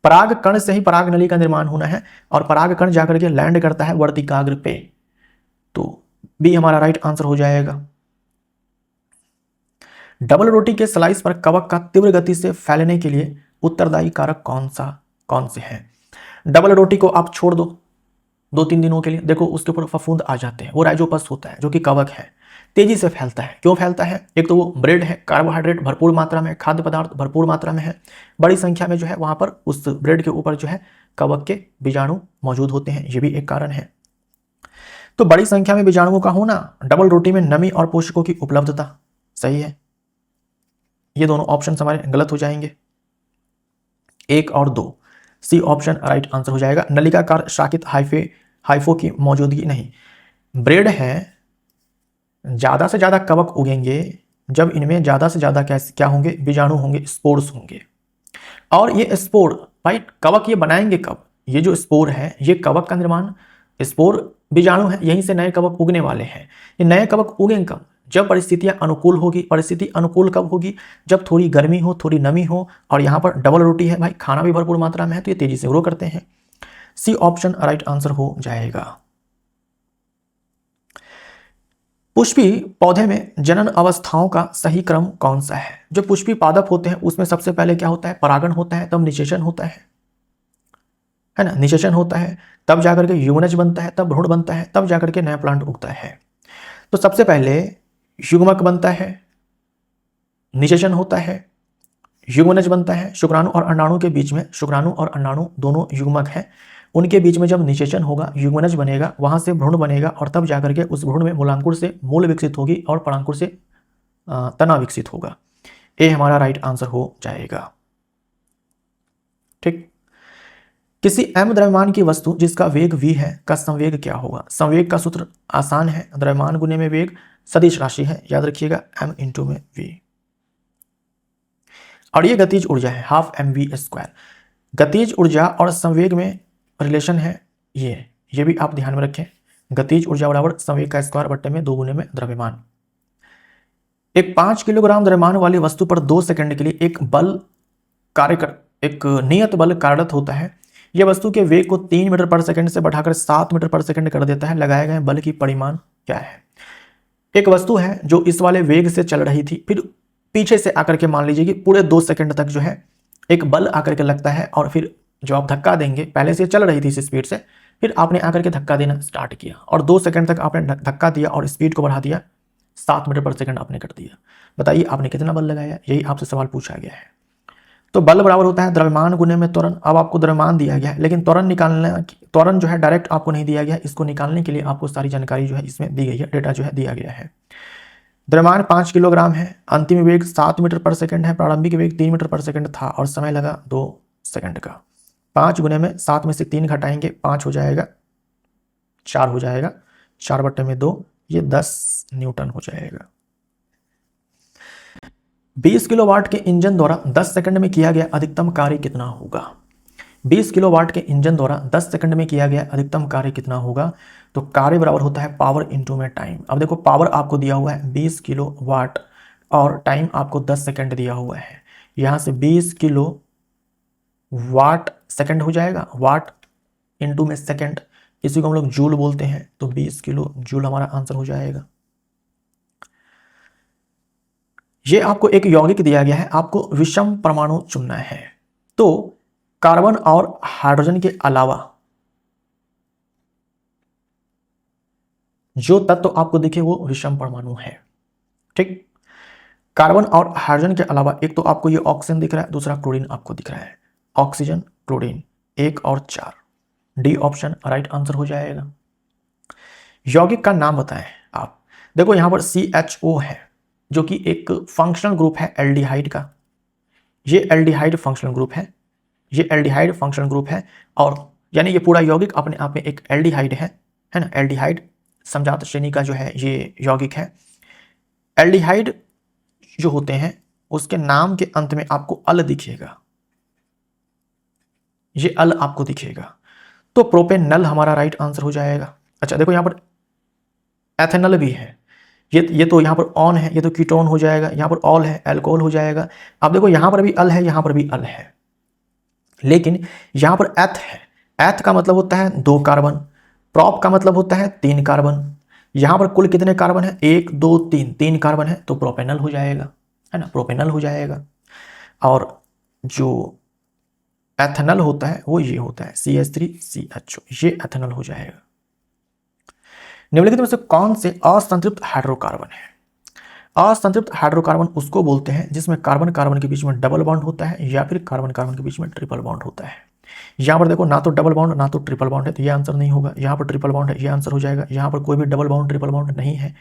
पराग कण से ही पराग नली का निर्माण होना है, और पराग कण जाकर के लैंड करता है वर्तिकाग्र पे। तो बी हमारा राइट आंसर हो जाएगा। डबल रोटी के स्लाइस पर कवक का तीव्र गति से फैलने के लिए उत्तरदायी कारक कौन से हैं? डबल रोटी को आप छोड़ दो 2-3 दिनों के लिए, देखो उसके ऊपर फफूंद आ जाते हैं, वो राइजोपस होता है जो कि कवक है, तेजी से फैलता है। क्यों फैलता है? एक तो वो ब्रेड है, कार्बोहाइड्रेट भरपूर मात्रा में, खाद्य पदार्थ भरपूर मात्रा में है, बड़ी संख्या में जो है वहां पर उस ब्रेड के ऊपर जो है कवक के बीजाणु मौजूद होते हैं, ये भी एक कारण है। तो बड़ी संख्या में बीजाणुओं का होना, डबल रोटी में नमी और पोषकों की उपलब्धता, सही है। ये दोनों ऑप्शन हमारे गलत हो जाएंगे, 1 और 2, सी ऑप्शन राइट आंसर हो जाएगा। नलिकाकार शाकित हाइफो की मौजूदगी नहीं। ब्रेड है, ज्यादा से ज्यादा कवक उगेंगे जब इनमें ज्यादा से ज्यादा क्या होंगे? बीजाणु होंगे, स्पोर्स होंगे। और ये स्पोर, भाई कवक ये बनाएंगे कब? ये जो स्पोर है ये कवक का निर्माण, स्पोर बीजाणु है, यहीं से नए कवक उगने वाले हैं। ये नए कवक उगेंगे कब? जब परिस्थितियां अनुकूल होगी। परिस्थिति अनुकूल कब होगी? जब थोड़ी गर्मी हो, थोड़ी नमी हो, और यहाँ पर डबल रोटी है, भाई खाना भी भरपूर मात्रा में है, तो ये तेजी से ग्रो करते हैं। सी ऑप्शन राइट आंसर हो जाएगा। पुष्पी पौधे में जनन अवस्थाओं का सही क्रम कौन सा है? जो पुष्पी पादप होते हैं उसमें सबसे पहले क्या होता है? परागण होता है, तब निषेचन होता है ना, निषेचन होता है, तब जाकर के युग्मनज बनता है, तब भ्रूण बनता है, तब जाकर के नया प्लांट उगता है। तो सबसे पहले युग्मक बनता है, निषेचन होता है, युग्मनज बनता है। शुक्राणु और अंडाणु के बीच में, शुक्राणु और अंडाणु दोनों युग्मक हैं, उनके बीच में जब निषेचन होगा, युग्मनज बनेगा, वहां से भ्रूण बनेगा, और तब जाकर के उस भ्रूण में मूलांकुर से मूल विकसित होगी और परांकुर से तना विकसित होगा। ए हमारा राइट आंसर हो जाएगा। ठीक, किसी m द्रव्यमान की वस्तु जिसका वेग v है का संवेग क्या होगा? संवेग का सूत्र आसान है, द्रव्यमान गुने में वेग सदिश राशि है, याद रखिएगा m इंटू में v। और ये गतिज ऊर्जा है, हाफ mv²। गतिज ऊर्जा और संवेग में रिलेशन है ये भी आप ध्यान में रखें। गतिज ऊर्जा बराबर संवेग का स्क्वायर बट्टे में 2 गुने में द्रव्यमान। एक 5 किलोग्राम द्रव्यमान वाली वस्तु पर 2 सेकंड के लिए एक नियत बल कार्यरत होता है। यह वस्तु के वेग को 3 मीटर पर सेकंड से बढ़ाकर 7 मीटर पर सेकंड कर देता है। लगाए गए बल की परिमाण क्या है? एक वस्तु है जो इस वाले वेग से चल रही थी, फिर पीछे से आकर के मान लीजिए कि पूरे 2 सेकंड तक जो है एक बल आकर के लगता है, और फिर जो आप धक्का देंगे, पहले से चल रही थी इस स्पीड से, फिर आपने आकर के धक्का देना स्टार्ट किया और 2 सेकंड तक आपने धक्का दिया और स्पीड को बढ़ा दिया, 7 मीटर पर सेकंड आपने कर दिया। बताइए आपने कितना बल लगाया? यही आपसे सवाल पूछा गया है। तो बल बराबर होता है द्रव्यमान गुने में त्वरण। अब आपको द्रव्यमान दिया गया है, लेकिन त्वरण जो है डायरेक्ट आपको नहीं दिया गया। इसको निकालने के लिए आपको सारी जानकारी जो है इसमें दी गई है, डेटा जो है दिया गया है। द्रव्यमान 5 किलोग्राम है, अंतिम वेग 7 मीटर पर सेकंड है, प्रारंभिक वेग 3 मीटर पर सेकंड था और समय लगा 2 सेकंड का। 5 गुने में 7 में से 3 घटाएंगे, 5 हो जाएगा, 4 हो जाएगा, 4/2, ये 10 न्यूटन हो जाएगा। 20 किलोवाट के इंजन द्वारा 10 सेकंड में किया गया अधिकतम कार्य कितना होगा? 20 किलोवाट के इंजन द्वारा 10 सेकंड में किया गया अधिकतम कार्य कितना होगा? तो कार्य बराबर होता है पावर इंटू में टाइम। अब देखो पावर आपको दिया हुआ है 20 किलोवाट और टाइम आपको 10 सेकंड दिया हुआ है। यहां से 20 किलो वाट सेकंड हो जाएगा, वाट इंटू में सेकंड, इसी को हम लोग जूल बोलते हैं, तो 20 किलो जूल हमारा आंसर हो जाएगा। ये आपको एक यौगिक दिया गया है, आपको विषम परमाणु चुनना है। तो कार्बन और हाइड्रोजन के अलावा जो तत्व आपको दिखे वो विषम परमाणु है। ठीक, कार्बन और हाइड्रोजन के अलावा एक तो आपको ये ऑक्सीजन दिख रहा है, दूसरा क्लोरीन आपको दिख रहा है। ऑक्सीजन, क्लोरीन, 1 और 4, डी ऑप्शन राइट आंसर हो जाएगा। यौगिक का नाम बताएं आप। देखो यहां पर CHO है जो कि एक फंक्शनल ग्रुप है एल्डिहाइड का। ये एल्डिहाइड फंक्शनल ग्रुप है, ये एल्डिहाइड फंक्शनल ग्रुप है, और यानी ये पूरा यौगिक अपने आप में एक एल्डिहाइड है ना। एल्डिहाइड समजात श्रेणी का जो है ये यौगिक है। एल्डिहाइड जो होते हैं उसके नाम के अंत में आपको अल दिखेगा, ये अल आपको दिखेगा, तो प्रोपेनल हमारा राइट आंसर हो जाएगा। अच्छा देखो यहां पर एथेनल भी है, ये तो यहाँ पर ऑन है, ये तो कीटोन हो जाएगा, यहाँ पर ऑल है, एल्कोहल हो जाएगा। अब देखो यहाँ पर भी अल है, यहाँ पर भी अल है, लेकिन यहाँ पर एथ है। एथ का मतलब होता है 2 कार्बन, प्रॉप का मतलब होता है 3 कार्बन। यहाँ पर कुल कितने कार्बन है? 1 2 3, 3 कार्बन है, तो प्रोपेनल हो जाएगा, है ना, प्रोपेनल हो जाएगा। और जो एथेनल होता है वो ये होता है CH3CHO, ये एथेनल हो जाएगा। निम्नलिखित में से कौन से असंतृप्त हाइड्रोकार्बन है? असंतृप्त हाइड्रोकार्बन उसको बोलते हैं जिसमें कार्बन कार्बन के बीच में डबल बॉन्ड होता है या फिर कार्बन कार्बन के बीच में ट्रिपल बॉन्ड होता है। यहाँ पर देखो ना तो डबल बॉन्ड ना तो ट्रिपल बॉन्ड है, तो ये आंसर नहीं होगा। यहाँ पर ट्रिपल बॉन्ड है, ये आंसर हो जाएगा। यहाँ पर कोई भी डबल बॉन्ड ट्रिपल बॉन्ड नहीं है,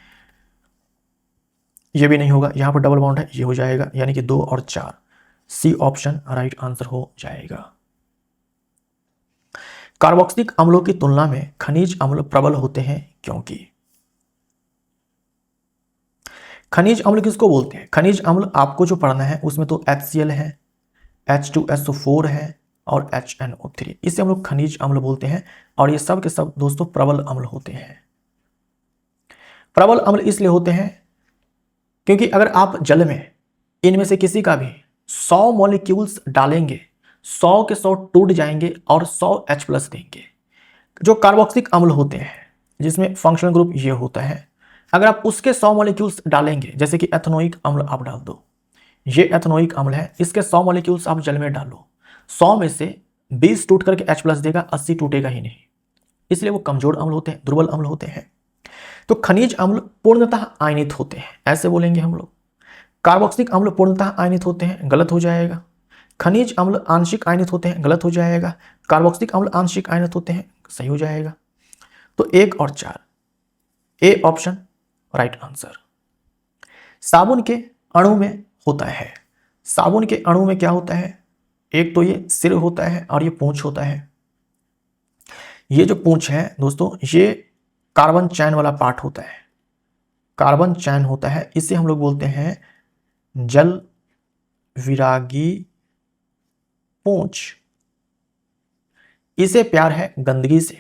ये भी नहीं होगा। यहाँ पर डबल बॉन्ड है, ये हो जाएगा, यानी कि 2 और 4, सी ऑप्शन राइट आंसर हो जाएगा। कार्बोक्सिलिक अम्लों की तुलना में खनिज अम्ल प्रबल होते हैं क्योंकि? खनिज अम्ल किसको बोलते हैं? खनिज अम्ल आपको जो पढ़ना है उसमें तो HCl है, H2SO4 है और HNO3, इसे हम लोग खनिज अम्ल बोलते हैं। और ये सब के सब दोस्तों प्रबल अम्ल होते हैं। प्रबल अम्ल इसलिए होते हैं क्योंकि अगर आप जल में इनमें से किसी का भी 100 मॉलिक्यूल्स डालेंगे, 100 के 100 टूट जाएंगे और 100 H+ देंगे। जो कार्बोक्सिलिक अम्ल होते हैं जिसमें फंक्शनल ग्रुप ये होता है, अगर आप उसके 100 मॉलिक्यूल्स डालेंगे, जैसे कि एथनोइक अम्ल आप डाल दो, ये एथनोइक अम्ल है, इसके 100 मॉलिक्यूल्स आप जल में डालो, 100 में से 20 टूट करके H+ देगा, 80 टूटेगा ही नहीं, इसलिए वो कमजोर अम्ल होते हैं, दुर्बल अम्ल होते हैं। तो खनिज अम्ल पूर्णतः आयनित होते हैं, ऐसे बोलेंगे हम लोग। कार्बोक्सिलिक अम्ल पूर्णतः आयनित होते हैं, गलत हो जाएगा। खनिज अम्ल आंशिक आयनित होते हैं, गलत हो जाएगा। कार्बोक्सिलिक अम्ल आंशिक आयनित होते हैं, सही हो जाएगा। तो 1 और 4, ए ऑप्शन राइट आंसर। साबुन के अणु में होता है, साबुन के अणु में क्या होता है? एक तो ये सिर होता है और ये पूंछ होता है। ये जो पूंछ है दोस्तों, ये कार्बन चैन वाला पार्ट होता है, कार्बन चैन होता है, इसे हम लोग बोलते हैं जल विरागी पूंछ। इसे प्यार है गंदगी से,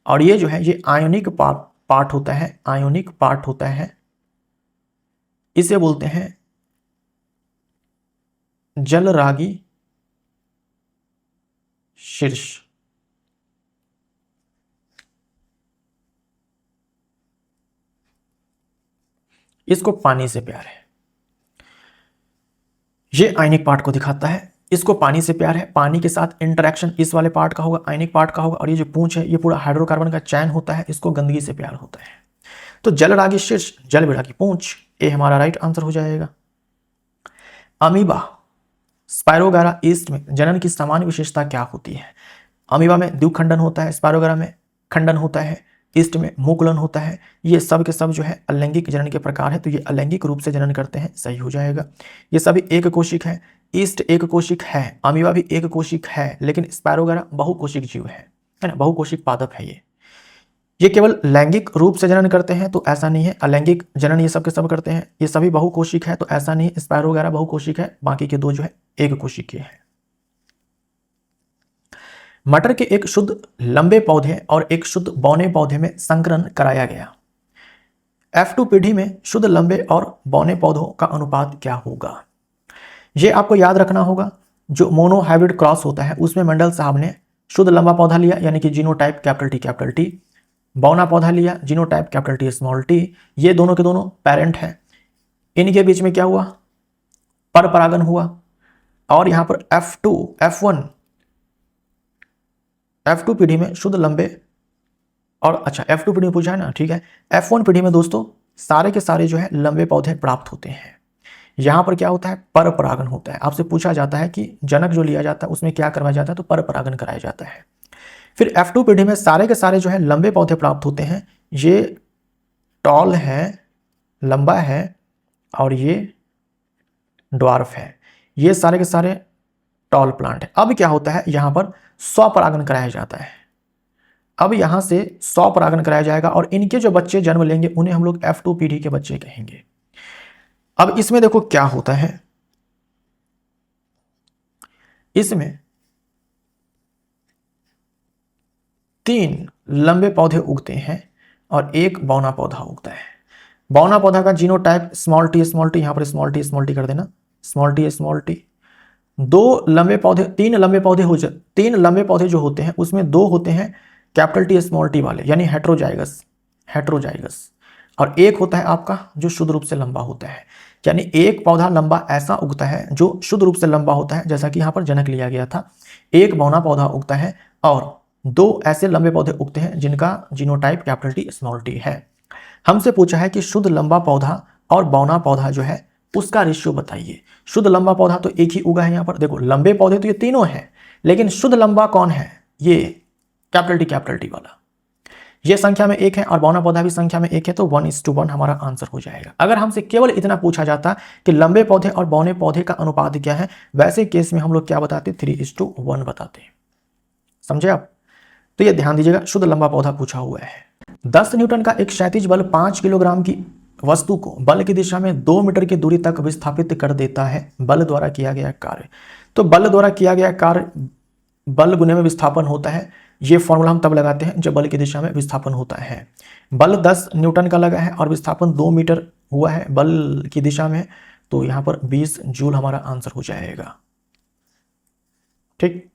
और ये जो है ये आयोनिक पार्ट होता है, आयोनिक पार्ट होता है इसे बोलते हैं जलरागी शीर्ष। इसको पानी से प्यार है, ये आयनिक पार्ट को दिखाता है। इसको पानी से प्यार है, पानी के साथ इंटरेक्शन इस वाले पार्ट का होगा, आयनिक पार्ट का होगा। और ये जो पूंछ है ये पूरा हाइड्रोकार्बन का चैन होता है, इसको गंदगी से प्यार होता है। तो जलरागी शीर्ष, जल बिड़ा की पूंछ, ये हमारा राइट आंसर हो जाएगा। अमीबा स्पायरोगारा ईस्ट में जनन की सामान्य विशेषता क्या होती है? अमीबा में द्विखंडन होता है, स्पायरोगारा में खंडन होता है, ईस्ट में मुकुलन होता है। ये सब के सब जो है अलैंगिक जनन के प्रकार है, तो ये अलैंगिक रूप से जनन करते हैं, सही हो जाएगा। ये सभी एक कोशिक है, ईस्ट एक कोशिक है, अमीबा भी एक कोशिक है, लेकिन स्पायरोगारा बहुकोशिक जीव है ना, बहुकोशिक पादप है ये केवल लैंगिक रूप से जनन करते हैं, तो ऐसा नहीं है। अलैंगिक जनन ये सब के सब करते हैं, ये सभी बहुकोशिक है, तो ऐसा नहीं है। स्पायरोगारा बहुकोशिक है, बाकी के दो जो है एक कोशिक के हैं। मटर के एक शुद्ध लंबे पौधे और एक शुद्ध बौने पौधे में संकरण कराया गया। F2 पीढ़ी में शुद्ध लंबे और बौने पौधों का अनुपात क्या होगा? ये आपको याद रखना होगा। जो मोनो हाइब्रिड क्रॉस होता है उसमें मंडल साहब ने शुद्ध लंबा पौधा लिया, यानी कि जीनोटाइप कैपिटल टी, बौना पौधा लिया genotype capital T small T. ये दोनों के दोनों पेरेंट हैं। इनके बीच में क्या हुआ? पर परागन हुआ। और यहां पर F2 पीढ़ी में शुद्ध लंबे और F2 पीढ़ी में पूछा है ना, ठीक है। F1 पीढ़ी में दोस्तों सारे के सारे जो है लंबे पौधे प्राप्त होते हैं। यहां पर क्या होता है? पर परागन होता है। आपसे पूछा जाता है कि जनक जो लिया जाता है उसमें क्या करवाया जाता है, तो पर परागन कराया जाता है। फिर F2 पीढ़ी में सारे के सारे जो है लंबे पौधे प्राप्त होते हैं। ये टॉल है, लंबा है, और ये ड्वार्फ है। ये सारे के सारे टॉल प्लांट है। अब क्या होता है? यहां पर स्वपरागन कराया जाता है। अब यहां से स्वपरागन कराया जाएगा और इनके जो बच्चे जन्म लेंगे उन्हें हम लोग F2 पीढ़ी के बच्चे कहेंगे। अब इसमें देखो क्या होता है, इसमें 3 लंबे पौधे उगते हैं और एक बौना पौधा उगता है। बौना पौधा का जीनोटाइप स्मॉल टी, यहां पर स्मॉल टी कर देना, स्मॉल टी। 2 लंबे पौधे, 3 लंबे पौधे हो जाते, 3 लंबे पौधे जो होते हैं उसमें 2 होते हैं कैपिटल टी स्मॉल टी वाले, यानी हेट्रोजाइगस, और एक होता है आपका जो शुद्ध रूप से लंबा होता है। यानी एक पौधा लंबा ऐसा उगता है जो शुद्ध रूप से लंबा होता है, जैसा कि यहां पर जनक लिया गया था। एक बौना पौधा उगता है और 2 ऐसे लंबे पौधे उगते हैं जिनका genotype capital T small T है। हमसे पूछा है कि शुद्ध लंबा पौधा और बौना पौधा जो है उसका रेशियो बताइए। शुद्ध लंबा पौधा तो एक ही उगा है। यहां पर देखो लंबे पौधे तो ये तीनों हैं, लेकिन शुद्ध लंबा कौन है? ये कैपिटल टी वाला। ये संख्या में 1 है और बौना पौधा भी संख्या में 1 है, तो 1:1 हमारा आंसर हो जाएगा। अगर हमसे केवल इतना पूछा जाता कि लंबे पौधे और बौने पौधे का अनुपात क्या है, वैसे केस में हम लोग क्या बताते? 3:1 बताते। समझे आप? तो ये ध्यान दीजिएगा, शुद्ध लंबा पौधा पूछा हुआ है। 10 न्यूटन का एक क्षैतिज बल 5 किलोग्राम की वस्तु को बल की दिशा में 2 मीटर की दूरी तक विस्थापित कर देता है। बल द्वारा किया गया कार्य। तो बल द्वारा किया गया कार्य बल गुने में विस्थापन होता है। ये फॉर्मूला हम तब लगाते हैं जब बल की दिशा में विस्थापन होता है। बल 10 न्यूटन का लगा है और विस्थापन 2 मीटर हुआ है बल की दिशा में, तो यहां पर 20 जूल हमारा आंसर हो जाएगा। ठीक।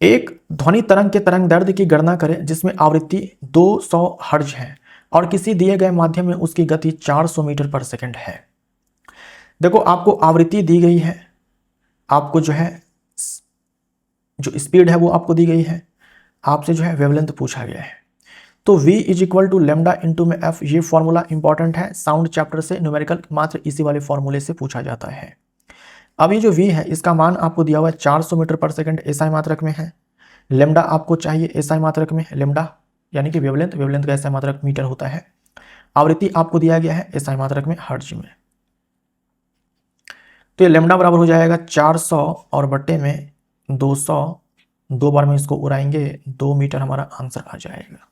एक ध्वनि तरंग के तरंग दैर्ध्य की गणना करें जिसमें आवृत्ति 200 हर्ट्ज है और किसी दिए गए माध्यम में उसकी गति 400 मीटर पर सेकंड है। देखो आपको आवृत्ति दी गई है, आपको जो है जो स्पीड है वो आपको दी गई है, आपसे जो है वेवलेंथ पूछा गया है। तो v = लैम्डा इंटू में f, ये फॉर्मूला इंपॉर्टेंट है, साउंड चैप्टर से न्यूमेरिकल मात्र इसी वाले फॉर्मूले से पूछा जाता है। अब ये जो v है इसका मान आपको दिया हुआ है 400 मीटर पर सेकंड एसआई मात्रक में है। लैम्डा आपको चाहिए एसआई मात्रक में, लैम्डा यानी कि वेवलेंथ का एसआई मात्रक मीटर होता है। आवृत्ति आपको दिया गया है एसआई मात्रक में हर्ट्ज में। तो ये लैम्डा बराबर हो जाएगा 400 और बट्टे में 200, 2 बार में इसको उड़ाएंगे 2 मीटर हमारा आंसर आ जाएगा।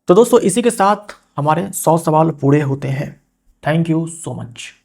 तो दोस्तों इसी के साथ हमारे 100 सवाल पूरे होते हैं। Thank you so much.